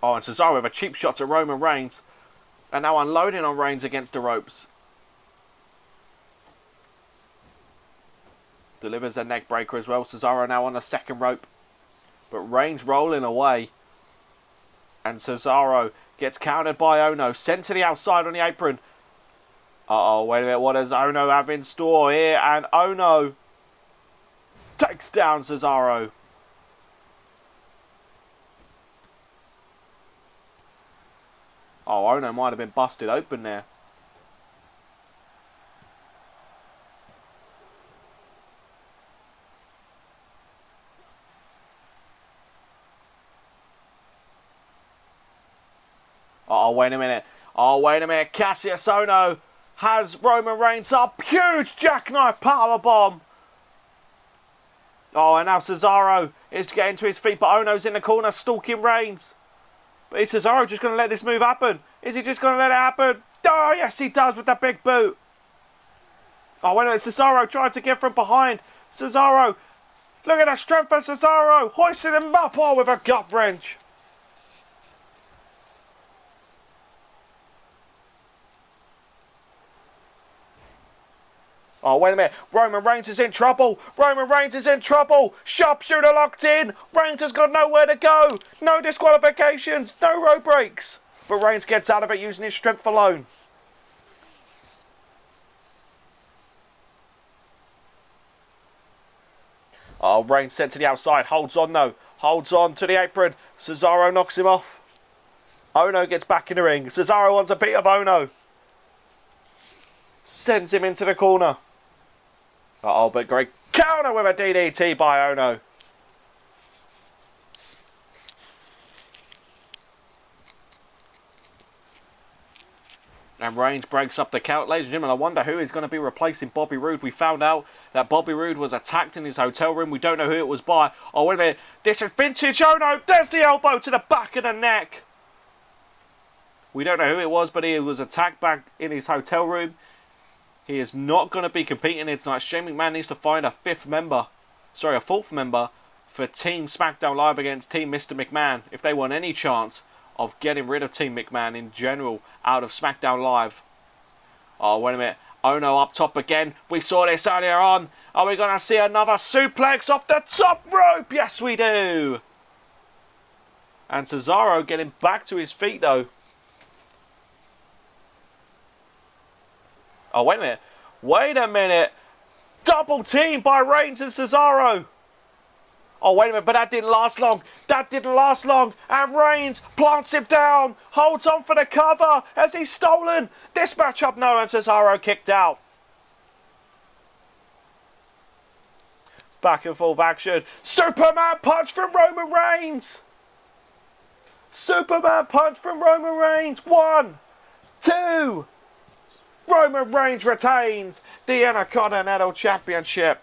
Oh, and Cesaro with a cheap shot to Roman Reigns. And now unloading on Reigns against the ropes. Delivers a neck breaker as well. Cesaro now on the second rope. But Reigns rolling away. And Cesaro gets countered by Ono. Sent to the outside on the apron. Uh-oh, wait a minute. What does Ono have in store here? And Ono takes down Cesaro. Oh, Ono might have been busted open there. Oh, wait a minute. Oh, wait a minute. Cassius Ono has Roman Reigns up. Huge jackknife powerbomb. Oh, and now Cesaro is getting to his feet, but Ono's in the corner stalking Reigns. But is Cesaro just going to let this move happen? Is he just going to let it happen? Oh, yes, he does with that big boot. Oh, wait a minute. Cesaro trying to get from behind. Cesaro. Look at the strength of Cesaro. Hoisting him up. Oh, with a gut wrench. Oh, wait a minute. Roman Reigns is in trouble. Roman Reigns is in trouble. Sharpshooter locked in. Reigns has got nowhere to go. No disqualifications. No road breaks. But Reigns gets out of it using his strength alone. Oh, Reigns sent to the outside. Holds on, though. Holds on to the apron. Cesaro knocks him off. Ono gets back in the ring. Cesaro wants a beat of Ono. Sends him into the corner. Uh-oh, but great counter with a DDT by Ono. And Reigns breaks up the count. Ladies and gentlemen, I wonder who is going to be replacing Bobby Roode. We found out that Bobby Roode was attacked in his hotel room. We don't know who it was by. Oh, wait a minute. This is vintage Ono. There's the elbow to the back of the neck. We don't know who it was, but he was attacked back in his hotel room. He is not going to be competing here tonight. Shane McMahon needs to find a fourth member for Team Smackdown Live against Team Mr. McMahon if they want any chance of getting rid of Team McMahon in general out of Smackdown Live. Oh, wait a minute. Ono up top again. We saw this earlier on. Are we going to see another suplex off the top rope? Yes, we do. And Cesaro getting back to his feet, though. Oh, wait a minute. Wait a minute. Double team by Reigns and Cesaro. Oh, wait a minute. But that didn't last long. That didn't last long. And Reigns plants him down. Holds on for the cover as he's stolen. This matchup, no, and Cesaro kicked out. Back and forth action. Superman punch from Roman Reigns. Superman punch from Roman Reigns. 1, 2. Roman Reigns retains the Intercontinental Championship.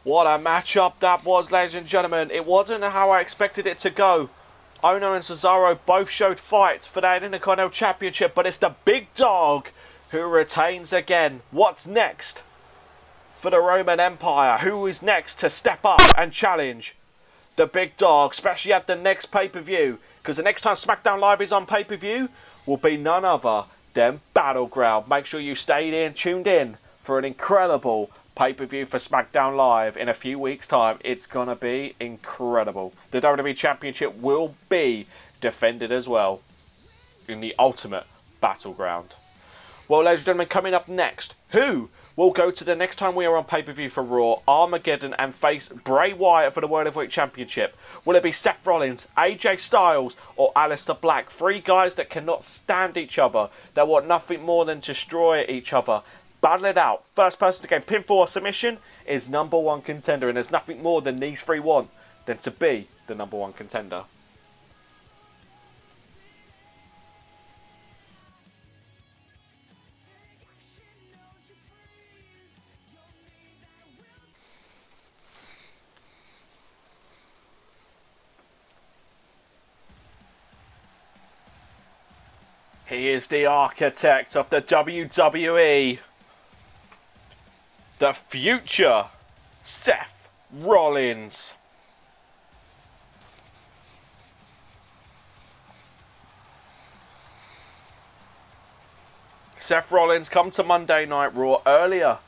What a matchup that was, ladies and gentlemen. It wasn't how I expected it to go. Ono and Cesaro both showed fight for that Intercontinental Championship, but it's the big dog who retains again. What's next for the Roman Empire? Who is next to step up and challenge the big dog, especially at the next pay-per-view? Because the next time SmackDown Live is on pay-per-view will be none other than Battleground. Make sure you stay tuned in for an incredible pay-per-view for SmackDown Live in a few weeks' time. It's going to be incredible. The WWE Championship will be defended as well in the ultimate battleground. Well, ladies and gentlemen, coming up next, who will go to the next time we are on pay-per-view for Raw, Armageddon, and face Bray Wyatt for the World Heavyweight Championship? Will it be Seth Rollins, AJ Styles, or Aleister Black? Three guys that cannot stand each other, that want nothing more than to destroy each other. Battle it out. First person to get pinfall or submission is number one contender, and there's nothing more than these three want than to be the number one contender. He is the architect of the WWE. The future Seth Rollins. Seth Rollins come to Monday Night Raw earlier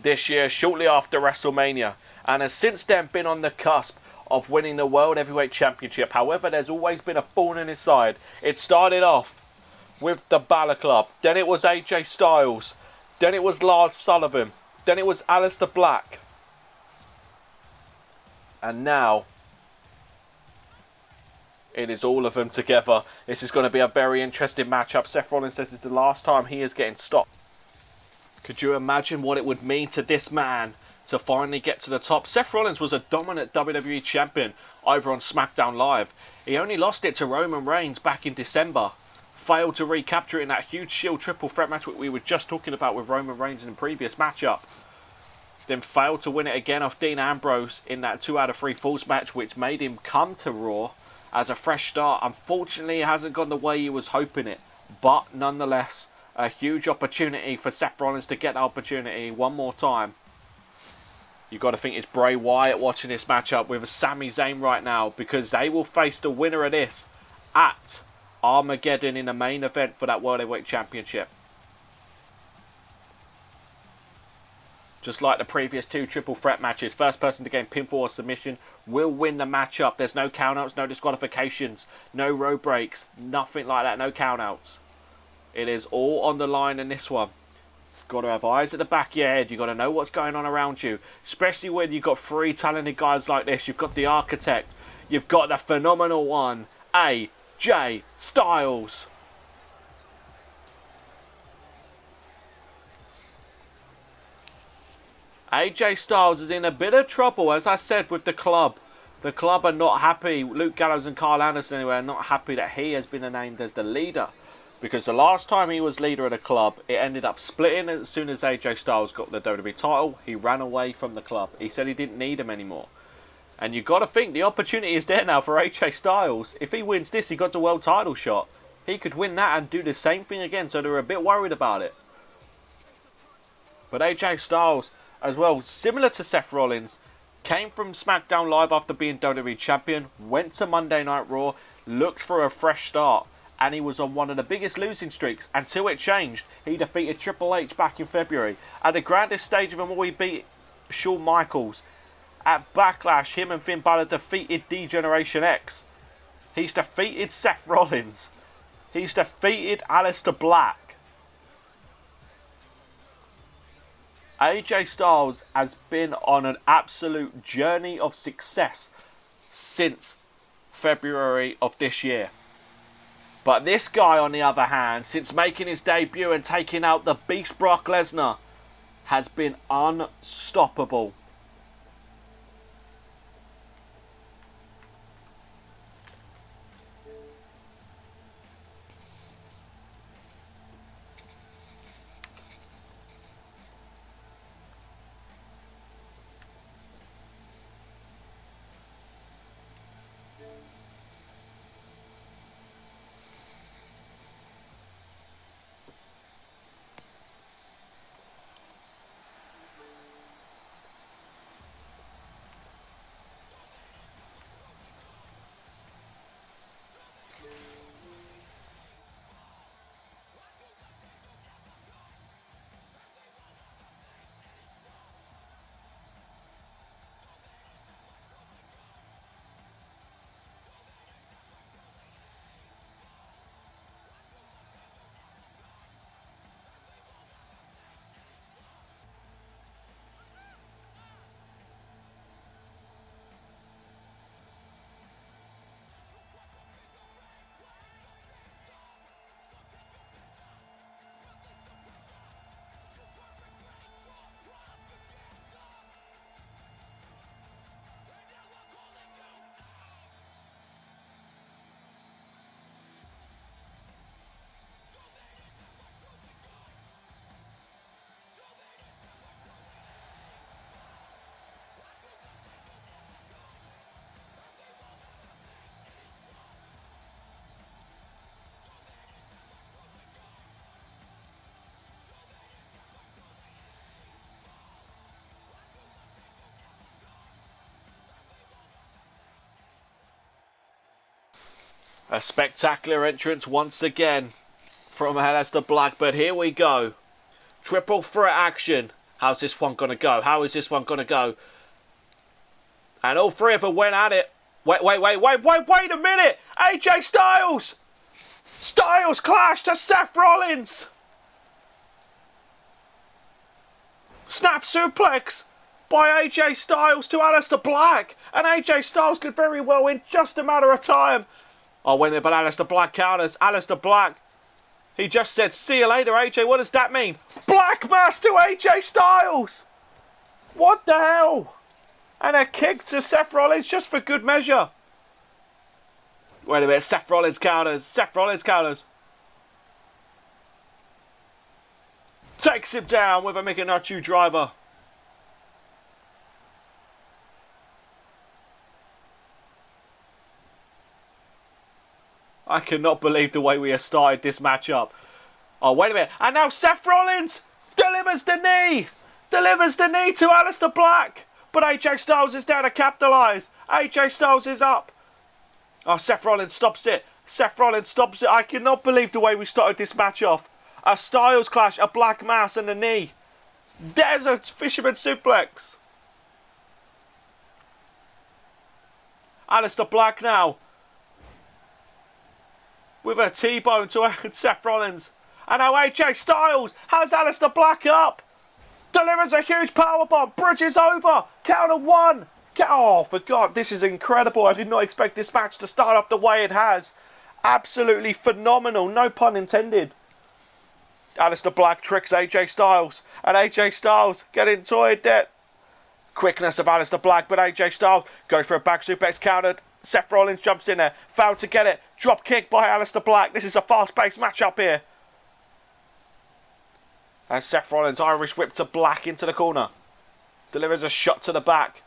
this year, shortly after WrestleMania, and has since then been on the cusp of winning the World Heavyweight Championship. However, there's always been a thorn in his side. It started off with the Balor Club, then it was AJ Styles, then it was Lars Sullivan, then it was Aleister Black, and now It is all of them together. This is going to be a very interesting matchup. Seth Rollins says it's the last time he is getting stopped. Could you imagine what it would mean to this man to finally get to the top? Seth Rollins was a dominant WWE champion over on Smackdown Live. He only lost it to Roman Reigns back in December. Failed to recapture it in that huge Shield triple threat match we were just talking about with Roman Reigns in the previous matchup. Then failed to win it again off Dean Ambrose in that 2 out of 3 falls match, which made him come to Raw as a fresh start. Unfortunately, it hasn't gone the way he was hoping it. But nonetheless, a huge opportunity for Seth Rollins to get the opportunity one more time. You've got to think it's Bray Wyatt watching this matchup with Sami Zayn right now, because they will face the winner of this at Armageddon in the main event for that World Heavyweight Championship. Just like the previous 2 triple threat matches, first person to gain pinfall or submission will win the matchup. There's no countouts, no disqualifications, no road breaks, nothing like that, no countouts. It is all on the line in this one. You've got to have eyes at the back of your head. You've got to know what's going on around you. Especially when you've got 3 talented guys like this. You've got the Architect. You've got the phenomenal one, AJ Styles. AJ Styles is in a bit of trouble, as I said, with the club. The club are not happy. Luke Gallows and Carl Anderson anyway are not happy that he has been named as the leader. Because the last time he was leader of the club, it ended up splitting as soon as AJ Styles got the WWE title. He ran away from the club. He said he didn't need him anymore. And you've got to think the opportunity is there now for AJ Styles. If he wins this, he got the world title shot. He could win that and do the same thing again, so they were a bit worried about it. But AJ Styles, as well, similar to Seth Rollins, came from Smackdown Live after being WWE Champion, went to Monday Night Raw, looked for a fresh start, and he was on one of the biggest losing streaks until it changed. He defeated Triple H back in February. At the grandest stage of them all, he beat Shawn Michaels. At Backlash, him and Finn Balor defeated D-Generation X. He's defeated Seth Rollins. He's defeated Aleister Black. AJ Styles has been on an absolute journey of success since February of this year. But this guy, on the other hand, since making his debut and taking out the Beast Brock Lesnar, has been unstoppable. A spectacular entrance once again from Aleister Black, but here we go. Triple threat action. How's this one going to go? How is this one going to go? And all 3 of them went at it. Wait a minute! AJ Styles! Styles clash to Seth Rollins! Snap suplex by AJ Styles to Aleister Black. And AJ Styles could very well win just a matter of time. Oh, wait a minute, but Aleister Black counters. Aleister Black. He just said, see you later, AJ. What does that mean? Black Mass to AJ Styles. What the hell? And a kick to Seth Rollins just for good measure. Wait a minute. Seth Rollins counters. Seth Rollins counters. Takes him down with a Michinoku driver. I cannot believe the way we have started this matchup. Oh, wait a minute. And now Seth Rollins delivers the knee. Delivers the knee to Aleister Black. But AJ Styles is there to capitalise. AJ Styles is up. Oh, Seth Rollins stops it. Seth Rollins stops it. I cannot believe the way we started this match off. A Styles clash, a Black Mass and a knee. There's a Fisherman suplex. Aleister Black now. With a T-bone to Seth Rollins. And now AJ Styles has Aleister Black up. Delivers a huge powerbomb. Bridges over. Counter one. Oh, for God, this is incredible. I did not expect this match to start off the way it has. Absolutely phenomenal. No pun intended. Aleister Black tricks AJ Styles. And AJ Styles getting toyed there. Quickness of Aleister Black, but AJ Styles goes for a back suplex countered. Seth Rollins jumps in there. Failed to get it. Drop kick by Aleister Black. This is a fast-paced matchup here. And Seth Rollins Irish whip to Black into the corner. Delivers a shot to the back.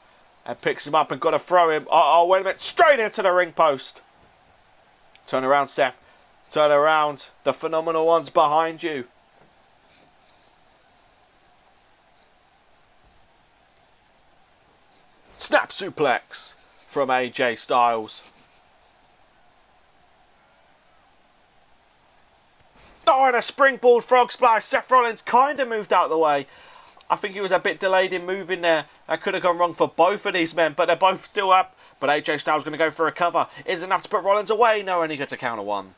And picks him up and got to throw him. Oh, wait a minute. Straight into the ring post. Turn around, Seth. Turn around. The phenomenal one's behind you. Snap suplex from AJ Styles. Oh, and a springboard frog splash. Seth Rollins kind of moved out of the way. I think he was a bit delayed in moving there. That could have gone wrong for both of these men, but they're both still up. But AJ Styles going to go for a cover. Is enough to put Rollins away. No, only gets a counter one.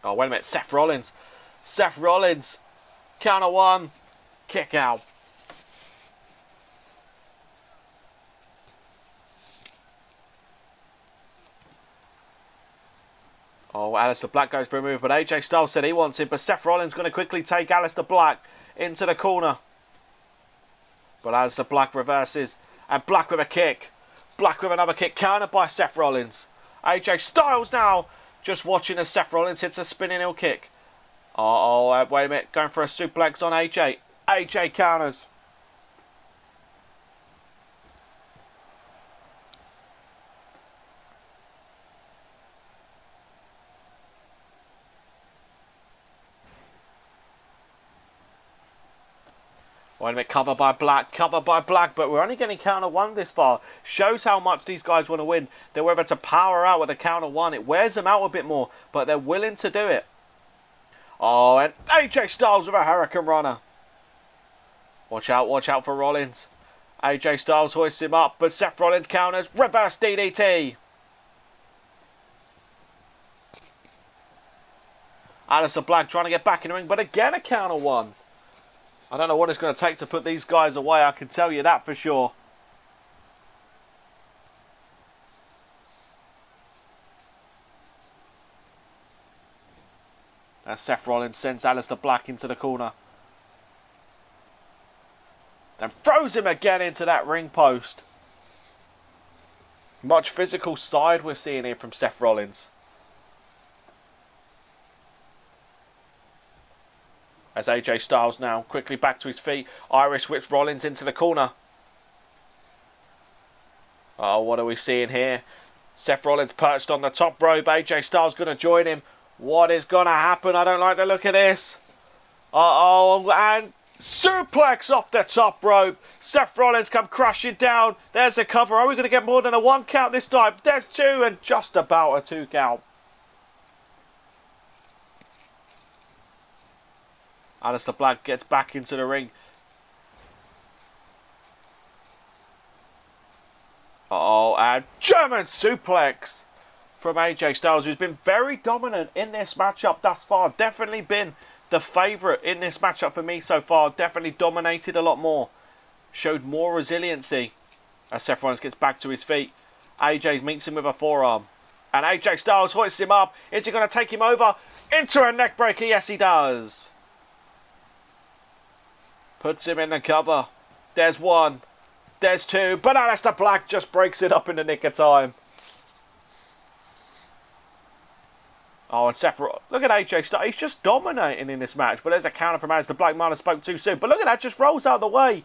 Oh, wait a minute. Seth Rollins. Seth Rollins. Counter one. Kick out. Oh, Aleister Black goes for a move, but AJ Styles said he wants it. But Seth Rollins going to quickly take Aleister Black into the corner. But Aleister Black reverses. And Black with a kick. Black with another kick. Countered by Seth Rollins. AJ Styles now just watching as Seth Rollins hits a spinning heel kick. Oh, wait a minute. Going for a suplex on AJ. AJ counters. Wait a minute, cover by Black, but we're only getting counter one this far. Shows how much these guys want to win. They're able to power out with a counter one. It wears them out a bit more, but they're willing to do it. Oh, and AJ Styles with a Hurricane Runner. Watch out for Rollins. AJ Styles hoists him up, but Seth Rollins counters. Reverse DDT. Aleister Black trying to get back in the ring, but again a counter one. I don't know what it's going to take to put these guys away, I can tell you that for sure. And Seth Rollins sends Aleister Black into the corner. Then throws him again into that ring post. Much physical side we're seeing here from Seth Rollins. As AJ Styles now quickly back to his feet. Irish whips Rollins into the corner. Oh, what are we seeing here? Seth Rollins perched on the top rope. AJ Styles going to join him. What is going to happen? I don't like the look of this. Uh-oh, and suplex off the top rope. Seth Rollins come crashing down. There's a cover. Are we going to get more than a one count this time? There's two and just about a two count. Aleister Black gets back into the ring. Uh-oh, and German suplex from AJ Styles, who's been very dominant in this matchup thus far. Definitely been the favourite in this matchup for me so far. Definitely dominated a lot more. Showed more resiliency as Seth Rollins gets back to his feet. AJ meets him with a forearm. And AJ Styles hoists him up. Is he going to take him over into a neckbreaker? Yes, he does. Puts him in the cover. There's one. There's two. But Aleister Black just breaks it up in the nick of time. Oh, and Seth, look at AJ Styles. He's just dominating in this match. But there's a counter from Aleister Black. Might have spoke too soon. But look at that. Just rolls out of the way.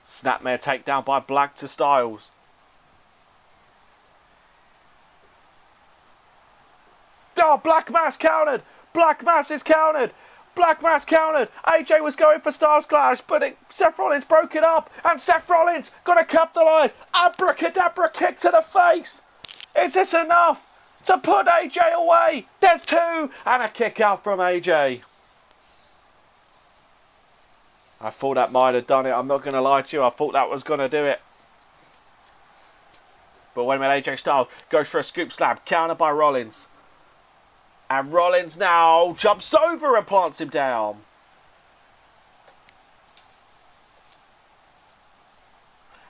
Snapmare takedown by Black to Styles. Oh, Black Mass countered. Black Mass is countered. Black Mass countered. AJ was going for Styles Clash, but Seth Rollins broke it up. And Seth Rollins got to capitalise. Abracadabra kick to the face. Is this enough to put AJ away? There's two. And a kick out from AJ. I thought that might have done it. I'm not going to lie to you. I thought that was going to do it. But wait a minute. AJ Styles goes for a scoop slap. Counter by Rollins. And Rollins now jumps over and plants him down.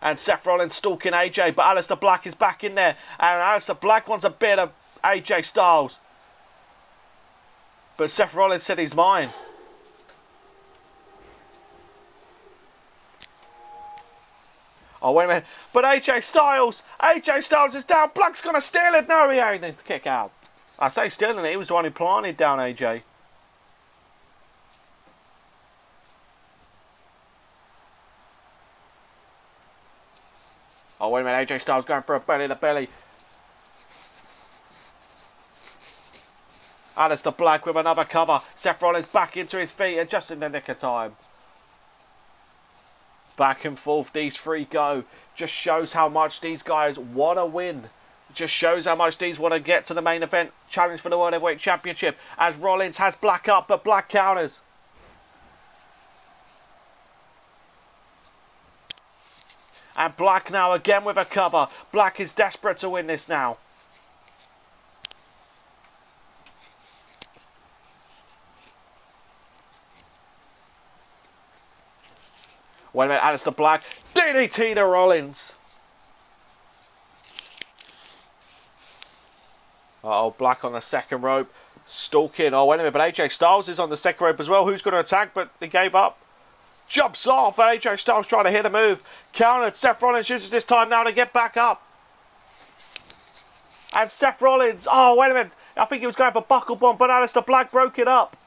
And Seth Rollins stalking AJ. But Aleister Black is back in there. And Aleister Black wants a bit of AJ Styles. But Seth Rollins said he's mine. Oh, wait a minute. But AJ Styles is down. Black's going to steal it. No, he ain't. Kick out. I say stealing it. He was the one who planted down AJ. Oh, wait a minute. AJ Styles going for a belly to belly. Aleister Black with another cover. Seth Rollins back into his feet and just in the nick of time. Back and forth these three go. Just shows how much these guys want to win. Just shows how much these want to get to the main event. Challenge for the World Heavyweight Championship. As Rollins has Black up, but Black counters. And Black now again with a cover. Black is desperate to win this now. Wait a minute, Aleister Black. DDT to Rollins. Uh-oh, Black on the second rope. Stalking. Oh, wait a minute, but AJ Styles is on the second rope as well. Who's going to attack? But they gave up. Jumps off. And AJ Styles trying to hit a move. Countered. Seth Rollins uses this time now to get back up. And Seth Rollins. Oh, wait a minute. I think he was going for buckle bomb, but Aleister Black broke it up.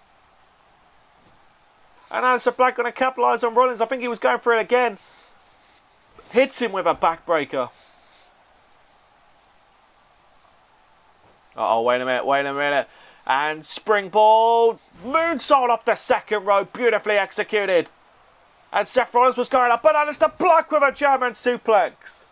And Aleister Black going to capitalise on Rollins. I think he was going for it again. Hits him with a backbreaker. Uh-oh, wait a minute. And springboard. Moonsault off the second rope. Beautifully executed. And Seth Rollins was going up. But Aleister Black with a German suplex.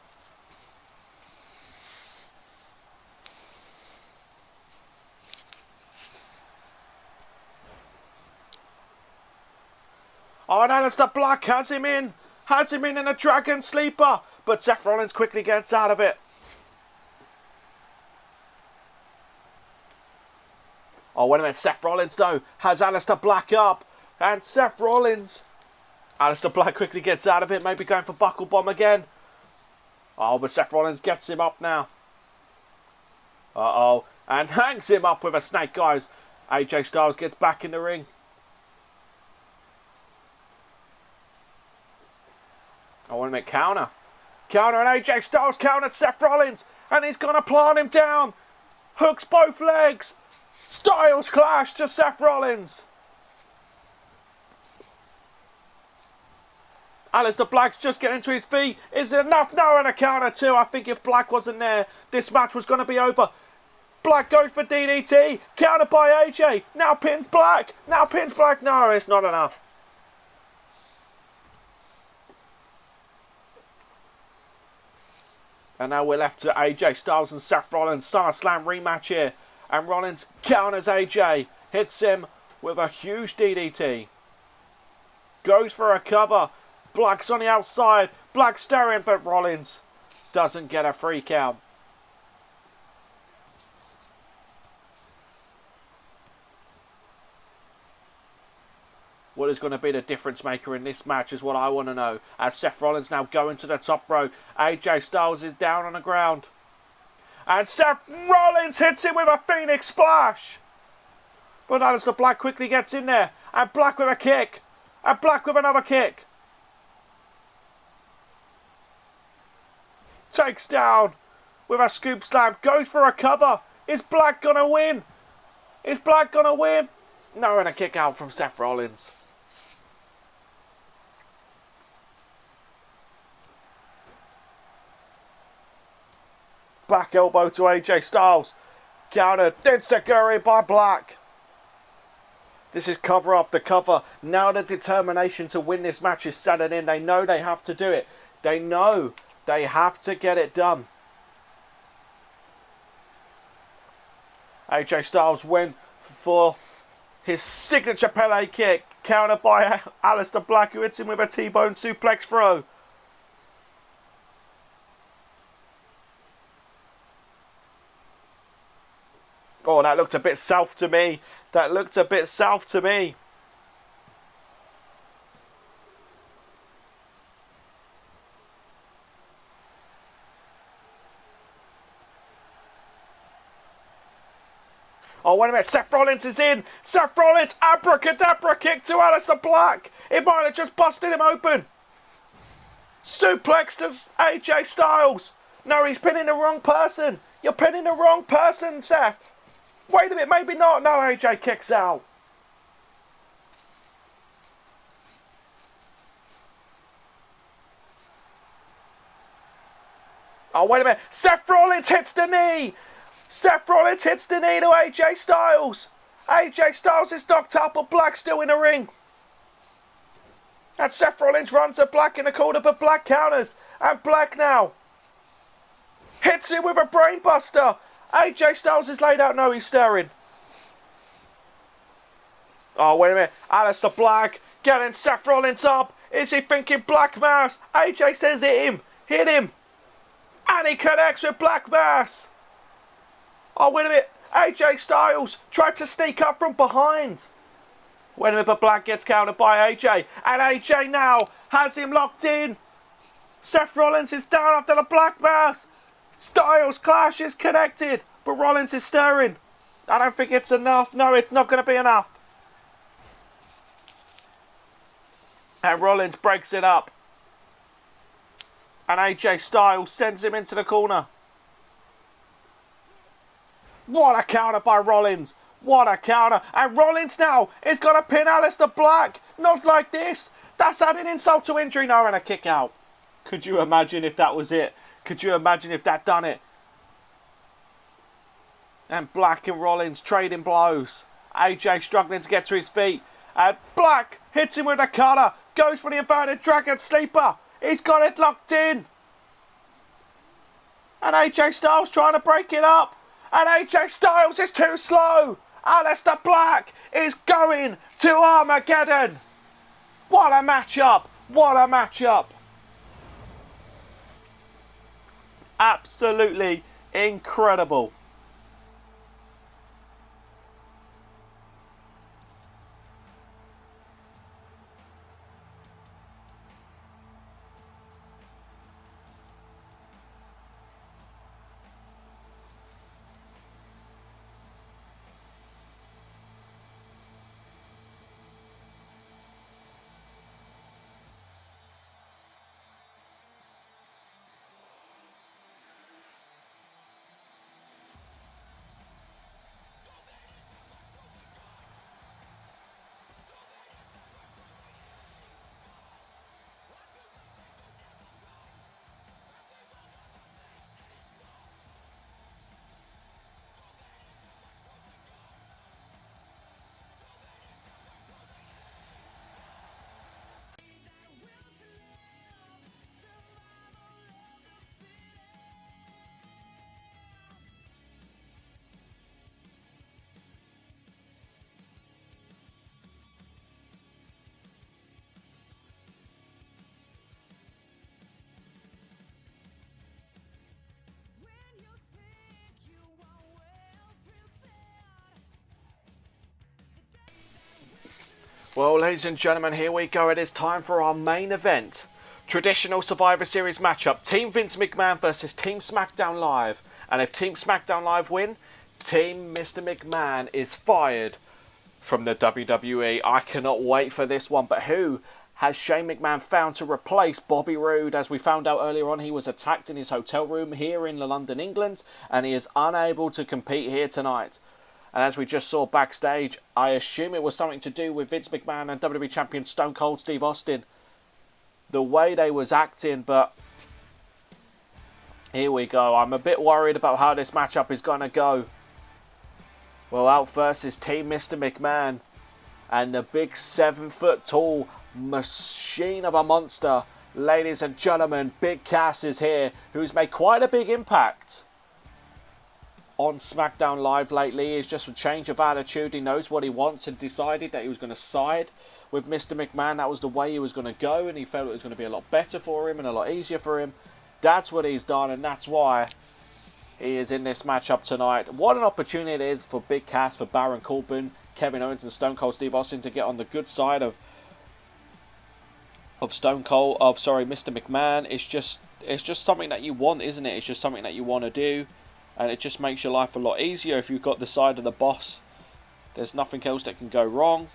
Oh, and Aleister Black has him in. Has him in a Dragon Sleeper. But Seth Rollins quickly gets out of it. Oh, wait a minute. Seth Rollins, though, has Aleister Black up. And Seth Rollins. Aleister Black quickly gets out of it. Maybe going for buckle bomb again. Oh, but Seth Rollins gets him up now. Uh-oh. And hangs him up with a snake, guys. AJ Styles gets back in the ring. Oh, wait a minute. Counter. Counter, and AJ Styles countered Seth Rollins. And he's going to plant him down. Hooks both legs. Styles Clash to Seth Rollins. Aleister Black's just getting to his feet. Is it enough? No, and a counter too. I think if Black wasn't there, this match was going to be over. Black goes for DDT. Countered by AJ. Now pins Black. Now pins Black. No, it's not enough. And now we're left to AJ Styles and Seth Rollins. SummerSlam rematch here. And Rollins counters AJ. Hits him with a huge DDT. Goes for a cover. Black's on the outside. Black staring, but Rollins doesn't get a free count. What is going to be the difference maker in this match is what I want to know. As Seth Rollins now going to the top rope. AJ Styles is down on the ground. And Seth Rollins hits him with a Phoenix Splash. But Aleister Black quickly gets in there. And Black with a kick. And Black with another kick. Takes down with a scoop slam. Goes for a cover. Is Black going to win? Is Black going to win? No, and a kick out from Seth Rollins. Back elbow to AJ Styles. Counter. Densaguri by Black. This is cover after cover. Now the determination to win this match is setting in. They know they have to do it. They know they have to get it done. AJ Styles went for his signature Pele kick. Countered by Aleister Black, who hits him with a T-bone suplex throw. Oh, that looked a bit south to me. That looked a bit south to me. Oh, wait a minute. Seth Rollins is in. Seth Rollins, abracadabra kick to Aleister Black. It might have just busted him open. Suplex to AJ Styles. No, he's pinning the wrong person. You're pinning the wrong person, Seth. Wait a minute, maybe not. No, AJ kicks out. Oh, wait a minute. Seth Rollins hits the knee. Seth Rollins hits the knee to AJ Styles. AJ Styles is knocked out, but Black's still in the ring. And Seth Rollins runs at Black in the corner, but Black counters. And Black now hits him with a brainbuster. AJ Styles is laid out. No, he's stirring. Oh, wait a minute. Aleister Black getting Seth Rollins up. Is he thinking Black Mass? AJ says hit him. Hit him. And he connects with Black Mass. Oh, wait a minute. AJ Styles tried to sneak up from behind. Wait a minute, but Black gets countered by AJ. And AJ now has him locked in. Seth Rollins is down after the Black Mass. Styles Clash is connected, but Rollins is stirring. I don't think it's enough. No, it's not going to be enough. And Rollins breaks it up. And AJ Styles sends him into the corner. What a counter by Rollins. What a counter. And Rollins now is going to pin Aleister Black. Not like this. That's adding insult to injury. No, and a kick out. Could you imagine if that was it? Could you imagine if that done it? And Black and Rollins trading blows. AJ struggling to get to his feet. And Black hits him with a cutter. Goes for the inverted dragon sleeper. He's got it locked in. And AJ Styles trying to break it up. And AJ Styles is too slow. Aleister Black is going to Armageddon. What a matchup. What a matchup. Absolutely incredible. Well, ladies and gentlemen, here we go. It is time for our main event. Traditional Survivor Series matchup. Team Vince McMahon versus Team SmackDown Live. And if Team SmackDown Live win, Team Mr. McMahon is fired from the WWE. I cannot wait for this one. But who has Shane McMahon found to replace Bobby Roode? As we found out earlier on, he was attacked in his hotel room here in London, England. And he is unable to compete here tonight. And as we just saw backstage, I assume it was something to do with Vince McMahon and WWE Champion Stone Cold Steve Austin. The way they was acting, but here we go. I'm a bit worried about how this matchup is going to go. Well, out first is Team Mr. McMahon. And the big 7-foot tall machine of a monster. Ladies and gentlemen, Big Cass is here, who's made quite a big impact on SmackDown Live lately. It's just a change of attitude. He knows what he wants and decided that he was going to side with Mr. McMahon. That was the way he was going to go, and he felt it was going to be a lot better for him and a lot easier for him. That's what he's done, and that's why he is in this matchup tonight. What an opportunity it is for Big Cass, for Baron Corbin, Kevin Owens and Stone Cold Steve Austin to get on the good side of Mr. McMahon. It's just something that you want, isn't it? It's just something that you want to do. And it just makes your life a lot easier if you've got the side of the boss. There's nothing else that can go wrong.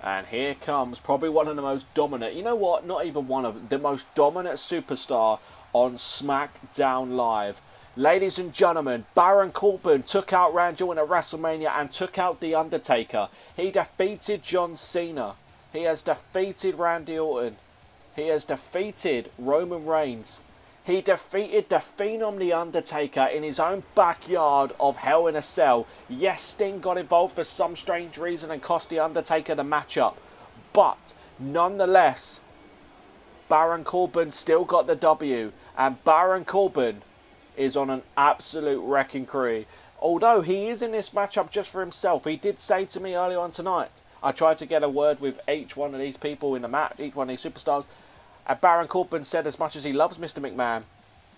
And here comes probably one of the most dominant, you know what, not even one of the most dominant superstar on SmackDown Live. Ladies and gentlemen, Baron Corbin took out Randy Orton at WrestleMania and took out The Undertaker. He defeated John Cena. He has defeated Randy Orton. He has defeated Roman Reigns. He defeated the Phenom The Undertaker in his own backyard of Hell in a Cell. Yes, Sting got involved for some strange reason and cost The Undertaker the matchup. But, nonetheless, Baron Corbin still got the W. And Baron Corbin is on an absolute wrecking career. Although he is in this matchup just for himself. He did say to me earlier on tonight, I tried to get a word with each one of these people in the match, each one of these superstars. And Baron Corbin said as much as he loves Mr. McMahon,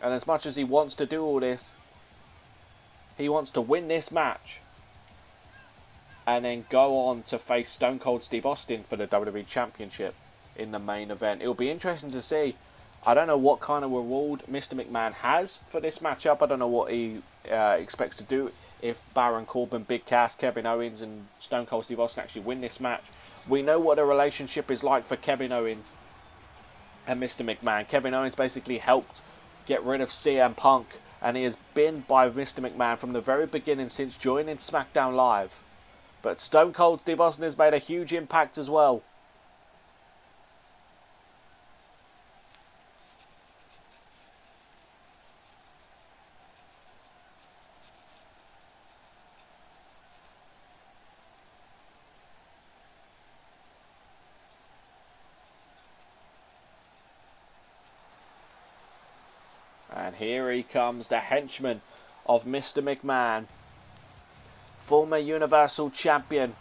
and as much as he wants to do all this, he wants to win this match. And then go on to face Stone Cold Steve Austin for the WWE Championship in the main event. It'll be interesting to see. I don't know what kind of reward Mr. McMahon has for this matchup. I don't know what he expects to do if Baron Corbin, Big Cass, Kevin Owens and Stone Cold Steve Austin actually win this match. We know what the relationship is like for Kevin Owens and Mr. McMahon. Kevin Owens basically helped get rid of CM Punk, and he has been by Mr. McMahon from the very beginning since joining SmackDown Live. But Stone Cold Steve Austin has made a huge impact as well. And here he comes, the henchman of Mr. McMahon, former Universal Champion.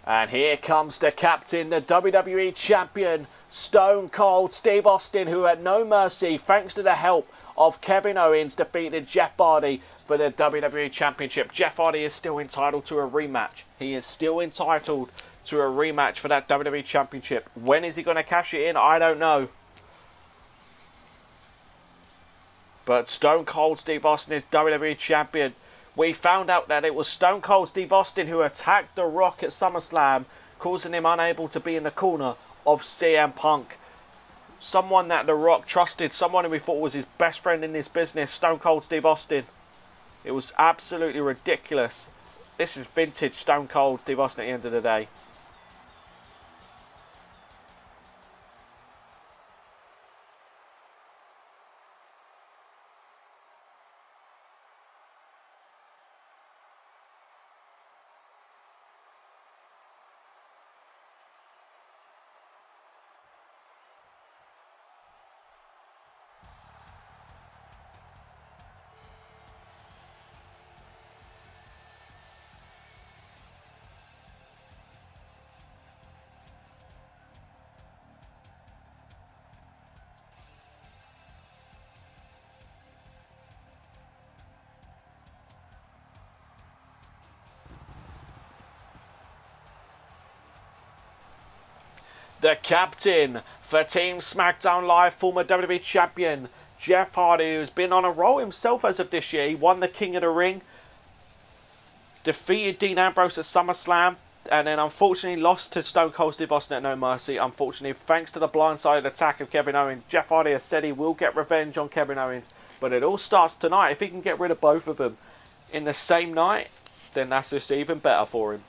And here comes the captain, the WWE champion, Stone Cold Steve Austin, who at no mercy, thanks to the help of Kevin Owens, defeated Jeff Hardy for the WWE Championship. Jeff Hardy is still entitled to a rematch. He is still entitled to a rematch for that WWE Championship. When is he going to cash it in? I don't know. But Stone Cold Steve Austin is WWE Champion. We found out that it was Stone Cold Steve Austin who attacked The Rock at SummerSlam, causing him unable to be in the corner of CM Punk. Someone that The Rock trusted, someone who we thought was his best friend in this business, Stone Cold Steve Austin. It was absolutely ridiculous. This is vintage Stone Cold Steve Austin at the end of the day. The captain for Team Smackdown Live, former WWE Champion, Jeff Hardy, who's been on a roll himself as of this year. He won the King of the Ring, defeated Dean Ambrose at SummerSlam, and then unfortunately lost to Stone Cold Steve Austin at No Mercy. Unfortunately, thanks to the blindsided attack of Kevin Owens, Jeff Hardy has said he will get revenge on Kevin Owens. But it all starts tonight. If he can get rid of both of them in the same night, then that's just even better for him.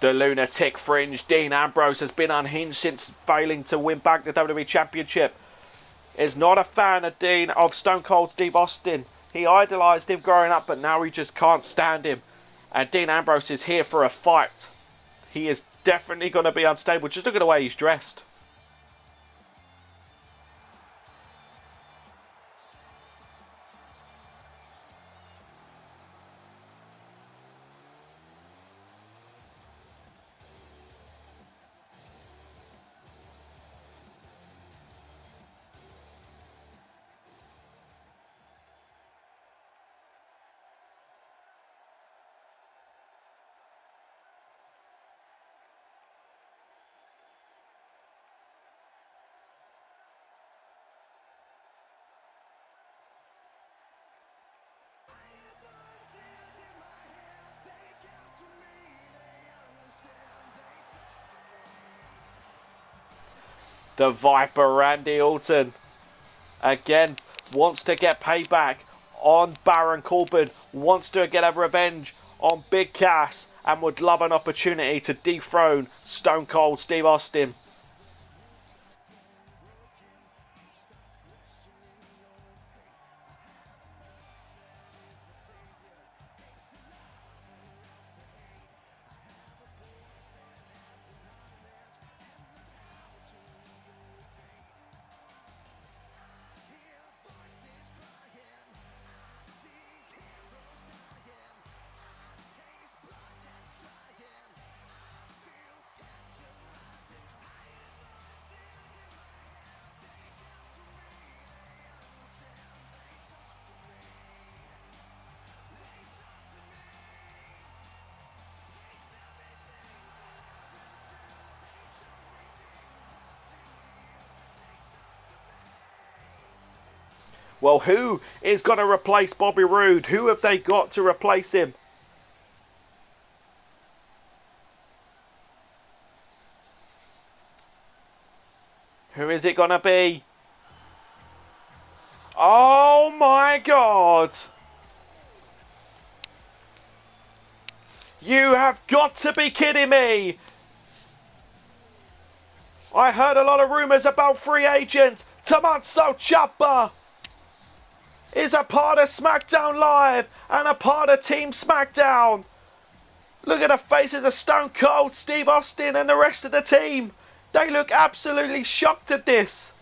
The lunatic fringe Dean Ambrose has been unhinged since failing to win back the WWE Championship. Is not a fan of Stone Cold Steve Austin. He idolised him growing up, but now he just can't stand him. And Dean Ambrose is here for a fight. He is definitely going to be unstable. Just look at the way he's dressed. The Viper Randy Orton again wants to get payback on Baron Corbin, wants to get a revenge on Big Cass, and would love an opportunity to dethrone Stone Cold Steve Austin. Well, who is going to replace Bobby Roode? Who have they got to replace him? Who is it going to be? Oh my God! You have got to be kidding me. I heard a lot of rumours about free agent Tommaso Ciampa is a part of Smackdown Live and a part of Team Smackdown. Look at the faces of Stone Cold, Steve Austin and the rest of the team. They look absolutely shocked at this.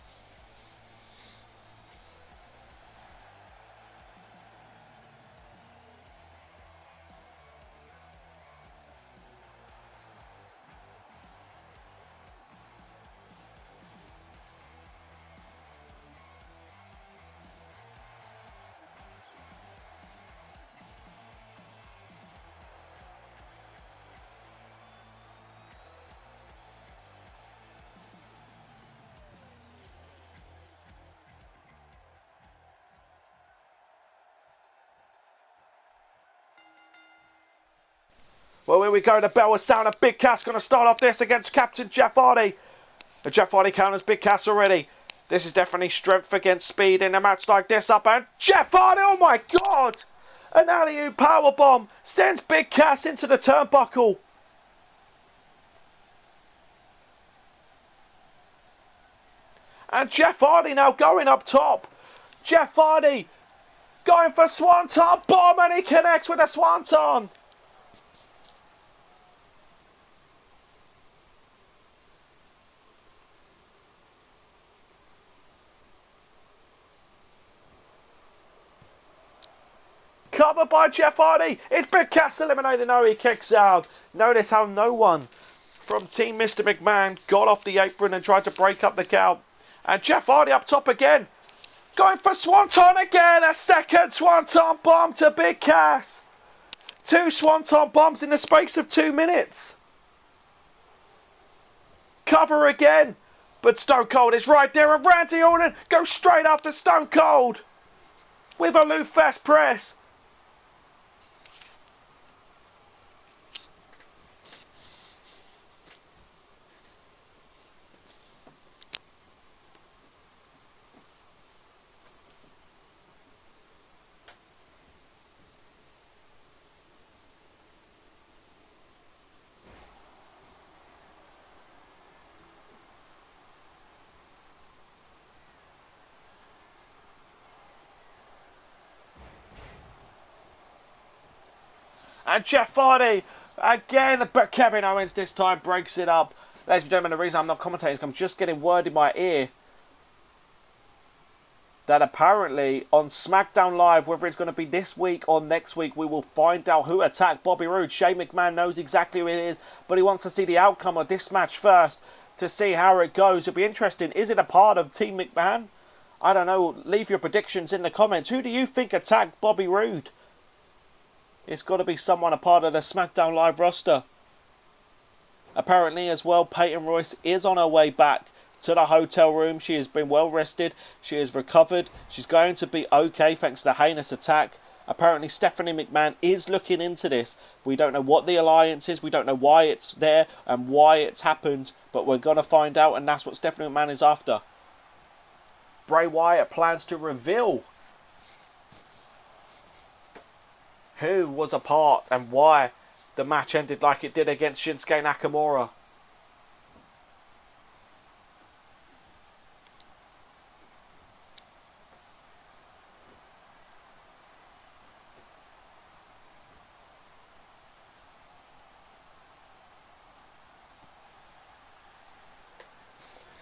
Well, here we go. The bell is sounding. Big Cass going to start off this against Captain Jeff Hardy. The Jeff Hardy counters Big Cass already. This is definitely strength against speed in a match like this. Up and Jeff Hardy, oh my God! An alley-oop powerbomb sends Big Cass into the turnbuckle. And Jeff Hardy now going up top. Jeff Hardy going for Swanton bomb and he connects with a Swanton. Covered by Jeff Hardy. It's Big Cass eliminated. No, he kicks out. Notice how no one from Team Mr. McMahon got off the apron and tried to break up the count. And Jeff Hardy up top again. Going for Swanton again. A second Swanton bomb to Big Cass. 2 Swanton bombs in the space of 2 minutes. Cover again. But Stone Cold is right there. And Randy Orton goes straight after Stone Cold. With a Lou Fast press. And Jeff Hardy again, but Kevin Owens this time breaks it up. Ladies and gentlemen, the reason I'm not commentating is I'm just getting word in my ear that apparently on SmackDown Live, whether it's going to be this week or next week, we will find out who attacked Bobby Roode. Shane McMahon knows exactly who it is, but he wants to see the outcome of this match first to see how it goes. It'll be interesting. Is it a part of Team McMahon? I don't know. Leave your predictions in the comments. Who do you think attacked Bobby Roode? It's got to be someone a part of the SmackDown Live roster. Apparently as well, Peyton Royce is on her way back to the hotel room. She has been well rested. She has recovered. She's going to be okay thanks to the heinous attack. Apparently Stephanie McMahon is looking into this. We don't know what the alliance is. We don't know why it's there and why it's happened. But we're going to find out, and that's what Stephanie McMahon is after. Bray Wyatt plans to reveal who was a part and why the match ended like it did against Shinsuke Nakamura.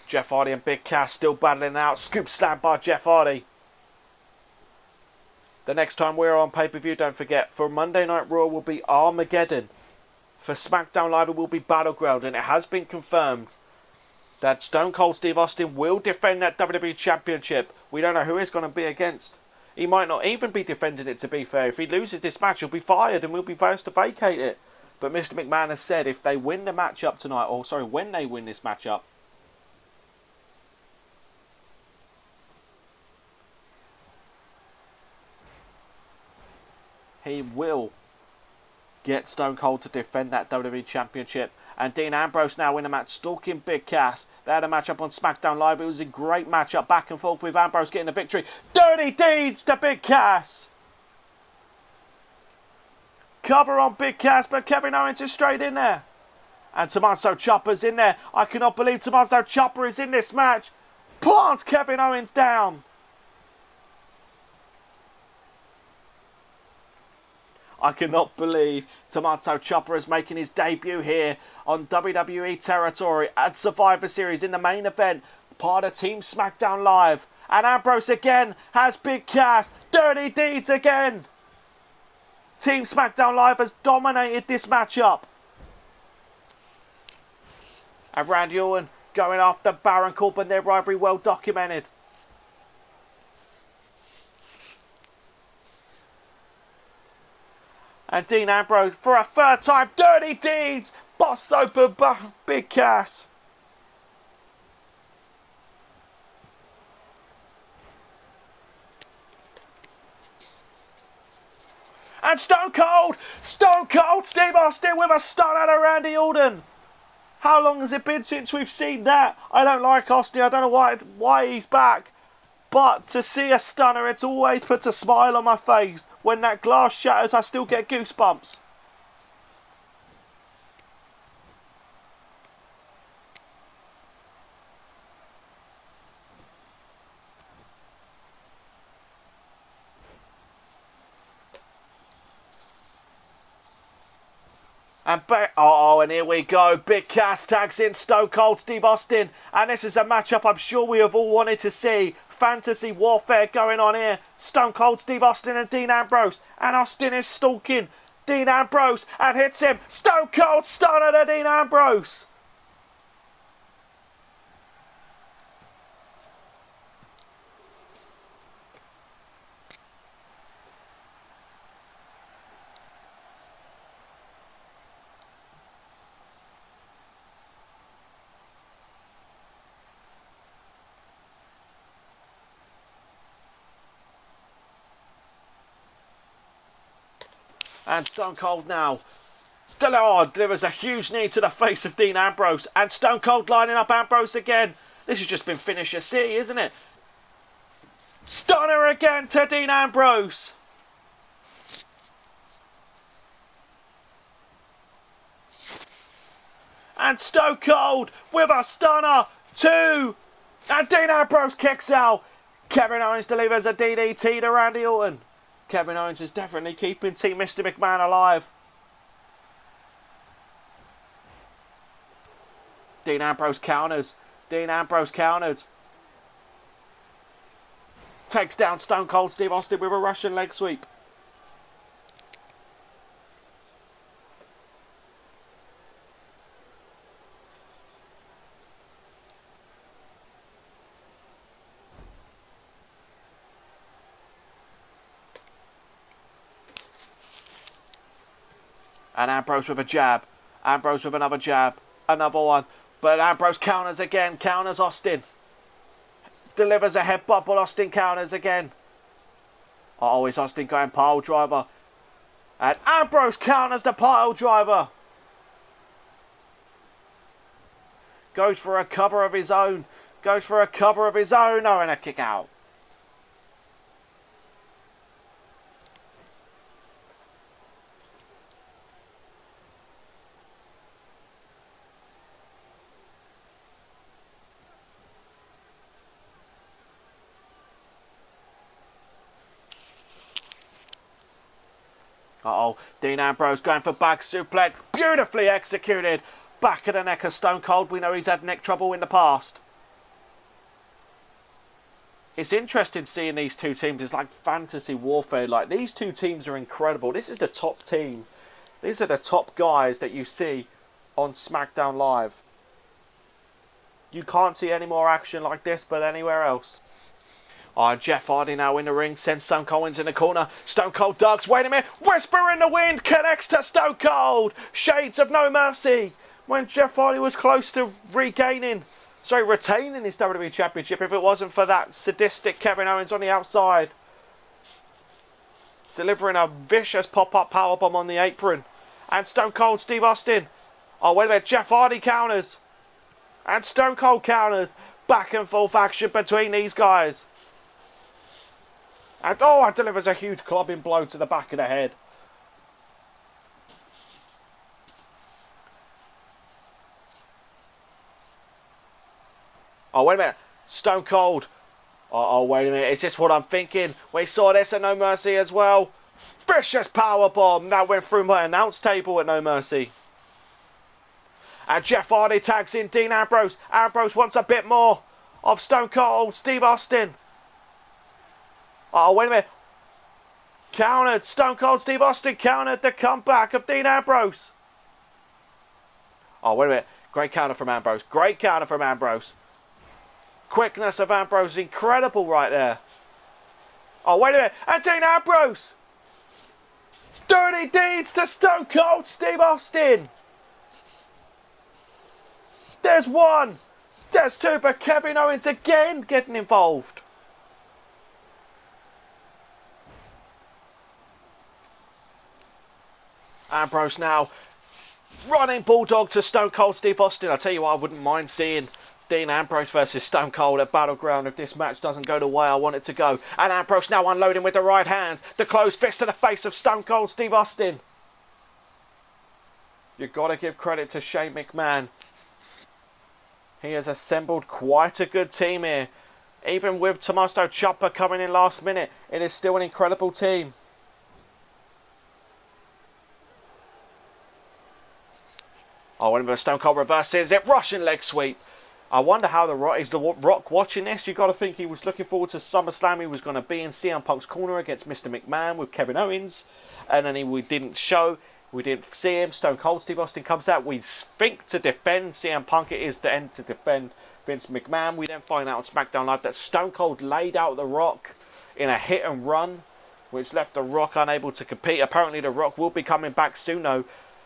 Jeff Hardy and Big Cass still battling out. Scoop slam by Jeff Hardy. The next time we're on pay-per-view, don't forget, for Monday Night Raw will be Armageddon. For SmackDown Live it will be Battleground, and it has been confirmed that Stone Cold Steve Austin will defend that WWE Championship. We don't know who he's going to be against. He might not even be defending it, to be fair. If he loses this match, he'll be fired and we'll be forced to vacate it. But Mr. McMahon has said if they win the matchup tonight, or sorry, when they win this matchup, he will get Stone Cold to defend that WWE Championship. And Dean Ambrose now in a match stalking Big Cass. They had a matchup on SmackDown Live. It was a great matchup back and forth with Ambrose getting the victory. Dirty deeds to Big Cass. cover on Big Cass, but Kevin Owens is straight in there. And Tommaso Ciampa's in there. I cannot believe Tommaso Ciampa is in this match. Plants Kevin Owens down. I cannot believe Tommaso Ciampa is making his debut here on WWE territory at Survivor Series in the main event, part of Team SmackDown Live. And Ambrose again has Big Cass. Dirty deeds again. Team SmackDown Live has dominated this matchup. And Randy Orton going after Baron Corbin, their rivalry well documented. And Dean Ambrose for a third time. Dirty deeds. Boss open Big Cass. And Stone Cold Steve Austin with a stun out of Randy Orton. How long has it been since we've seen that? I don't like Austin. I don't know why he's back. But to see a stunner, it's always puts a smile on my face. When that glass shatters, I still get goosebumps. And here we go. Big Cass tags in Stone Cold Steve Austin. And this is a matchup I'm sure we have all wanted to see. Fantasy warfare going on here. Stone Cold Steve Austin and Dean Ambrose. And Austin is stalking Dean Ambrose and hits him. Stone Cold stunner to Dean Ambrose. And Stone Cold now delivers a huge knee to the face of Dean Ambrose. And Stone Cold lining up Ambrose again. This has just been finisher city, isn't it? Stunner again to Dean Ambrose. And Stone Cold with a stunner. 2. And Dean Ambrose kicks out. Kevin Owens delivers a DDT to Randy Orton. Kevin Owens is definitely keeping Team Mr. McMahon alive. Dean Ambrose counters. Dean Ambrose counters. Takes down Stone Cold Steve Austin with a Russian leg sweep. And Ambrose with a jab. Ambrose with another jab. Another one. But Ambrose counters again. Counters Austin. Delivers a headbutt, but Austin counters again. Oh, it's Austin going pile driver. And Ambrose counters the pile driver. Goes for a cover of his own. Goes for a cover of his own. Oh, and a kick out. Uh-oh, Dean Ambrose going for back suplex. Beautifully executed. Back of the neck of Stone Cold. We know he's had neck trouble in the past. It's interesting seeing these two teams. It's like fantasy warfare. Like, these two teams are incredible. This is the top team. These are the top guys that you see on SmackDown Live. You can't see any more action like this but anywhere else. Oh, Jeff Hardy now in the ring, sends Stone Cold in the corner. Stone Cold ducks, wait a minute, whisper in the wind, connects to Stone Cold. Shades of no mercy. When Jeff Hardy was close to retaining his WWE Championship if it wasn't for that sadistic Kevin Owens on the outside. Delivering a vicious pop-up powerbomb on the apron. And Stone Cold Steve Austin. Oh, wait a minute, Jeff Hardy counters. And Stone Cold counters. Back and forth action between these guys. And oh, it delivers a huge clubbing blow to the back of the head. Oh, wait a minute. Stone Cold. Oh, wait a minute. Is this what I'm thinking? We saw this at No Mercy as well. Vicious powerbomb. That went through my announce table at No Mercy. And Jeff Hardy tags in Dean Ambrose. Ambrose wants a bit more of Stone Cold Steve Austin. Oh, wait a minute. Countered. Stone Cold Steve Austin countered the comeback of Dean Ambrose. Oh, wait a minute. Great counter from Ambrose. Great counter from Ambrose. Quickness of Ambrose. Incredible right there. Oh, wait a minute. And Dean Ambrose. Dirty deeds to Stone Cold Steve Austin. There's one. There's two. But Kevin Owens again getting involved. Ambrose now running bulldog to Stone Cold Steve Austin. I tell you what, I wouldn't mind seeing Dean Ambrose versus Stone Cold at Battleground if this match doesn't go the way I want it to go. And Ambrose now unloading with the right hand. The closed fist to the face of Stone Cold Steve Austin. You've got to give credit to Shane McMahon. He has assembled quite a good team here. Even with Tommaso Ciampa coming in last minute, it is still an incredible team. Oh, when Stone Cold reverses it, Russian leg sweep. I wonder how is the Rock watching this? You got to think he was looking forward to SummerSlam. He was going to be in CM Punk's corner against Mr. McMahon with Kevin Owens, and then we didn't see him. Stone Cold Steve Austin comes out. We think to defend CM Punk. It is the end to defend Vince McMahon. We then find out on SmackDown Live that Stone Cold laid out the Rock in a hit and run, which left the Rock unable to compete. Apparently, the Rock will be coming back soon, though.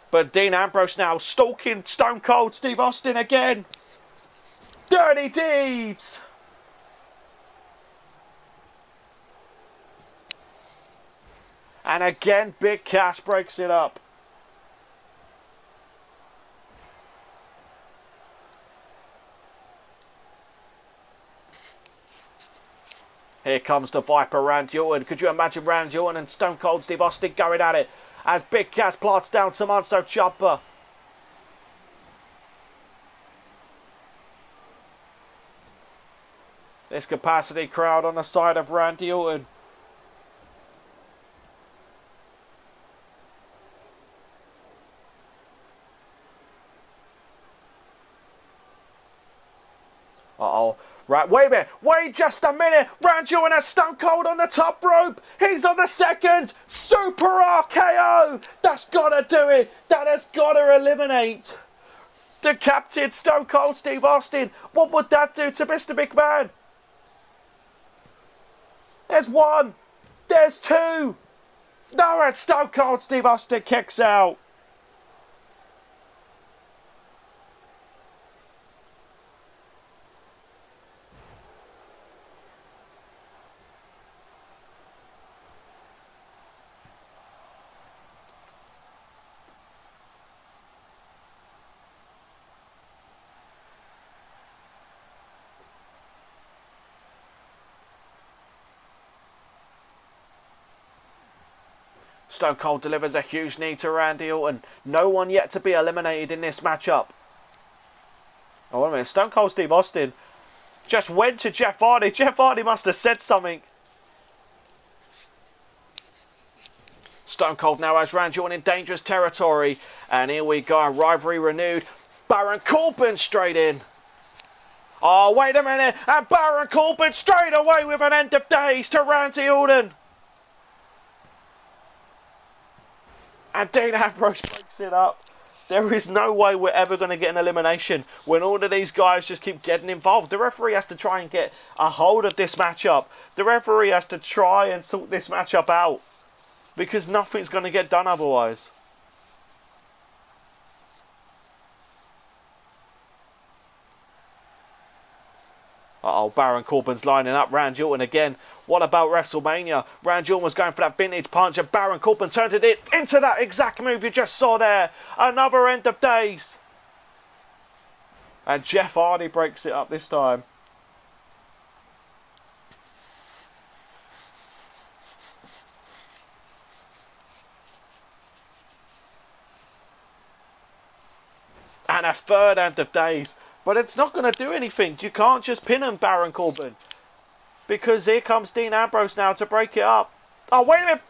But Dean Ambrose now stalking Stone Cold Steve Austin again. Dirty deeds. And again, Big Cass breaks it up. Here comes the Viper Randy Orton. Could you imagine Randy Orton and Stone Cold Steve Austin going at it? As Big Cass plots down Tommaso Ciampa. This capacity crowd on the side of Randy Orton. Uh-oh. Right, wait a minute. Wait just a minute. Randy Orton has Stone Cold on the top rope. He's on the second. Super RKO. That's got to do it. That has got to eliminate the captain Stone Cold Steve Austin. What would that do to Mr. McMahon? There's one. There's two. No, and Stone Cold Steve Austin kicks out. Stone Cold delivers a huge knee to Randy Orton. No one yet to be eliminated in this matchup. Oh, wait a minute. Stone Cold Steve Austin just went to Jeff Hardy. Jeff Hardy must have said something. Stone Cold now has Randy Orton in dangerous territory. And here we go. Rivalry renewed. Baron Corbin straight in. Oh, wait a minute. And Baron Corbin straight away with an end of days to Randy Orton. And Dean Ambrose breaks it up. There is no way we're ever going to get an elimination when all of these guys just keep getting involved. The referee has to try and get a hold of this matchup. The referee has to try and sort this matchup out, because nothing's going to get done otherwise. Uh-oh, Baron Corbin's lining up Randy Orton again. What about WrestleMania? Randy Orton was going for that vintage punch and Baron Corbin turned it into that exact move you just saw there. Another end of days. And Jeff Hardy breaks it up this time. And a third end of days. But it's not going to do anything. You can't just pin him, Baron Corbin. Because here comes Dean Ambrose now to break it up. Oh, wait a minute.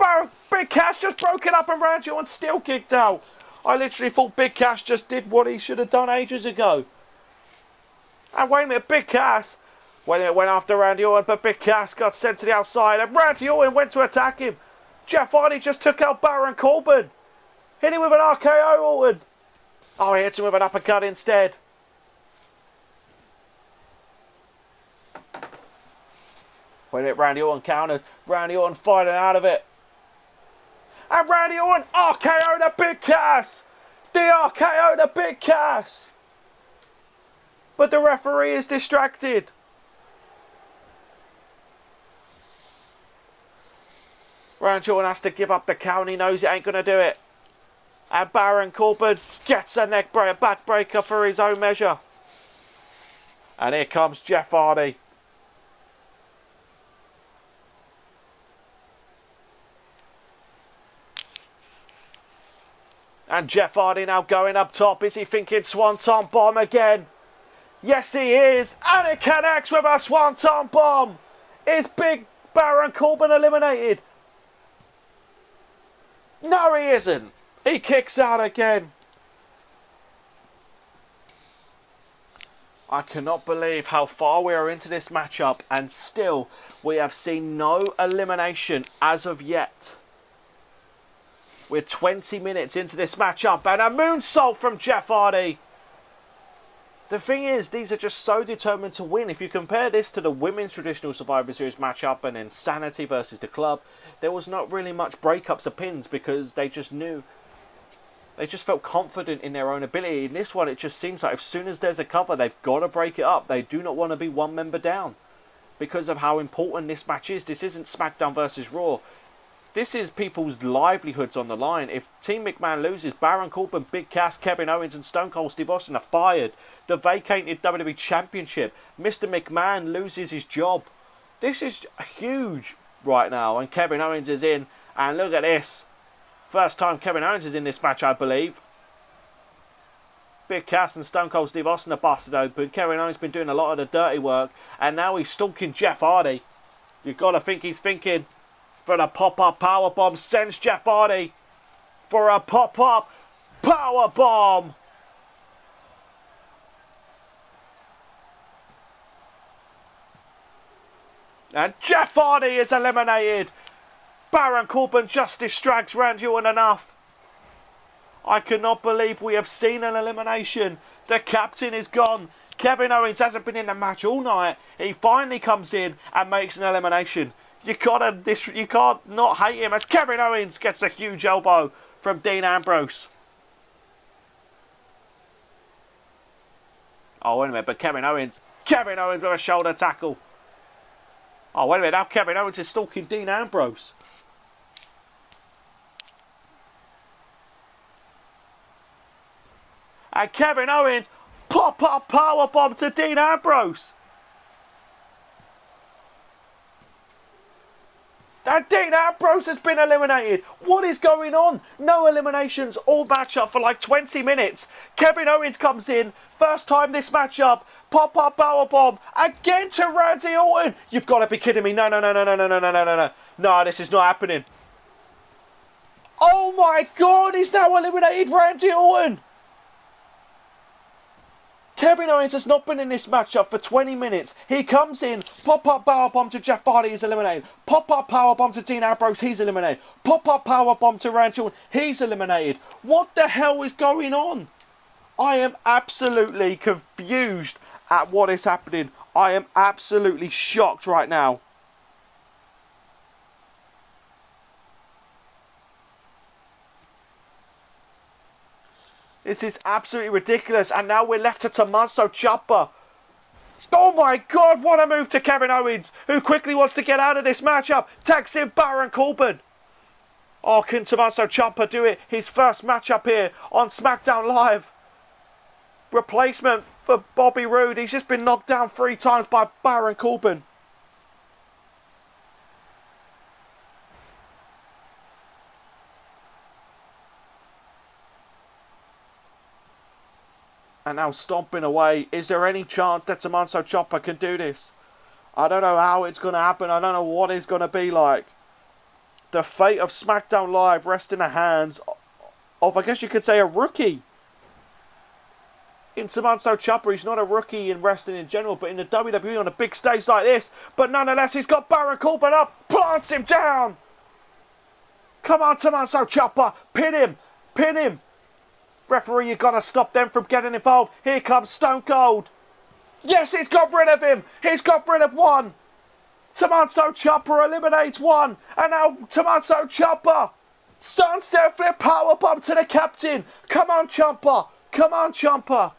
Big Cass just broke it up and Randy Orton still kicked out. I literally thought Big Cass just did what he should have done ages ago. And wait a minute, Big Cass. Went after Randy Orton, but Big Cass got sent to the outside. And Randy Orton went to attack him. Jeff Hardy just took out Baron Corbin. Hit him with an RKO, Orton. Oh, he hits him with an uppercut instead. Wait a minute, Randy Orton countered. Randy Orton fighting out of it. And Randy Orton RKO the Big Cass. The RKO the Big Cass. But the referee is distracted. Randy Orton has to give up the count. He knows he ain't going to do it. And Baron Corbin gets a backbreaker for his own measure. And here comes Jeff Hardy. And Jeff Hardy now going up top. Is he thinking Swanton Bomb again? Yes, he is. And it connects with a Swanton Bomb. Is Big Baron Corbin eliminated? No, he isn't. He kicks out again. I cannot believe how far we are into this matchup and still we have seen no elimination as of yet. We're 20 minutes into this matchup and a moonsault from Jeff Hardy. The thing is, these are just so determined to win. If you compare this to the Women's Traditional Survivor Series matchup and then Sanity versus the Club, there was not really much breakups of pins because they just knew. They just felt confident in their own ability. In this one, it just seems like as soon as there's a cover, they've got to break it up. They do not want to be one member down because of how important this match is. This isn't SmackDown versus Raw. This is people's livelihoods on the line. If Team McMahon loses, Baron Corbin, Big Cass, Kevin Owens and Stone Cold Steve Austin are fired. The vacated WWE Championship. Mr. McMahon loses his job. This is huge right now. And Kevin Owens is in. And look at this. First time Kevin Owens is in this match, I believe. Big Cass and Stone Cold Steve Austin are busted open. Kevin Owens has been doing a lot of the dirty work. And now he's stalking Jeff Hardy. You've got to think he's thinking... For the pop-up powerbomb, sends Jeff Hardy for a pop-up powerbomb. And Jeff Hardy is eliminated. Baron Corbin just distracts Randy Orton enough. I cannot believe we have seen an elimination. The captain is gone. Kevin Owens hasn't been in the match all night. He finally comes in and makes an elimination. You can't not hate him as Kevin Owens gets a huge elbow from Dean Ambrose. Oh, wait a minute, but Kevin Owens with a shoulder tackle. Oh, wait a minute, now Kevin Owens is stalking Dean Ambrose. And Kevin Owens, pop-up powerbomb to Dean Ambrose. And Dean Ambrose has been eliminated. What is going on? No eliminations, all matchup for like 20 minutes. Kevin Owens comes in, first time this matchup, pop-up powerbomb, again to Randy Orton. You've got to be kidding me. No. No, this is not happening. Oh my God, he's now eliminated Randy Orton. Kevin Owens has not been in this matchup for 20 minutes. He comes in, pop-up powerbomb to Jeff Hardy, he's eliminated. Pop-up powerbomb to Dean Ambrose, he's eliminated. Pop-up powerbomb to Randy Orton, he's eliminated. What the hell is going on? I am absolutely confused at what is happening. I am absolutely shocked right now. This is absolutely ridiculous. And now we're left to Tommaso Ciampa. Oh my God, what a move to Kevin Owens, who quickly wants to get out of this matchup. Tags in Baron Corbin. Oh, can Tommaso Ciampa do it? His first matchup here on SmackDown Live. Replacement for Bobby Roode. He's just been knocked down 3 times by Baron Corbin. And now stomping away. Is there any chance that Tommaso Ciampa can do this? I don't know how it's going to happen. I don't know what it's going to be like. The fate of SmackDown Live rests in the hands of, I guess you could say, a rookie. In Tommaso Ciampa, he's not a rookie in wrestling in general, but in the WWE on a big stage like this. But nonetheless, he's got Baron Corbin up, plants him down. Come on, Tommaso Ciampa, pin him, pin him. Referee, you've got to stop them from getting involved. Here comes Stone Cold. Yes, he's got rid of him. He's got rid of one. Tommaso Ciampa eliminates one. And now Tommaso Ciampa. Sunset flip powerbomb to the captain. Come on, Ciampa. Come on, Ciampa.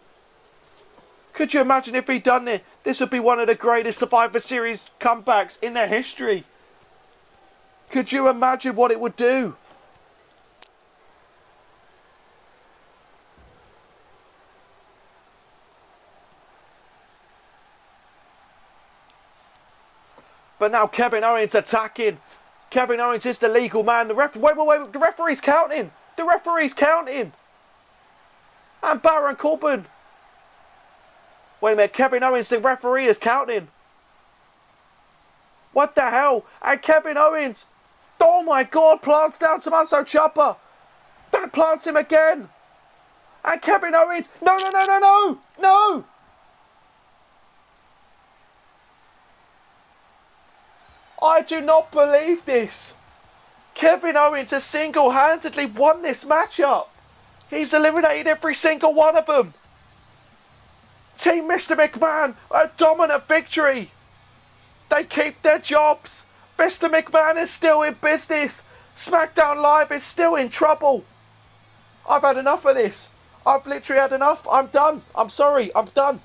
Could you imagine if he'd done it? This would be one of the greatest Survivor Series comebacks in their history. Could you imagine what it would do? But now Kevin Owens attacking. Kevin Owens is the legal man. Wait. The referee's counting. The referee's counting. And Baron Corbin. Wait a minute. Kevin Owens, the referee, is counting. What the hell? And Kevin Owens. Oh my God. Plants down Tommaso Ciampa. That plants him again. And Kevin Owens. No. I do not believe this. Kevin Owens has single-handedly won this matchup. He's eliminated every single one of them. Team Mr. McMahon, a dominant victory. They keep their jobs. Mr. McMahon is still in business. SmackDown Live is still in trouble. I've had enough of this. I've literally had enough. I'm done. I'm sorry. I'm done.